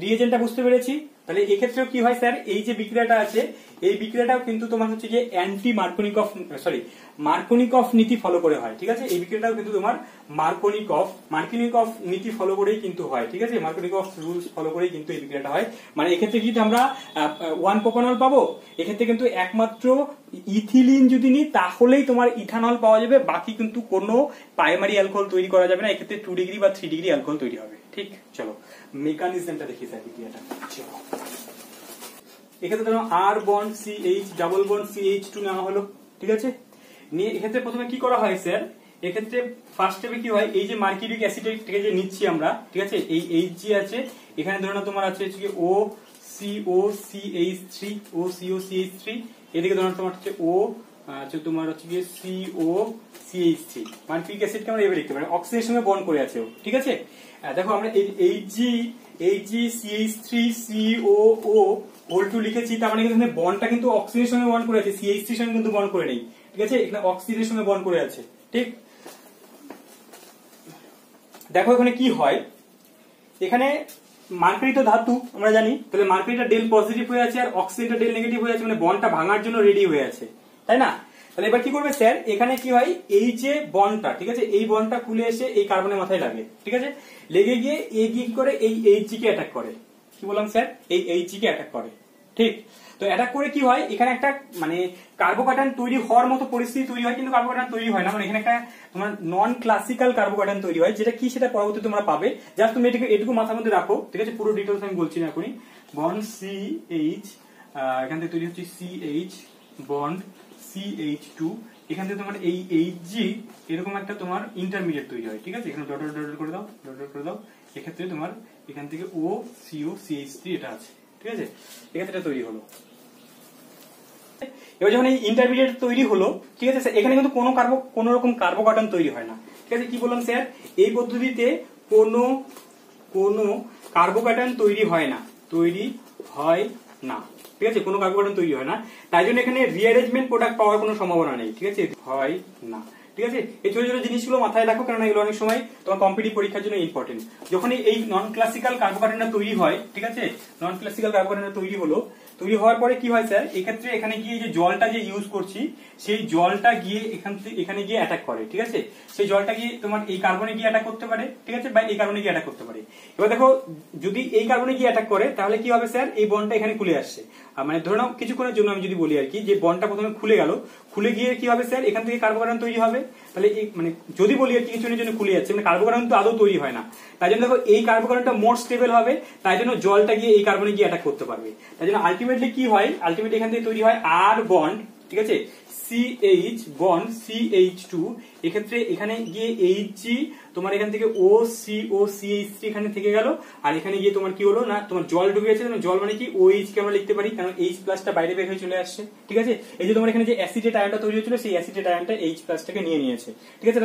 B: রিয়েজেন্টটা বুঝতে পেরেছি। তাহলে এক্ষেত্রেও কি হয় স্যার, এই যে বিক্রিয়াটা আছে এই বিক্রিয়াটাও কিন্তু তোমার হচ্ছে যে অ্যান্টি মার্কোনিকফ নীতি ফলো করে হয়, ঠিক আছে। এই বিক্রিয়াটাও কিন্তু তোমার মার্কোনিকফ নীতি ফলো করেই কিন্তু হয়, ঠিক আছে। মার্কোনিকফ রুলস ফলো করেই কিন্তু এই বিক্রিয়াটা হয়। মানে এক্ষেত্রে যদি আমরা 1 প্রোপানল পাবো, এক্ষেত্রে কিন্তু একমাত্র ইথিলিন যদি নিই তাহলেই তোমার ইথানল পাওয়া যাবে, বাকি কিন্তু কোনো প্রাইমারি অ্যালকোহল তৈরি করা যাবে না। এক্ষেত্রে 2 ডিগ্রি বা 3 ডিগ্রি অ্যালকোহল তৈরি হবে, ঠিক। চলো মেকানিজমটা দেখি স্যার বিক্রিয়াটা। চলো এক্ষেত্রে ধরো আর bond CH double bond CH2 নেওয়া হলো, ঠিক আছে। নিয়ে এক্ষেত্রে প্রথমে কি করা হয় স্যার, এক্ষেত্রে ফার্স্ট স্টেপে কি হয়, এই যে মার্কিউরিক অ্যাসিড থেকে যে নিচ্ছি আমরা, ঠিক আছে, এই Hg আছে, এখানে ধরো তোমার আছে হচ্ছে OCOCH3 এদিকে ধরো তোমার হচ্ছে তোমার হচ্ছে গিয়ে COCH3। মার্কিউরিক অ্যাসিডকে আমরা এভাবে লিখতে পারি, অক্সিজেনের সঙ্গে বন্ড করে আছে, ঠিক আছে। দেখো আমরা HgCH3COO লিখেছি, তার মানে এখানে বন্ডটা কিন্তু অক্সিজেনের সঙ্গে বন্ড করে আছে, CH3 এর সঙ্গে কিন্তু বন্ড করে নেই, ঠিক আছে। এখানে অক্সিজেনের সঙ্গে বন্ড করে আছে, ঠিক। দেখো এখানে কি হয়, এখানে মার্কারি তো ধাতু আমরা জানি, তাহলে মার্কারিটা ডেল পজিটিভ হয়ে আছে আর অক্সিজেনটা ডেল নেগেটিভ হয়ে আছে, মানে বন্ডটা ভাঙার জন্য রেডি হয়ে আছে, তাই না। তাহলে এবার কি করবে স্যার, এখানে কি হয়, এই যে বন্ডটা, ঠিক আছে, এই বন্ডটা খুলে এসে এই কার্বনের মাথায় লাগে, ঠিক আছে। লেগে গিয়ে এই কি করে, এই Hg কে অ্যাটাক করে, কি বললাম স্যার, এই Hg কে অ্যাটাক করে, ঠিক। তো অ্যাটাক করে কি হয়, এখানে একটা মানে কার্বোকাটায়ন তৈরি হওয়ার মতো পরিস্থিতি তৈরি হয়, কিন্তু কার্বোকাটায়ন তৈরি হয় না। মানে এখানে একটা তোমার নন ক্লাসিক্যাল কার্বোকাটায়ন তৈরি হয়, যেটা কি সেটা পরবর্তীতে তোমরা পাবে। জাস্ট তুমি এটুকু মাথার মধ্যে রাখো, ঠিক আছে। পুরো ডিটেলস আমি বলছি না এখনই। বন্ড CH, এখান থেকে তৈরি হচ্ছে CH বন্ড CH2, এখান থেকে তোমার এই Hg এরকম একটা তোমার ইন্টারমিডিয়েট তৈরি হয়, ঠিক আছে। এখানে ডট ডট করে দাও, এক্ষেত্রে তোমার এখান থেকে OCOCH3 এটা আছে, ঠিক আছে। এক্ষেত্রে এটা তৈরি হলো। এবার যখন এই ইন্টারমিডিয়েট তৈরি হলো, ঠিক আছে, এখানে কিন্তু কোনো রকম কার্বোকাটায়ন তৈরি হয় না, ঠিক আছে। কি বললাম স্যার, এই পদ্ধতিতে কোনো কার্বোকাটায়ন তৈরি হয় না, ঠিক আছে, কোনো কার্বোকাটায়ন তৈরি হয় না। তাই জন্য এখানে রিঅ্যারেঞ্জমেন্ট প্রোডাক্ট পাওয়ার কোনো সম্ভাবনা নেই, ঠিক আছে, হয় না, ঠিক আছে। এই ছোট ছোট জিনিসগুলো মাথায় রাখো, কারণ এগুলো অনেক সময় তোমার কম্পিটিটিভ পরীক্ষার জন্য ইম্পর্টেন্ট। যখন এই নন ক্লাসিক্যাল কার্বোকাটায়নটা তৈরি হয়, ঠিক আছে, নন ক্লাসিক্যাল কার্বোকাটায়নটা তৈরি হওয়ার পরে কি হয় স্যার, এক্ষেত্রে এখানে গিয়ে যে জলটা যে ইউজ করছি, সেই জলটা গিয়ে এখানে গিয়ে অ্যাটাক করে, ঠিক আছে। সেই জলটা গিয়ে তোমার এই কার্বনে গিয়ে অ্যাটাক করতে পারে, ঠিক আছে, বা এই কার্বনে গিয়ে অ্যাটাক করতে পারে। এবার দেখো যদি এই কার্বনে গিয়ে অ্যাটাক করে, তাহলে কি হবে স্যার, এই বন্ডটা এখানে খুলে আসছে। মানে ধরে নাও কিছুক্ষণের জন্য আমি যদি বলি আর কি, যে বন্ডটা প্রথমে খুলে গেল, খুলে গিয়ে কি হবে স্যার, এখান থেকে কার্বোকাটায়ন তৈরি হবে। তাহলে মানে যদি বলি আর কি কিছুদিনের জন্য খুলে যাচ্ছে, মানে কার্বোকাটায়ন তো আদৌ তৈরি হয় না। তাই জন্য দেখো এই কার্বোকাটায়নটা মোর স্টেবল হবে, তাই জন্য জলটা গিয়ে এই কার্বনে গিয়ে অ্যাটাক করতে পারবে। তাই জন্য আলটিমেটলি কি হয়, আলটিমেটলি এখান থেকে তৈরি হয় আর বন্ড, ঠিক আছে, CH বন্ড CH2। এক্ষেত্রে এখানে গিয়ে Hg তোমার এখান থেকে OCOCH3 এখানে থেকে গেল, আর এখানে গিয়ে তোমার কি হলো না, তোমার জল ঢুকে গেছে। জল মানে কি, OH কে আমরা লিখতে পারি, কারণ H প্লাসটা বাইরে বের হয়ে চলে আসছে, ঠিক আছে। এই যে তোমার এখানে যে অ্যাসিডেট আয়নটা তৈরি হয়েছিল, সেই অ্যাসিডেট আয়নটা H প্লাসটাকে নিয়ে নিয়েছে, ঠিক আছে।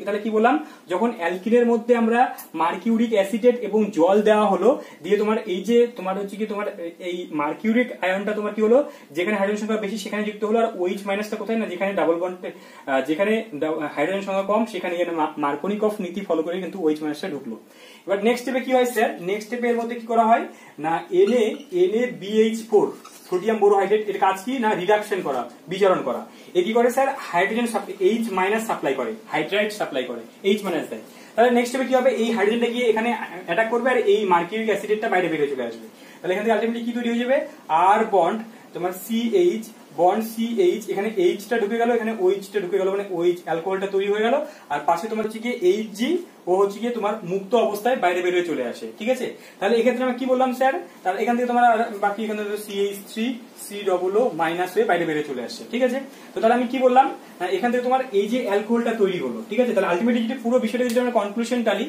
B: তাহলে কি বললাম, যখন অ্যালকিনের মধ্যে আমরা মার্কিউরিক অ্যাসিডেট এবং জল দেওয়া হলো, দিয়ে তোমার এই যে তোমার হচ্ছে কি তোমার এই মার্কিউরিক আয়নটা তোমার কি হলো, যেখানে হাইড্রোজেন সংখ্যা বেশি সেখানে যুক্ত হলো, আর OH মাইনাসটা কোথায় না, যেখানে ডাবল বন্ড, যেখানে হাইড্রোজেন সংখ্যা কম সেখানে মার্কোনিকফ নীতি ফলো করে কিন্তু OH মাইনাসটা ঢুকলো। এবার নেক্সট স্টেপে কি হয় স্যার, নেক্সট স্টেপে এর মধ্যে কি করা হয় না, NaBH4 সোডিয়াম বোরোহাইড্রেট, এর কাজ কি না, রিডাকশন করা, বিজারণ করা। এ কি করে sir, hydrogen H minus supply করে, হাইড্রাইড সাপ্লাই করে, H মাইনাস দেয়। তাহলে নেক্সট স্টেপে কি হবে, এই হাইড্রোজেনটা গিয়ে এখানে অ্যাটাক করবে, আর এই মার্কিউরিক অ্যাসিডেটটা বাইরে বেরিয়ে চলে আসবে। তাহলে এখান থেকে আলটিমেটলি কি তৈরি হয়ে যাবে, আর বন্ড তোমার CH বন্ড CH, এখানে H টা ঢুকে গেল, এখানে OH টা ঢুকে গেল, মানে OH অ্যালকোহলটা তৈরি হয়ে গেল, আর পাশে তোমার হচ্ছে কি Hg, ও হচ্ছে কি তোমার মুক্ত অবস্থায় বাইরে বের হয়ে চলে আসে, ঠিক আছে। তাহলে এক্ষেত্রে আমরা কি বললাম স্যার, তাহলে এখান থেকে তোমার বাকি এখানে CH3 COO মাইনাস হয়ে বাইরে বেরিয়ে চলে আসছে, ঠিক আছে। তো তাহলে আমি কি বললাম, এখান থেকে তোমার এই যে অ্যালকোহলটা তৈরি হলো, ঠিক আছে। তাহলে আলটিমেটলি যদি পুরো বিষয়টা যদি আমরা কনক্লুশন টালি,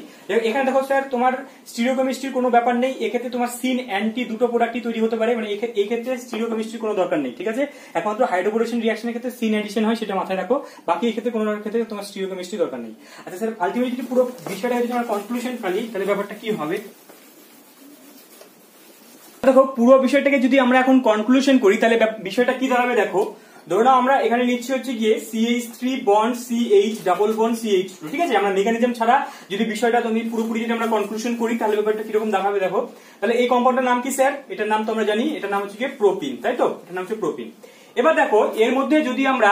B: এখানে দেখো স্যার তোমার স্টিরিওকেমিস্ট্রির কোনো ব্যাপার নেই, এক্ষেত্রে তোমার সিন অ্যান্টি দুটো প্রোডাক্টই তৈরি হতে পারে, মানে এই ক্ষেত্রে স্টিরিওকেমিস্ট্রির কোনো দরকার নেই, ঠিক আছে। একমাত্র হাইড্রোবোরেশন রিঅ্যাকশনের ক্ষেত্রে সিন অ্যাডিশন হয়, সেটা মাথায় রাখো, বাকি এই ক্ষেত্রে কোনো ক্ষেত্রে তোমার স্টিরিওকেমিস্ট্রি দরকার নেই। আচ্ছা স্যার, আলটিমেটলি যদি পুরো বিষয়টা যদি আমরা কনক্লুশন টালি, তাহলে ব্যাপারটা কি হবে, দেখো পুরো বিষয়টাকে যদি আমরা এখন কনক্লুশন করি, তাহলে বিষয়টা কি দাঁড়াবে, দেখো
A: ধরে নাও আমরা এখানে নিচ্ছি হচ্ছে গিয়ে CH3 bond CH double bond CH2, ঠিক আছে। আমরা মেকানিজম ছাড়া যদি বিষয়টা তুমি পুরোপুরি যদি আমরা কনক্লুশন করি তাহলে ব্যাপারটা কিরকম দেখাবে দেখো। তাহলে এই কম্পাউন্ডের নাম কি স্যার? এটার নাম তো আমরা জানি, এটার নাম হচ্ছে গিয়ে প্রোপিন, তাই তো? এটার নাম হচ্ছে প্রোপিন। এবার দেখো এর মধ্যে যদি আমরা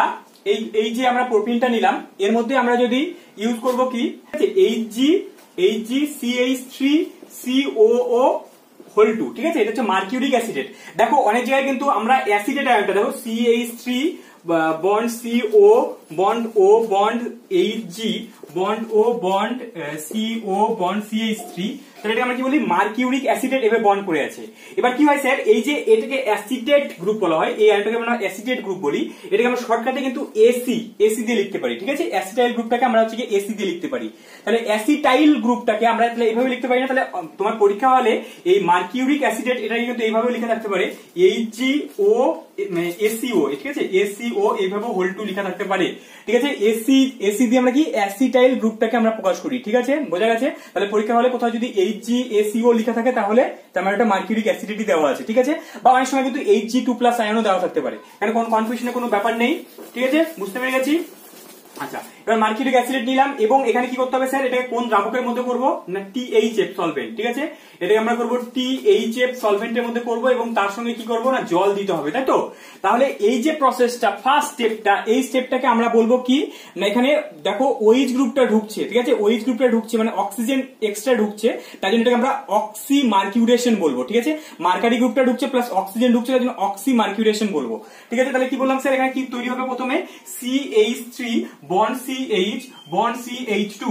A: এই যে আমরা প্রোপিনটা নিলাম, এর মধ্যে আমরা যদি ইউজ করব কি, HgCH3COO হোল 2, ঠিক আছে। এটা হচ্ছে মার্কিউরিক অ্যাসিডেট। দেখো অনেক জায়গায় কিন্তু আমরা অ্যাসিডেট আয়নটা দেখো CH3 bond CO bond O bond Hg bond O bond CO bond CH3, তাহলে এটা আমরা কি বলি? মার্কিউরিক অ্যাসিডেট এভাবে বন্ড করে আছে। এবার কি হয় স্যার, এই যে এটাকে অ্যাসিডেট গ্রুপ বলা হয়, এই আয়নটাকে আমরা অ্যাসিডেট গ্রুপ বলি, এটাকে আমরা শর্টকাটে কিন্তু এসি দিয়ে লিখতে পারি, ঠিক আছে। অ্যাসিটাইল গ্রুপটাকে আমরা হচ্ছে এসি দিয়ে লিখতে পারি। তাহলে অ্যাসিটাইল গ্রুপটাকে আমরা তাহলে এইভাবে লিখতে পারি না? তাহলে তোমার পরীক্ষা হলে এই মার্কিউরিক অ্যাসিডেট এটাকে কিন্তু এইভাবে লিখে থাকতে পারে HgO ACO, ঠিক আছে। ACO এইভাবে হোল 2 লেখা থাকতে পারে, ঠিক আছে। এসি দিয়ে আমরা কি অ্যাসিটাইল গ্রুপটাকে আমরা প্রকাশ করি, ঠিক আছে, বোঝা গেছে। তাহলে পরীক্ষা হলে কোথাও যদি HgACO লেখা থাকে তাহলে তার একটা মার্কিউরিক অ্যাসিডিটি দেওয়া আছে, ঠিক আছে। বা অনেক সময় কিন্তু Hg2+ আয়নও দেওয়া থাকতে পারে, কারণ কোনো কনফিউশনের কোনো ব্যাপার নেই, ঠিক আছে, বুঝতে পেরে গেছি। আচ্ছা, এবার মার্কিউরিক অ্যাসিড নিলাম এবং এখানে কি করতে হবে স্যার? এটাকে কোন দ্রাবকের মধ্যে করব না? THF সলভেন্ট, ঠিক আছে। এটাকে আমরা করব THF সলভেন্টের মধ্যে করব এবং তার সঙ্গে কি করব না? জল দিতে হবে, তাই তো। তাহলে এই যে প্রসেসটা, ফার্স্ট স্টেপটা, এই স্টেপটাকে আমরা বলবো কি না? এখানে দেখো OH গ্রুপটা ঢুকছে, ঠিক আছে। OH গ্রুপটা ঢুকছে মানে অক্সিজেন এক্সট্রা ঢুকছে, তাই জন্য এটাকে আমরা অক্সি মার্কিউরেশন বলবো, ঠিক আছে। মার্কারি গ্রুপটা ঢুকছে প্লাস অক্সিজেন ঢুকছে, তাই জন্য অক্সি মার্কিউরেশন বলবো, ঠিক আছে। তাহলে কি বললাম স্যার? এখানে কি তৈরি হবে? প্রথমে CH3 bond CH bond CH2।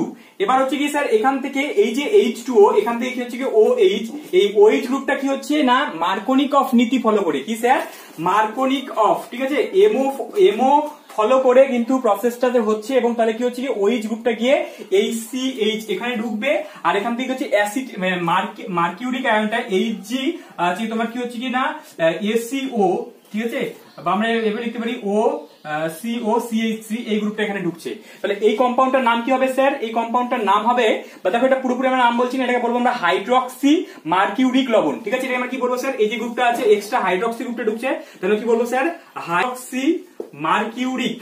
A: এবার হচ্ছে কি স্যার, এখান থেকে এই যে H2O, এখান থেকে কি হচ্ছে কি OH, এই OH গ্রুপটা কি হচ্ছে না? মার্কোনিক অফ নীতি ফলো করে, কি স্যার? মার্কোনিক অফ, ঠিক আছে, এমও ফলো করে কিন্তু প্রসেসটাতে হচ্ছে এবং তাহলে কি হচ্ছে কি OH গ্রুপটা গিয়ে এই CH এখানে ঢুকবে আর এখান থেকে হচ্ছে অ্যাসিড মার্কিউরিক আয়নটা Hg তোমার কি হচ্ছে কি না ACO, ঠিক আছে। বা আমরা এভাবে লিখতে পারি OCOCH3, এই গ্রুপটা এখানে ঢুকছে। তাহলে এই কম্পাউন্ডটার নাম কি হবে স্যার? এই কম্পাউন্ডটার নাম হবে, বা দেখো এটা পুরোপুরি আমরা নাম বলছি না, এটাকে বলবো আমরা হাইড্রক্সি মার্কিউরিক লবণ, ঠিক আছে। এটা আমরা কি বলবো স্যার? এই যে গ্রুপটা আছে এক্সট্রা হাইড্রক্সি গ্রুপটা ঢুকছে, তাহলে কি বলবো স্যার? হাইড্রক্সি মার্কিউরিক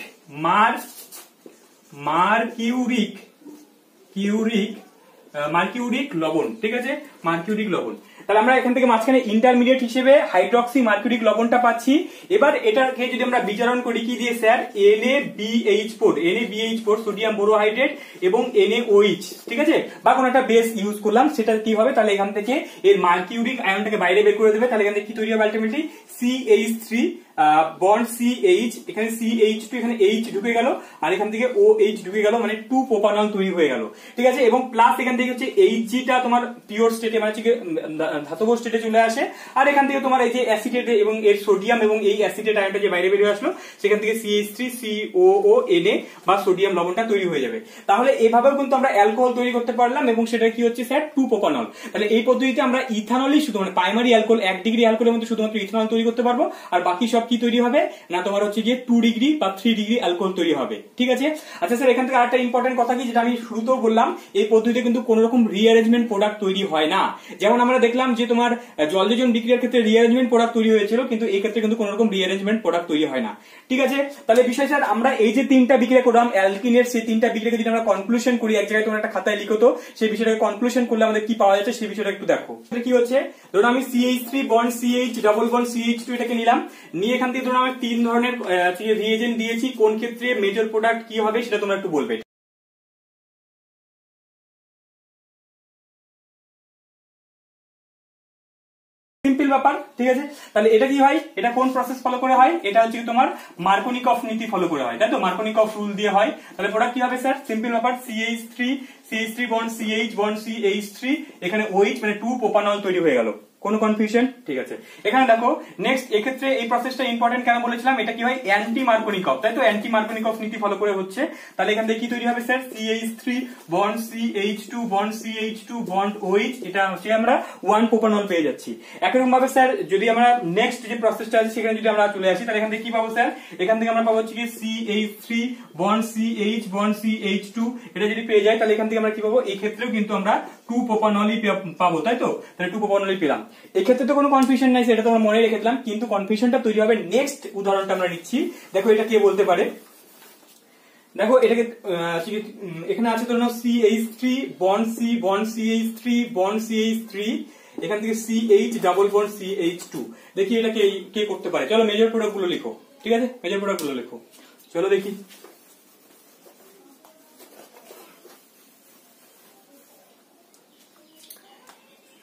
A: মার্কিউরিক লবণ, ঠিক আছে, মার্কিউরিক লবণ। তাহলে আমরা এখান থেকে মাঝখানে ইন্টারমিডিয়েট হিসেবে হাইড্রক্সি মার্কিউরিক লবণটা পাচ্ছি। এবার এটাকে যদি আমরা বিচারণ করি কি দিয়ে স্যার? NaBH4 সোডিয়াম বোরোহাইড্রেট এবং NaOH, ঠিক আছে, বা কোনো একটা বেস ইউজ করলাম, সেটা কি হবে? তাহলে এখান থেকে এর মার্কিউরিক আয়নটাকে বাইরে বের করে দেবে। তাহলে এখান থেকে কি তৈরি হবে? আলটিমেটলি CH3 বন্ড CH, এখানে CH2, এখানে H ঢুকে গেল আর এখান থেকে OH ঢুকে গেল, মানে 2 প্রোপানল তৈরি হয়ে গেল, ঠিক আছে। এবং প্লাস এখান থেকে হচ্ছে Hgটা তোমার পিওর স্টেটে মানে হচ্ছে ধাতব স্টেটে চলে আসে আর এখান থেকে তোমার এই যে অ্যাসিডেট এবং এর সোডিয়াম এবং এই অ্যাসিডেট আয়নটা যে বাইরে বেরিয়ে আসলো সেখান থেকে CH3COO Na বা সোডিয়াম লবণটা তৈরি হয়ে যাবে। তাহলে এইভাবেও কিন্তু আমরা অ্যালকোহল তৈরি করতে পারলাম এবং সেটা কি হচ্ছে স্যার? 2 প্রোপানল। তাহলে এই পদ্ধতিতে আমরা ইথানলই শুধু মানে প্রাইমারি অ্যালকোহল 1 ডিগ্রি অ্যালকোহলের মধ্যে শুধুমাত্র ইথানল তৈরি করতে পারবো আর বাকি সব কি তৈরি হবে না তোমার হচ্ছে গিয়ে 2 ডিগ্রি বা 3 ডিগ্রি অ্যালকোহল তৈরি হবে, ঠিক আছে। আচ্ছা স্যার, এখান থেকে আরেকটা ইম্পর্টেন্ট কথা কি, যেটা আমি শুরুতেও বললাম, এই পদ্ধতিতে কিন্তু কোন রকম রিঅ্যারেঞ্জমেন্ট প্রোডাক্ট তৈরি হয় না। যেমন আমরা দেখলাম যে তোমার জলযোজন বিক্রিয়ার ক্ষেত্রে রিঅ্যারেঞ্জমেন্ট প্রোডাক্ট তৈরি হয়েছিল, কিন্তু এই ক্ষেত্রে কিন্তু কোন রকম রিঅ্যারেঞ্জমেন্ট প্রোডাক্ট তৈরি হয় না, ঠিক আছে। তাহলে বিষয় স্যার, আমরা এই যে 3টা বিক্রিয়া করলাম অ্যালকিনের, সেই 3টা বিক্রিয়াকে যদি আমরা কনক্লুশন করি, এক জায়গায় তোমার একটা খাতায় লিখো তো, সেই বিষয়টাকে কনক্লুশন করলে আমাদের কি পাওয়া যাচ্ছে সেই বিষয়টা একটু দেখো। কি হচ্ছে, ধরুন আমি CH3 bond CH double bond CH2 এটাকে নিলাম, নিয়ে এখান থেকে ধরুন আমি 3 ধরনের রিএজেন্ট দিয়েছি, কোন ক্ষেত্রে মেজর প্রোডাক্ট কি হবে সেটা তোমরা একটু বলবে। সিম্পল ব্যাপার, ঠিক আছে। তাহলে এটা কি হয়? এটা কোন প্রসেস ফলো করে হয়? এটা হচ্ছে তোমার মার্কোনিক অফ নীতি ফলো করে হয়, তাই তো? মার্কোনিক অফ রুল দিয়ে হয়। তাহলে প্রোডাক্ট কি হবে স্যার? সিম্পল ব্যাপার, CH3 bond CH bond CH3, এখানে OH মানে 2 প্রোপানল তৈরি হয়ে গেল। কোনো কনফিউশন? ঠিক আছে। এখানে দেখো নেক্সট, এক্ষেত্রে এই প্রসেসটা ইম্পর্টেন্ট কেন বলেছিলাম, এটা কি হয়? অ্যান্টি মার্কোনিক অফ, তাই তো? অ্যান্টি মার্কোনিক অফ নীতি ফলো করে হচ্ছে। তাহলে এখান থেকে কি তৈরি হবে sir? CH3 bond CH2 bond CH2 bond OH, এটা হচ্ছে আমরা 1 প্রোপানল পেয়ে যাচ্ছি। একরকম ভাবে স্যার যদি আমরা নেক্সট যে প্রসেসটা আছে সেখানে যদি আমরা চলে আসি, তাহলে এখান থেকে কি পাবো স্যার? এখান থেকে আমরা পাবো হচ্ছে কি CH3 bond CH bond CH2, এটা যদি পেয়ে যাই তাহলে এখান থেকে আমরা কি পাবো? এই ক্ষেত্রেও কিন্তু আমরা 2 প্রোপানলই পাবো, তাই তো? তাহলে 2 প্রোপানলই পেলাম।
B: এক্ষেত্রে তো কোনো কনফিউশন নাই, সেটা তো আমরা মনে রেখে দিলাম, কিন্তু কনফিউশনটা তৈরি হবে নেক্সট উদাহরণটা আমরা নিচ্ছি। দেখো এটা কে বলতে পারে, দেখো এটাকে এখানে আছে ধরো CH3 bond C bond CH3 bond CH3, এখান থেকে CH ডাবল বন্ড CH2। দেখি এটা কে করতে পারে। চলো মেজর প্রোডাক্ট গুলো লিখো, ঠিক আছে, মেজর প্রোডাক্ট গুলো লিখো, চলো দেখি।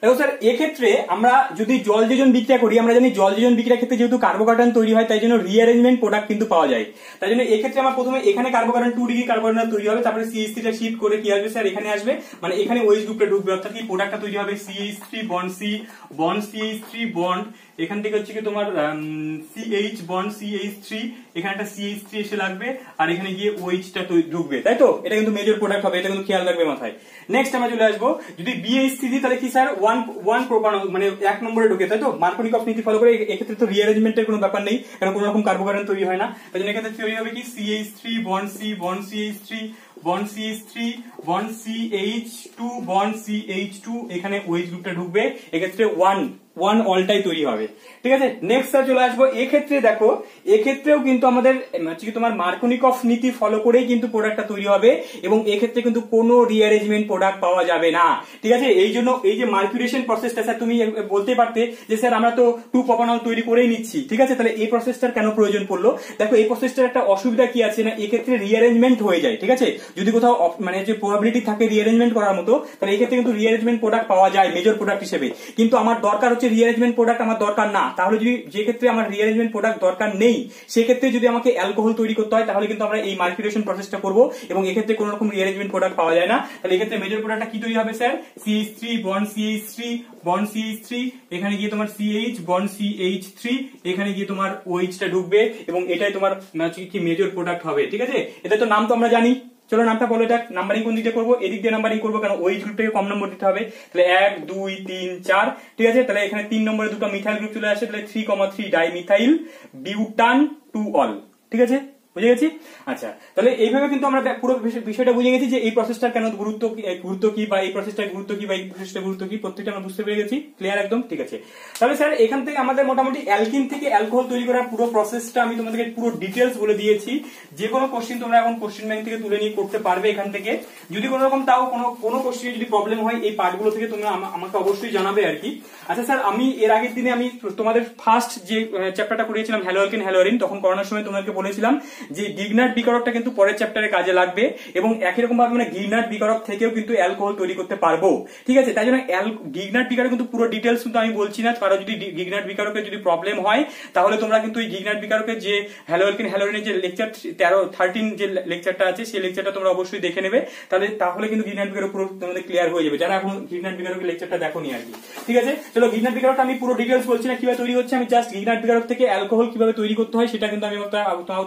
B: দেখো স্যার, এক্ষেত্রে আমরা যদি জল যোজন বিক্রিয়া করি, আমরা জানি জল যোজন বিক্রিয়ার ক্ষেত্রে যেহেতু কার্বোকার্বন তৈরি হয়, তাই জন্য রিঅ্যারেঞ্জমেন্ট প্রোডাক্ট কিন্তু পাওয়া যায়। তাই জন্য এক্ষেত্রে আমরা প্রথমে এখানে কার্বোকার্বন 2 ডিগ্রি কার্বোকার্বন তৈরি হবে, তারপরে CH3 টা শিফট করে কি আসবে স্যার, এখানে আসবে, মানে এখানে OH গ্রুপটা ঢুকবে, অর্থাৎ কি প্রোডাক্টটা তৈরি হবে CH3 bond C bond CH3 bond, এখান থেকে হচ্ছে কি তোমার CH বন্ড CH3, এখানে একটা CH3 এসে লাগবে, আর এখানে গিয়ে OH টা ঢুকবে, তাই তো? এটা কিন্তু মেজর প্রোডাক্ট হবে, এটা কিন্তু খেয়াল রাখবে মাথায়। নেক্সট আমরা চলে আসবো, যদি BH3 দিই তাহলে কি স্যার 1 প্রোপানল মানে 1 নম্বরে ঢোকে, তাই তো? মার্কোনিকফ নীতি ফলো করে এক্ষেত্রে তো রিঅ্যারেঞ্জমেন্টের কোনো ব্যাপার নেই, কারণ কোনো রকম কার্বোকার্বন তৈরি হয় না। তাই জন্য এক্ষেত্রে তৈরি হবে কি CH3 bond C bond CH3 bond CH3 bond CH2 bond CH2, এখানে OH গ্রুপটা ঢুকবে, এক্ষেত্রে 1 অলটাই তৈরি হবে, ঠিক আছে। নেক্সট চলে আসবো, এক্ষেত্রে দেখো এক্ষেত্রেও কিন্তু আমাদের তোমার মার্কোনিকফ নীতি ফলো করেই কিন্তু প্রোডাক্টটা তৈরি হবে, এবং এক্ষেত্রে কিন্তু কোনো রিঅ্যারেঞ্জমেন্ট প্রোডাক্ট পাওয়া যাবে না, ঠিক আছে। এই জন্য এই যে মার্কিউরেশন প্রসেসটা, স্যার তুমি বলতে পারতে যে স্যার আমরা তো 2 প্রোপানল তৈরি করেই নিচ্ছি, ঠিক আছে, তাহলে এই প্রসেসটার কেন প্রয়োজন পড়লো? দেখো এই প্রসেসটার একটা অসুবিধা কি আছে না, এক্ষেত্রে রিঅ্যারেঞ্জমেন্ট হয়ে যায়, ঠিক আছে। যদি কোথাও মানে যে প্রবাবিলিটি থাকে রিঅ্যারেঞ্জমেন্ট করার মতো, তাহলে এক্ষেত্রে কিন্তু রিঅ্যারেঞ্জমেন্ট প্রোডাক্ট পাওয়া যায় মেজর প্রোডাক্ট হিসেবে, কিন্তু আমার দরকার হচ্ছে রিঅ্যারেঞ্জমেন্ট প্রোডাক্ট, আমার দরকার না। তাহলে যদি যে ক্ষেত্রে আমার রিঅ্যারেঞ্জমেন্ট প্রোডাক্ট দরকার নেই, সেক্ষেত্রে যদি আমাকে অ্যালকোহল তৈরি করতে হয়, তাহলে কিন্তু আমরা এই মার্কিউরেশন প্রসেসটা করব, এবং এক্ষেত্রে কোনো রকম রিঅ্যারেঞ্জমেন্ট প্রোডাক্ট পাওয়া যায় না। তাহলে এক্ষেত্রে মেজর প্রোডাক্টটা কি তৈরি হবে sir, CH3 bond CH3 bond CH3, এখানে গিয়ে তোমার CH বন্ড CH3, এখানে গিয়ে তোমার OH টা ঢুকবে, এবং এটাই তোমার কি মেজর প্রোডাক্ট হবে, ঠিক আছে। এটা তো নাম তো আমরা জানি, চলো নামটা বলো, এটা নাম্বারিং কোন দিক দিয়ে করবো, এদিক দিয়ে নাম্বারিং করবো, কারণ OH গ্রুপটাকে কম নম্বর দিতে হবে। তাহলে 1 2 3 4, ঠিক আছে। তাহলে এখানে 3 নম্বরে দুটো মিথাইল গ্রুপ চলে আসে, তাহলে 3,3 ডাইমিথাইল বিউটান 2 অল, ঠিক আছে, বুঝে গেছি। আচ্ছা, তাহলে এইভাবে কিন্তু আমরা পুরো বিষয়টা বুঝে গেছি যে এই প্রসেসটার কেন গুরুত্ব কি, বা এই প্রসেসটার গুরুত্ব কি, বা এই প্রসেসটার গুরুত্ব কি, প্রত্যেকটা আমরা বুঝতে পেরে গেছি, ক্লিয়ার একদম, ঠিক আছে। তাহলে স্যার এখান থেকে আমাদের মোটামুটি অ্যালকিন থেকে অ্যালকোহল তৈরি করার পুরো প্রসেসটা আমি তোমাদেরকে পুরো ডিটেলস বলে দিয়েছি। যে কোনো কোশ্চেন তোমরা এখন কোশ্চেন ব্যাংক থেকে তুলে নিয়ে করতে পারবে এখান থেকে। যদি কোনো রকম তাও কোনো কোশ্চেনে যদি প্রবলেম হয়, এই পার্টগুলো থেকে তোমরা আমাকে অবশ্যই জানাবে আর কি। আচ্ছা স্যার, আমি এর আগের দিনে আমি তোমাদের ফার্স্ট যে চ্যাপ্টারটা করিয়েছিলাম হ্যালোঅ্যালকিন হ্যালোরিন, তখন করানোর সময় তোমাদেরকে বলেছিলাম যে গিগনার্ড বিকারকটা কিন্তু পরের চ্যাপ্টারে কাজে লাগবে, এবং একই রকম ভাবে আমরা গিগনার্ড বিকারক থেকেও কিন্তু অ্যালকোহল তৈরি করতে পারবো, ঠিক আছে। তাই জন্য গিগনার্ড বিকারক কিন্তু পুরো ডিটেলস কিন্তু আমি বলছি না, কারণ যদি গিগনার্ড বিকারকের যদি প্রবলেম হয়, তাহলে তোমরা কিন্তু এই গিগনার্ড বিকারকের যে হ্যালোঅ্যালকিন হ্যালোরিনের যে লেকচার 13 যে লেকচারটা আছে, সেই লেকচারটা তোমরা অবশ্যই দেখে নেবে, তাহলে কিন্তু গিগনার্ড বিকারক পুরো তোমাদের ক্লিয়ার হয়ে যাবে, যারা এখন গিগনার্ড বিকারকের লেকচারটা দেখোনি আর কি, ঠিক আছে। চলো, গিগনার্ড বিকারকটা আমি পুরো ডিটেলস বলছি না কিভাবে তৈরি হচ্ছে, আমি জাস্ট গিগনার্ড বিকারক থেকে অ্যালকোহল কিভাবে তৈরি করতে হয় সেটা কিন্তু আমি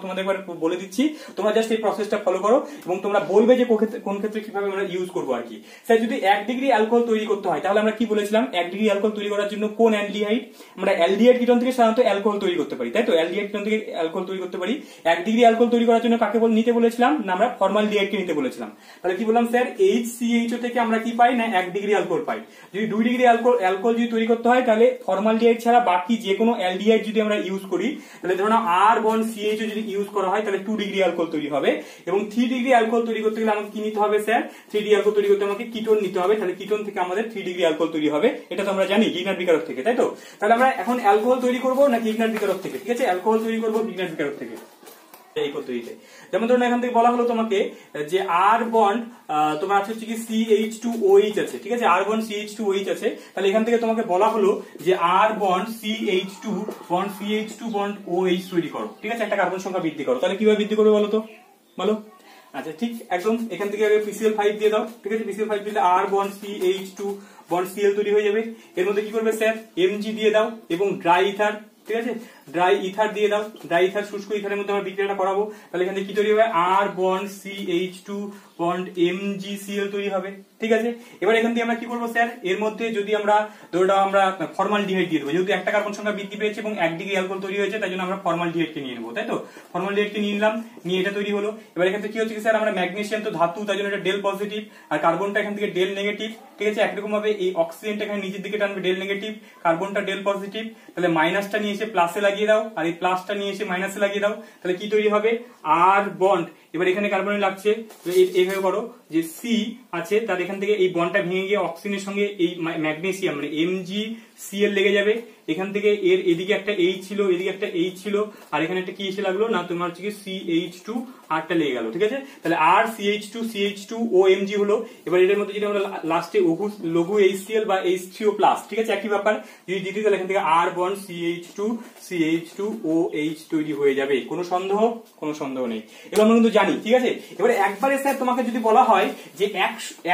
B: তোমাদের বলে দিচ্ছি। তোমরা জাস্ট এই প্রসেসটা ফলো করো, এবং তোমরা বলবে যে কোন ক্ষেত্রে কিভাবে আমরা ইউজ করবো আর কি। স্যার যদি 1 ডিগ্রি অ্যালকোহল তৈরি করতে হয়, তাহলে আমরা কি বলেছিলাম, 1 ডিগ্রি অ্যালকোহল তৈরি করার জন্য কোন অ্যালডিহাইড, আমরা অ্যালডিহাইড কিটোন থেকে সাধারণত অ্যালকোহল তৈরি করতে পারি, তাই তো? অ্যালডিহাইড কিটোন থেকে অ্যালকোহল তৈরি করতে পারি। 1 ডিগ্রি অ্যালকোহল তৈরি করার জন্য কাকে নিতে বলেছিলাম না, আমরা ফর্মালডিহাইডকে নিতে বলেছিলাম। তাহলে কি বললাম স্যার, HCHO থেকে আমরা কি পাই না, 1 ডিগ্রি অ্যালকোহল পাই। যদি 2 ডিগ্রি অ্যালকোহল যদি তৈরি করতে হয়, তাহলে ফর্মালডিহাইড ছাড়া বাকি যে কোনো অ্যালডিহাইড যদি আমরা ইউজ করি, তাহলে ধরো R বন্ড CHO যদি ইউজ করা হয়, তাহলে 2 ডিগ্রি অ্যালকোহল তৈরি হবে। এবং 3 ডিগ্রি অ্যালকোহল তৈরি করতে গেলে আমাকে কি নিতে হবে স্যার, 3 ডিগ্রি অ্যালকোহল তৈরি করতে আমাকে কিটোন নিতে হবে, তাহলে কিটোন থেকে আমাদের 3 ডিগ্রি অ্যালকোহল তৈরি হবে। এটা তো আমরা জানি গিগনার্ড বিকারক থেকে, তাই তো? তাহলে আমরা এখন অ্যালকোহল তৈরি করব না গিগনার্ড বিকারক থেকে, ঠিক আছে? অ্যালকোহল তৈরি করব গিগনার্ড বিকারক থেকে। এই পদ্ধতিতে যেমন ধরুন এখান থেকে বলা হলো তোমাকে যে R বন্ড তোমার আছে হচ্ছে কি CH2OH আছে, ঠিক আছে, R বন্ড CH2OH আছে। তাহলে এখান থেকে তোমাকে বলা হলো যে R bond CH2 bond OH তৈরি করো, ঠিক আছে, একটা কার্বন সংখ্যা বৃদ্ধি করো। তাহলে কিভাবে বৃদ্ধি করবে বলো তো, বলো। আচ্ছা ঠিক একদম, এখান থেকে আগে PCl5 দিয়ে দাও, ঠিক আছে। PCl5 দিলে R bond CH2 bond Cl তৈরি হয়ে যাবে। এর মধ্যে কি করবে স্যার, Mg দিয়ে দাও এবং ড্রাই ইথার, ঠিক আছে। ড্রাই ইথার দিয়ে দাও, ড্রাই ইথার শুষ্ক ইথারের মধ্যে আমরা বিক্রিয়াটা করাবো, তাহলে এখানে কি তৈরি হবে, আর বন্ড CH2 বন্ড MgCl তৈরি হবে। ঠিক আছে, এবার এখান থেকে আমরা কি করবো স্যার, এর মধ্যে যদি আমরা ধরে নাও আমরা ফর্মালডিহাইড দিয়ে দেবো, যেহেতু একটা কার্বন সংখ্যা বৃদ্ধি পেয়েছে এবং 1 ডিগ্রি অ্যালকোহল তৈরি হয়েছে, তাই জন্য আমরা ফর্মালডিহাইডকে নিয়ে নেবো, তাই তো। ফর্মালডিহাইডকে নিয়ে নিলাম, নিয়ে এটা তৈরি হলো। এবার এখান থেকে কি হচ্ছে স্যার, আমরা ম্যাগনেসিয়াম তো ধাতু, তাই জন্য এটা ডেল পজিটিভ, আর কার্বনটা এখান থেকে ডেল নেগেটিভ। ঠিক আছে, একরকম ভাবে এই অক্সিজেনটা এখানে নিচের দিকে টানবে, ডেল নেগেটিভ, কার্বনটা ডেল পজিটিভ, তাহলে মাইনাসটা নিয়ে এসে প্লাসে লাগিয়ে দাও, আর এই প্লাসটা নিয়ে এসে মাইনাসে লাগিয়ে দাও, তাহলে কি তৈরি হবে, আর বন্ড। এবার এখানে কার্বন লাগছে, এইভাবে করো যে সি আছে, তার এখান থেকে এই বন্ডটা ভেঙে গিয়ে অক্সিজেনের সঙ্গে এই ম্যাগনেসিয়াম মানে MgCl লেগে যাবে। এখান থেকে এর এদিকে একটা H ছিল, এদিকে একটা H ছিল, আর এখানে একটা কি এসে লাগলো না, তোমার হচ্ছে কি CH2 আরটা লেগে গেল। ঠিক আছে, তাহলে আর CH2 OMg হলো। এবার এটার মধ্যে যদি আমরা লাস্টে লঘু HCl বা H3O+, ঠিক আছে, একই ব্যাপার, যদি দিতে তাহলে এখান থেকে আর বন্ড CH2OH তৈরি হয়ে যাবে। কোনো সন্দেহ নেই, এবার আমরা কিন্তু জানি। ঠিক আছে, এবারে একবারে স্যার তোমাকে যদি বলা হয় যে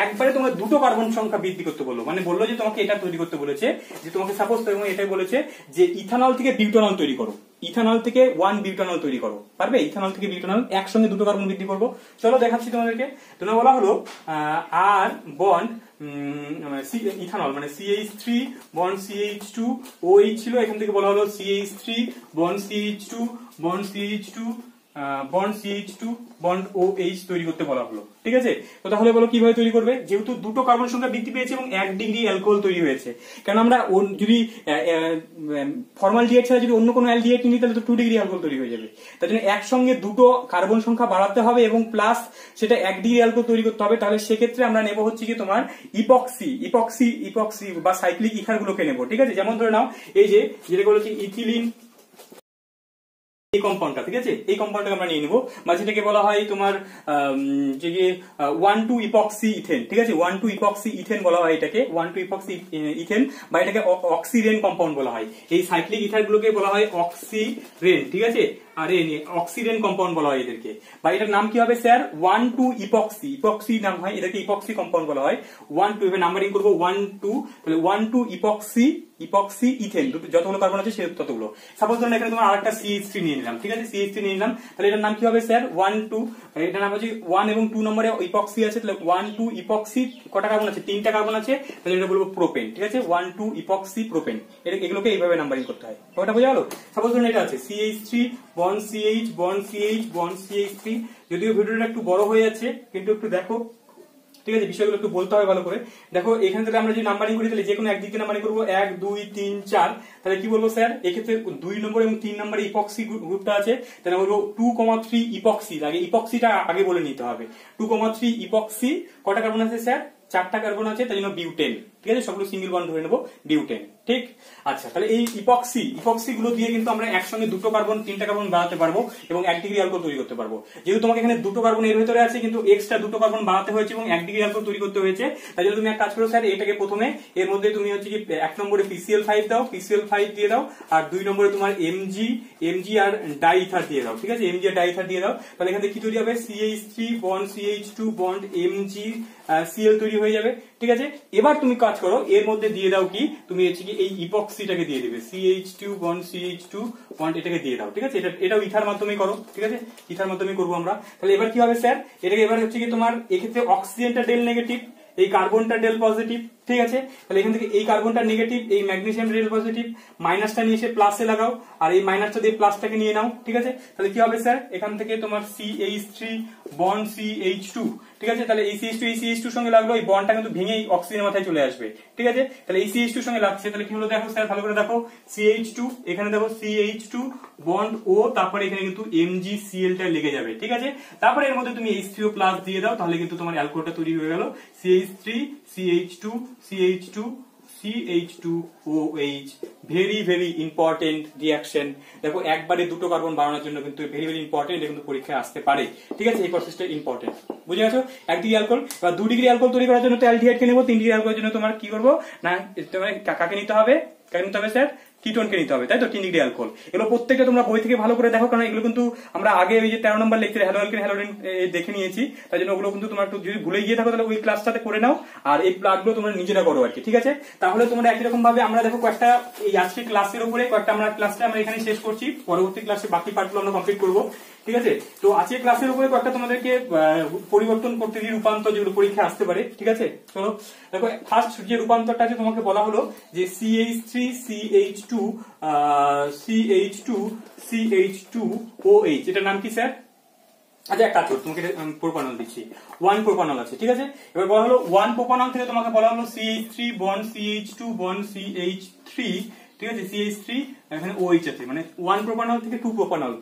B: একবারে তোমরা দুটো কার্বন সংখ্যা বৃদ্ধি করতে বললো, মানে বললো যে তোমাকে এটা তৈরি করতে বলেছে, যে তোমাকে সাপোজ এটাই বলেছে যে ইথানল থেকে বিউটানল তৈরি করো, ইথানল থেকে 1 বিউটানল তৈরি করো, পারবে? ইথানল থেকে বিউটানল একসঙ্গে দুটো কার্বন বৃদ্ধি করবো। চলো দেখাচ্ছি তোমাদেরকে। তোমরা বলা হলো আর বন্ড ইথানল মানে CH3 বন্ড CH2 OH ছিল, এখান থেকে বলা হলো CH3 bond CH2 bond CH2 bond CH2 bond OH তৈরি করতে বলা হলো। ঠিক আছে, তো তাহলে বলো কিভাবে তৈরি করবে, যেহেতু দুটো কার্বন সংখ্যা বৃদ্ধি পেয়েছে এবং 1 ডিগ্রি অ্যালকোহল তৈরি হয়েছে। কারণ আমরা যদি ফর্মালডিহাইড ছাড়া যদি অন্য কোনো অ্যালডিহাইড নিই তাহলে তো 2 ডিগ্রি অ্যালকোহল তৈরি হয়ে যাবে। তার জন্য একসঙ্গে দুটো কার্বন সংখ্যা বাড়াতে হবে এবং প্লাস সেটা 1 ডিগ্রি অ্যালকোহল তৈরি করতে হবে। তাহলে সেক্ষেত্রে আমরা নেব হচ্ছে কি তোমার ইপক্সি বা সাইক্লিক ইথার গুলোকে নেবো। ঠিক আছে, যেমন ধরে নাও এই যে যেটা বলেছি ইথিলিন এই কম্পাউন্ডটা। ঠিক আছে, এই কম্পাউন্ডটাকে আমরা নিয়ে নেবো, বা যেটাকে বলা হয় তোমার যে 1,2 ইপক্সি ইথেন। ঠিক আছে, 1,2 ইপক্সি ইথেন বলা হয় এটাকে, 1,2 ইপক্সি ইথেন, বা এটাকে অক্সিরেন কম্পাউন্ড বলা হয়। এই সাইক্লিক ইথার গুলোকে বলা হয় অক্সিরেন। ঠিক আছে, আর অক্সিডেন কম্পাউন্ড বলা হয় এদেরকে, বা এটার নাম কি হবে স্যার 1,2 ইপক্সি নাম হয়, এটাকে ইপক্সি কম্পাউন্ড বলা হয়। 1,2 এভাবে নাম্বারিং করবো 1,2, তাহলে 1,2 ইপক্সি ইথেন, যতগুলো কার্বন আছে ততগুলো। সাপোজ ধরুন এখানে তোমার আরেকটা CH3 নিয়ে নিলাম। ঠিক আছে, CH3 নিয়ে নিলাম, তাহলে এটার নাম কি হবে স্যার 1,2, এটার নাম হচ্ছে 1 এবং 2 নম্বরে ইপক্সি আছে, তাহলে 1,2 ইপক্সি কটা কার্বন আছে, 3টা কার্বন আছে, তাহলে এটা বলবো প্রোপেন। ঠিক আছে, 1,2 ইপক্সি প্রোপেন, এগুলোকে এইভাবে নাম্বারিং করতে হয়। ওটা বোঝা গেল? সাপোজ ধরুন এটা আছে CH3 bond CH bond CH bond CH3, যদিও ভিডিওটা একটু বড় হয়ে যাচ্ছে কিন্তু একটু দেখো। ঠিক আছে, বিষয়গুলো একটু বলতে হবে ভালো করে। দেখো এখান থেকে আমরা যদি নাম্বারিং করি তাহলে যে কোনো একদিকে নাম্বারিং করবো 1 2 3 4, তাহলে কি বলবো স্যার, এক্ষেত্রে 2 নম্বর এবং 3 নম্বরে ইপক্সি গ্রুপটা আছে, তাহলে বলবো 2,3 ইপক্সি। আগে ইপক্সিটা আগে বলে নিতে হবে। 2,3 ইপক্সি কটা কার্বন আছে স্যার, 4টা কার্বন আছে, তাই জন্য বিউটেন। ঠিক আছে, সবগুলো সিঙ্গেল বন্ড ধরে নেবো, বিউটেন। ঠিক, আচ্ছা, তাহলে এই ইপক্সি গুলো দিয়ে কিন্তু আমরা একসঙ্গে দুটো কার্বন 3টা কার্বন বাড়াতে পারবো এবং 1 ডিগ্রি অ্যালকোহল তৈরি করতে পারবো। যেহেতু তোমাকে এখানে দুটো কার্বন এর ভেতরে আছে কিন্তু এক্সট্রা দুটো কার্বন বাড়াতে হয়েছে এবং 1 ডিগ্রি অ্যালকোহল তৈরি করতে হয়েছে, তাই জন্য তুমি এক কাজ করো স্যার, এটাকে প্রথমে এর মধ্যে তুমি হচ্ছে কি 1 নম্বরে PCl5 দাও, PCl5 দিয়ে দাও, আর 2 নম্বরে তোমার Mg আর ডাইইথার দিয়ে দাও। ঠিক আছে, Mg আর ডাইইথার দিয়ে দাও, তাহলে এখানে কি তৈরি হবে CH3 bond CH2 bond MgCl তৈরি হয়ে যাবে। ঠিক আছে, এবার তুমি কাজ করো, এর মধ্যে দিয়ে দাও কি, তুমি হচ্ছে কি এই ইপক্সিটাকে দিয়ে দিবে, CH2 বন্ড CH2 বন্ড এটাকে দিয়ে দাও। ঠিক আছে, এটাও ইথার মাধ্যমে করো। ঠিক আছে, ইথার মাধ্যমে করবো আমরা। তাহলে এবার কি হবে স্যার, এটাকে এবার হচ্ছে কি তোমার এক্ষেত্রে অক্সিজেনটা ডেল নেগেটিভ, এই কার্বনটা ডেল পজিটিভ। ঠিক আছে, তাহলে এখান থেকে এই কার্বনটা নেগেটিভ, এই ম্যাগনেসিয়াম ডেল পজিটিভ, মাইনাসটা নিয়ে এসে প্লাসে লাগাও, আর এই মাইনাসটা দিয়ে প্লাসটাকে নিয়ে নাও। ঠিক আছে, তাহলে কি হবে স্যার, এখান থেকে তোমার CH3 বন্ড CH2। ঠিক আছে, তাহলে এই CH2 সঙ্গে লাগলো, এই বন্ডটা কিন্তু ভেঙে অক্সিজেনের মাথায় চলে আসবে। ঠিক আছে, তাহলে এই CH2 সঙ্গে লাগছে, তাহলে কি হলো দেখো স্যার, ভালো করে দেখো, CH2 এখানে দেখো CH2 বন্ড O, তারপরে এখানে কিন্তু MgCl টা লেগে যাবে। ঠিক আছে, তারপরে এর মধ্যে তুমি H3O+ দিয়ে দাও, তাহলে কিন্তু তোমার অ্যালকোহলটা তৈরি হয়ে গেল CH3 CH2OH। Very very important reaction. দেখো একবারে দুটো কার্বন বাড়ানোর জন্য কিন্তু ভেরি ভেরি ইম্পর্টেন্ট, এটা কিন্তু পরীক্ষায় আসতে পারে। ঠিক আছে, এই প্রসেসটা ইম্পর্টেন্ট, বুঝে গেছো? 1 ডিগ্রি অ্যালকোহল বা 2 ডিগ্রি অ্যালকোহল তৈরি করার জন্য তো অ্যালডিহাইডকে নেবো, 3 ডিগ্রি অ্যালকোহলের জন্য তোমার কি করবো না, তোমার কাকে নিতে হবে, কাকে নিতে হবে স্যার, কিটোনকে নিতে হবে, তাই তো 3 ডিগ্রি অ্যালকোহল। এগুলো প্রত্যেকটা তোমরা বই থেকে ভালো করে দেখো, কারণ এগুলো কিন্তু আমরা আগে ওই যে 13 নম্বর লেকচারে হ্যালো অ্যালকেন হ্যালোডিন দেখে নিয়েছি, তাই জন্য ওগুলো কিন্তু তোমরা একটু যদি ভুলে গিয়ে থাকো তাহলে ওই ক্লাসটাতে করে নাও, আর এই প্লাগগুলো তোমরা নিজেরা করো আর কি, ঠিক আছে? তাহলে তোমরা একই রকম ভাবে আমরা দেখো কয়েকটা এই আজকে ক্লাসের উপরে কয়েকটা আমরা ক্লাসটা আমরা এখানে শেষ করছি, পরবর্তী ক্লাসে বাকি পার্টগুলো আমরা কমপ্লিট করবো, ঠিক আছে? তো আজকে ক্লাসের উপরে কয়েকটা তোমাদেরকে পরিবর্তন করতে দিয়ে রূপান্তর যেগুলো পরীক্ষা আসতে পারে, ঠিক আছে? চলো দেখো, ফার্স্ট যে রূপান্তরটা আছে তোমাকে বলা হলো যে CH3CH2OH, এটার নাম কি স্যার? আচ্ছা এক কাজ করো, তোমাকে প্রোপানল দিচ্ছি, 1 প্রোপানল আছে, ঠিক আছে? এবার বলা হলো 1 প্রোপানল থেকে তোমাকে বলা হলো CH3 bond CH2 bond CH3, ঠিক আছে? CH3 এখানে OH আছে, মানে 1 প্রোপানল থেকে 2 propanol.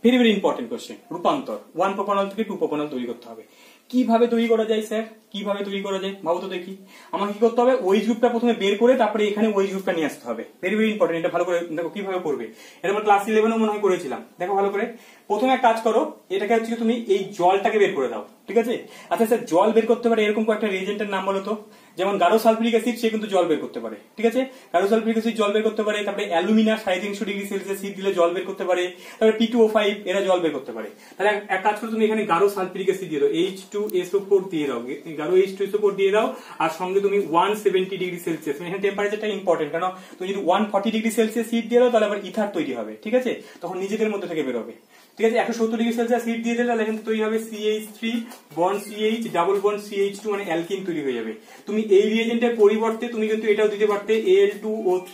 B: Very very important question, রূপান্তর 1 প্রোপানল থেকে 2 প্রোপানল তৈরি করতে হবে। কিভাবে তৈরি করা যায় স্যার? কিভাবে তৈরি করা যায় ভাবো তো দেখি। আমাকে কি করতে হবে? OH গ্রুপটা প্রথমে বের করে তারপরে এখানে OH গ্রুপটা নিয়ে আসতে হবে। ভেরি ভেরি ইম্পর্টেন্ট, এটা ভালো করে দেখো কিভাবে করবে। এটা আমরা ক্লাস 11 মনে হয় করেছিলাম, দেখো ভালো করে। প্রথমে এক কাজ করো, এটাকে হচ্ছে তুমি এই জলটাকে বের করে দাও, ঠিক আছে? আচ্ছা স্যার, জল বের করতে পারে এরকম কয়েকটা রিয়েজেন্টের নাম বলো তো। যেমন গাঢ় সালফিউরিক অ্যাসিড, সে কিন্তু জল বের করতে পারে, ঠিক আছে? গাঢ় সালফিউরিক অ্যাসিড জল বের করতে পারে। তারপরে অ্যালুমিনা 350 ডিগ্রি সেলসিয়াস হিট দিলে জল বের করতে পারে। তারপরে P2O5 এরা জল বের করতে পারে। তাহলে এক কাজ করো, তুমি এখানে গাঢ় সালফিউরিক অ্যাসিড দিয়ে দাও, H2SO4 দিয়ে দাও, গাঢ় H2SO4 দিয়ে দাও, আর সঙ্গে তুমি 170 ডিগ্রি সেলসিয়াস, এখানে টেম্পারেচারটা ইম্পর্টেন্ট, কারণ তুমি যদি 140 ডিগ্রি সেলসিয়াস হিট দিয়ে দাও তাহলে আবার ইথার তৈরি হবে, ঠিক আছে? তখন নিজেদের মধ্যে থেকে বের হবে, ঠিক আছে? 170 ডিগ্রি সেলসিয়াস হিট দিয়ে দিলে তাহলে এখানে তৈরি হবে CH3 bond CH double bond CH2, মানে অ্যালকিন তৈরি হয়ে যাবে। তুমি এই রিয়েজেন্টের পরিবর্তে তুমি কিন্তু এটাও দিতে পারতে, Al2O3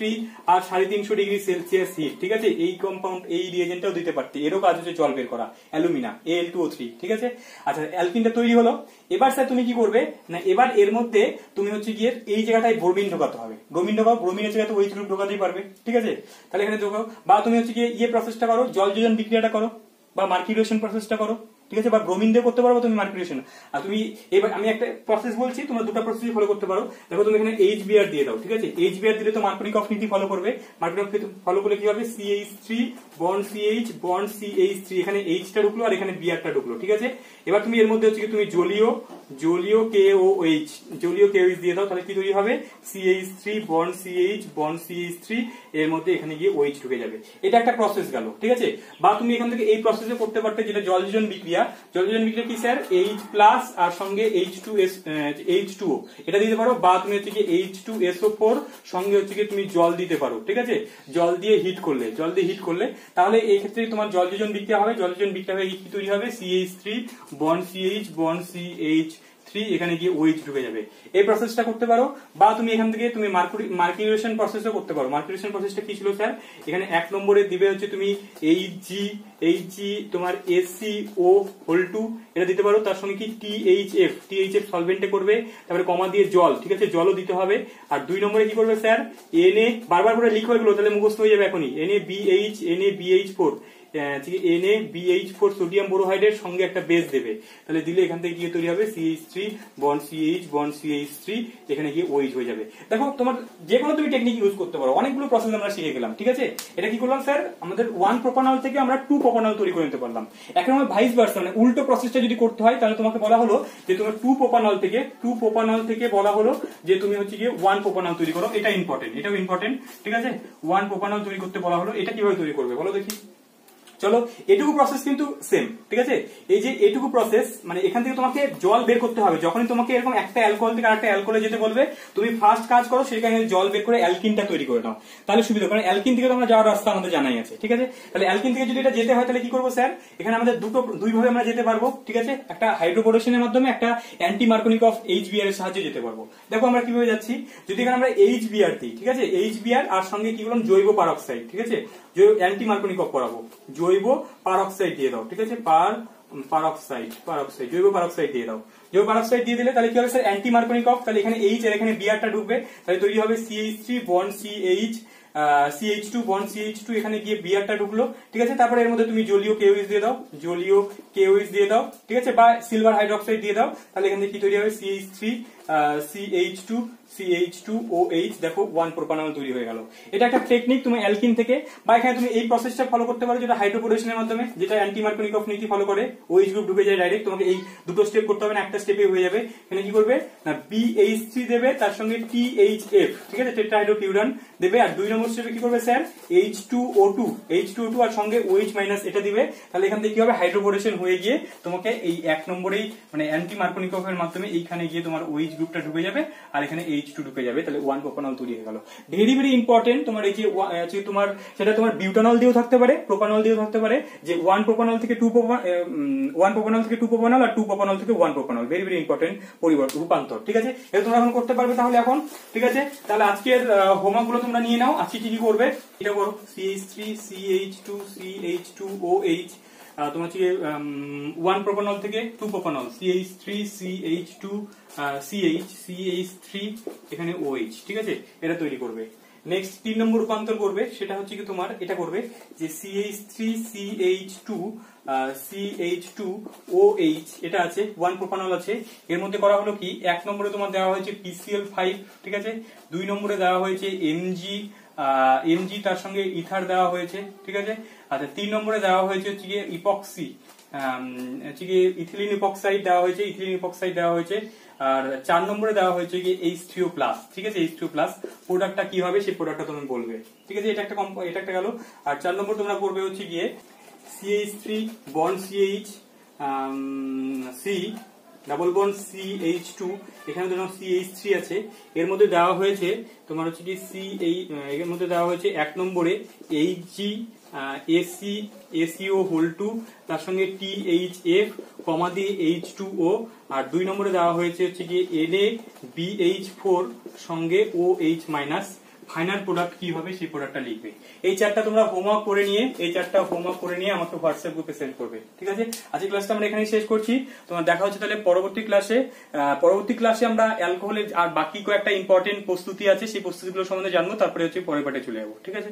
B: আর 350 ডিগ্রি সেলসিয়াস হিট, ঠিক আছে? এই কম্পাউন্ড এই রিয়েজেন্টটাও দিতে পারতে, এরও কাজ হচ্ছে জল বের করা, অ্যালুমিনা Al2O3, ঠিক আছে? আচ্ছা, অ্যালকিনটা তৈরি হলো। এবার স্যার তুমি কি করবে না, এবার এর মধ্যে তুমি হচ্ছে গিয়ে এই জায়গাটায় ব্রোমিন ঢোকাতে হবে। ব্রোমিন ঢোকাও, ব্রোমিনের জায়গাতে OH গ্রুপ ঢোকাতেই পারবে, ঠিক আছে? তাহলে এখানে ঢোকাও, বা তুমি হচ্ছে গিয়ে প্রসেসটা করো, জলযোজন বিক্রিয়াটা করো, বা মার্কিউরেশন প্রসেসটা করো, ঠিক আছে? বা ব্রোমিন দিয়ে করতে পারো তুমি মার্কিউরেশন। আর তুমি এবার আমি একটা প্রসেস বলছি, তোমরা দুটো প্রসেসই ফলো করতে পারো। দেখো তুমি এখানে HBr দিয়ে দাও, ঠিক আছে? HBr দিলে তো মার্কনিকফ নীতি ফলো করবে। মার্কনিকফ ফলো করলে কি হবে? CH3 bond CH bond CH3, এখানে H টা ঢুকলো আর এখানে Br টা ঢুকলো, ঠিক আছে? এবার তুমি এর মধ্যে হচ্ছে কি তুমি জলীয় KOH দিয়ে দাও, তাহলে কি তৈরি হবে? CH3 bond CH bond CH3, এর মধ্যে এখানে গিয়ে OH ঢুকে যাবে। এটা একটা প্রসেস গেল, ঠিক আছে? বা তুমি এখান থেকে এই প্রসেসে করতে পারতে, যেটা জলযোজন বিক্রিয়া। জলযোজন বিক্রিয়া কি স্যার? H+ আর সঙ্গে H2O এটা দিতে পারো, বা তুমি হচ্ছে কি H2SO4 সঙ্গে হচ্ছে কি তুমি জল দিতে পারো, ঠিক আছে? জল দিয়ে হিট করলে তাহলে এই ক্ষেত্রে তোমার জলযোজন বিক্রিয়া হবে। জলযোজন বিক্রিয়া হয়ে কি তৈরি হবে? CH3 bond CH bond CH3, এখানে গিয়ে OH ঢুকে যাবে। এই প্রসেসটা করতে পারো, বা তুমি এখান থেকে তুমি মার্কিউরেশন প্রসেসও করতে পারো। মার্কিউরেশন প্রসেসটা কি ছিল স্যার? এখানে 1 নম্বরে দিবে হচ্ছে তুমি Hg তোমার SCO2 এটা দিতে পারো, তার সঙ্গে কি THF সলভেন্টে করবে, তারপরে কমা দিয়ে জল, ঠিক আছে? জলও দিতে হবে। আর 2 নম্বরে কি করবে স্যার? Na, বারবার করে লিখো এগুলো, তাহলে মুখস্থ হয়ে যাবে এখনই। NaBH4 NaBH4 সোডিয়াম বোরোহাইডের সঙ্গে একটা বেস দেবে, তাহলে দিলে এখান থেকে গিয়ে তৈরি হবে CH3 bond CH bond CH3, এখানে গিয়ে OH হয়ে যাবে। দেখো তোমার যে কোনো তুমি টেকনিক ইউজ করতে পারো, অনেকগুলো প্রসেস আমরা শিখে গেলাম, ঠিক আছে? এটা কি করলাম স্যার? আমাদের 1 প্রোপানল থেকে আমরা 2 প্রোপানল তৈরি করে নিতে পারলাম। এখন আমরা ভাইস ভার্সা, মানে উল্টো প্রসেসটা যদি করতে হয়, তাহলে তোমাকে বলা হলো যে তোমার 2 প্রোপানল থেকে বলা হলো যে তুমি হচ্ছে গিয়ে 1 প্রোপানল তৈরি করো। এটা ইম্পর্টেন্ট, এটাও ইম্পর্টেন্ট, ঠিক আছে? 1 প্রোপানল তৈরি করতে বলা হলো। এটা কিভাবে তৈরি করবে বলো দেখি। চলো, এটুকু প্রসেস কিন্তু সেম, ঠিক আছে? এই যে এটুকু প্রসেস, মানে এখান থেকে তোমাকে জল বের করতে হবে। যখনই তোমাকে এরকম একটা অ্যালকোহল থেকে আরেকটা অ্যালকোহলে যেতে বলবে, তুমি ফার্স্ট কাজ করো সেখানে জল বের করে অ্যালকিনটা তৈরি করে নাও, তাহলে সুবিধা। কারণ অ্যালকিন থেকে তোমরা যাওয়ার রাস্তা আমাদের জানাই আছে, ঠিক আছে? তাহলে অ্যালকিন থেকে যদি এটা যেতে হয় তাহলে কি করবো স্যার? এখানে আমাদের দুই ভাবে আমরা যেতে পারবো, ঠিক আছে? একটা হাইড্রোবোরেশনের মাধ্যমে, একটা অ্যান্টি মার্কনিকফ HBr এর সাহায্যে যেতে পারবো। দেখো আমরা কিভাবে যাচ্ছি, যদি এখানে আমরা HBr দিই, ঠিক আছে? HBr আর সঙ্গে কি বললাম? জৈব পারক্সাইড, ঠিক আছে? অ্যান্টি মার্কনিকফ করাবো, জৈব পারক্সাইড দিয়ে দাও, ঠিক আছে? জৈব পারক্সাইড দিয়ে দাও। জৈব পারক্সাইড দিয়ে দিলে তাহলে কি হবে স্যার? অ্যান্টি মার্কনিকফ, তাহলে এখানে H আর এখানে Br টা ঢুকবে, তাহলে তৈরি হবে CH3 bond CH2 bond CH2, এখানে গিয়ে Br টা ঢুকলো, ঠিক আছে? তারপরে এর মধ্যে তুমি জলীয় KOH দিয়ে দাও, ঠিক আছে? বা সিলভার হাইড্রোক্সাইড দিয়ে দাও, তাহলে এখান থেকে কি তৈরি হবে? CH3 CH2OH, দেখো 1 প্রোপানল তৈরি হয়ে গেল। এটা একটা টেকনিক তুমি অ্যালকিন থেকে, বা এখানে তুমি এই প্রসেসটা ফলো করতে পারো যেটা হাইড্রোপোরেশনের মাধ্যমে, যেটা অ্যান্টি মার্কোনিকফ নীতি ফলো করে, OH গ্রুপ ঢুকে যায় ডাইরেক্ট। তোমাকে এই দুটো স্টেপ করতে হবে না, একটা স্টেপে হয়ে যাবে। এখানে কি করবে না BH3 দেবে, তার সঙ্গে THF, ঠিক আছে, টেট্রাহাইড্রোপিউরান দেবে। আর 2 নম্বর স্টেপে কি করবে স্যার, H2O2 আর সঙ্গে OH মাইনাস এটা দিবে। তাহলে এখান থেকে কি হবে, হাইড্রোপোরেশন হয়ে গিয়ে তোমাকে এই 1 নম্বরেই মানে অ্যান্টি মার্কোনিকফের মাধ্যমে এইখানে গিয়ে তোমার OH গ্রুপটা ঢুকে যাবে আর এখানে H2 ঢুকে যাবে। তাহলে 1 প্রোপানল তৈরি হয়ে গেল। ভেরি ভেরি ইম্পর্টেন্ট তোমার এই যে তোমার সেটা তোমার বিউটানল দিয়েও থাকতে পারে, প্রোপানল দিয়েও থাকতে পারে, যে 1 প্রোপানল থেকে 2 প্রোপানল আর 2 প্রোপানল থেকে 1 প্রোপানল। ভেরি ভেরি ইম্পর্টেন্ট পরিবর্তন, রূপান্তর। ঠিক আছে, এটা তোমরা এখন করতে পারবে তাহলে এখন। ঠিক আছে, তাহলে আজকের হোমওয়ার্ক গুলো তোমরা নিয়ে নাও। আজকে কি কি করবে এটা করো, CH3 CH2 CH2OH, তোমার হচ্ছে 1 প্রোপানল থেকে 2 প্রোপানল, CH3 CH2 CH3 এখানে OH। ঠিক আছে, এটা তৈরি করবে। নেক্সট 3 নম্বর রূপান্তর করবে, সেটা হচ্ছে কি তোমার এটা করবে যে CH3 CH2OH, এটা আছে 1 প্রোপানল আছে। এর মধ্যে করা হলো কি, 1 নম্বরে তোমার দেওয়া হয়েছে PCl5, ঠিক আছে, 2 নম্বরে দেওয়া হয়েছে Mg, তার সঙ্গে ইথার দেওয়া হয়েছে। ঠিক আছে, আচ্ছা 3 নম্বরে দেওয়া হয়েছে হচ্ছে গিয়ে ইপক্সি, হচ্ছে গিয়ে ইথিলিন ইপক্সাইড দেওয়া হয়েছে, আর 4 নম্বরে দেওয়া হয়েছে কি H3O+। ঠিক আছে, H3O+। প্রোডাক্টটা কি হবে সেই প্রোডাক্টটা তুমি বলবে। ঠিক আছে, এটা একটা গেল। আর 4 নম্বর তোমরা করবে হচ্ছে গিয়ে CH3 bond CH, C double bond CH2, এখানে তোমার CH3 আছে। এর মধ্যে দেওয়া হয়েছে তোমার হচ্ছে কি এর মধ্যে দেওয়া হয়েছে 1 নম্বরে Hg ACO2, তার সঙ্গে THF কমা দিয়ে H2O, আর 2 নম্বরে দেওয়া হয়েছে হচ্ছে কি NaBH4 সঙ্গে OH মাইনাস। ফাইনাল প্রোডাক্ট কি হবে সেই প্রোডাক্টটা লিখবে। এই চারটা তোমরা হোমওয়ার্ক করে নিয়ে আমাকে হোয়াটসঅ্যাপ গ্রুপে সেন্ড করবে। ঠিক আছে, আজকে ক্লাসটা আমরা এখানেই শেষ করছি। তোমার দেখা হচ্ছে তাহলে পরবর্তী ক্লাসে আমরা অ্যালকোহলের আর বাকি কয়েকটা ইম্পর্টেন্ট প্রস্তুতি আছে, সেই প্রস্তুতিগুলো সম্বন্ধে জানবো, তারপরে হচ্ছে পরের পার্টে চলে যাবো। ঠিক আছে।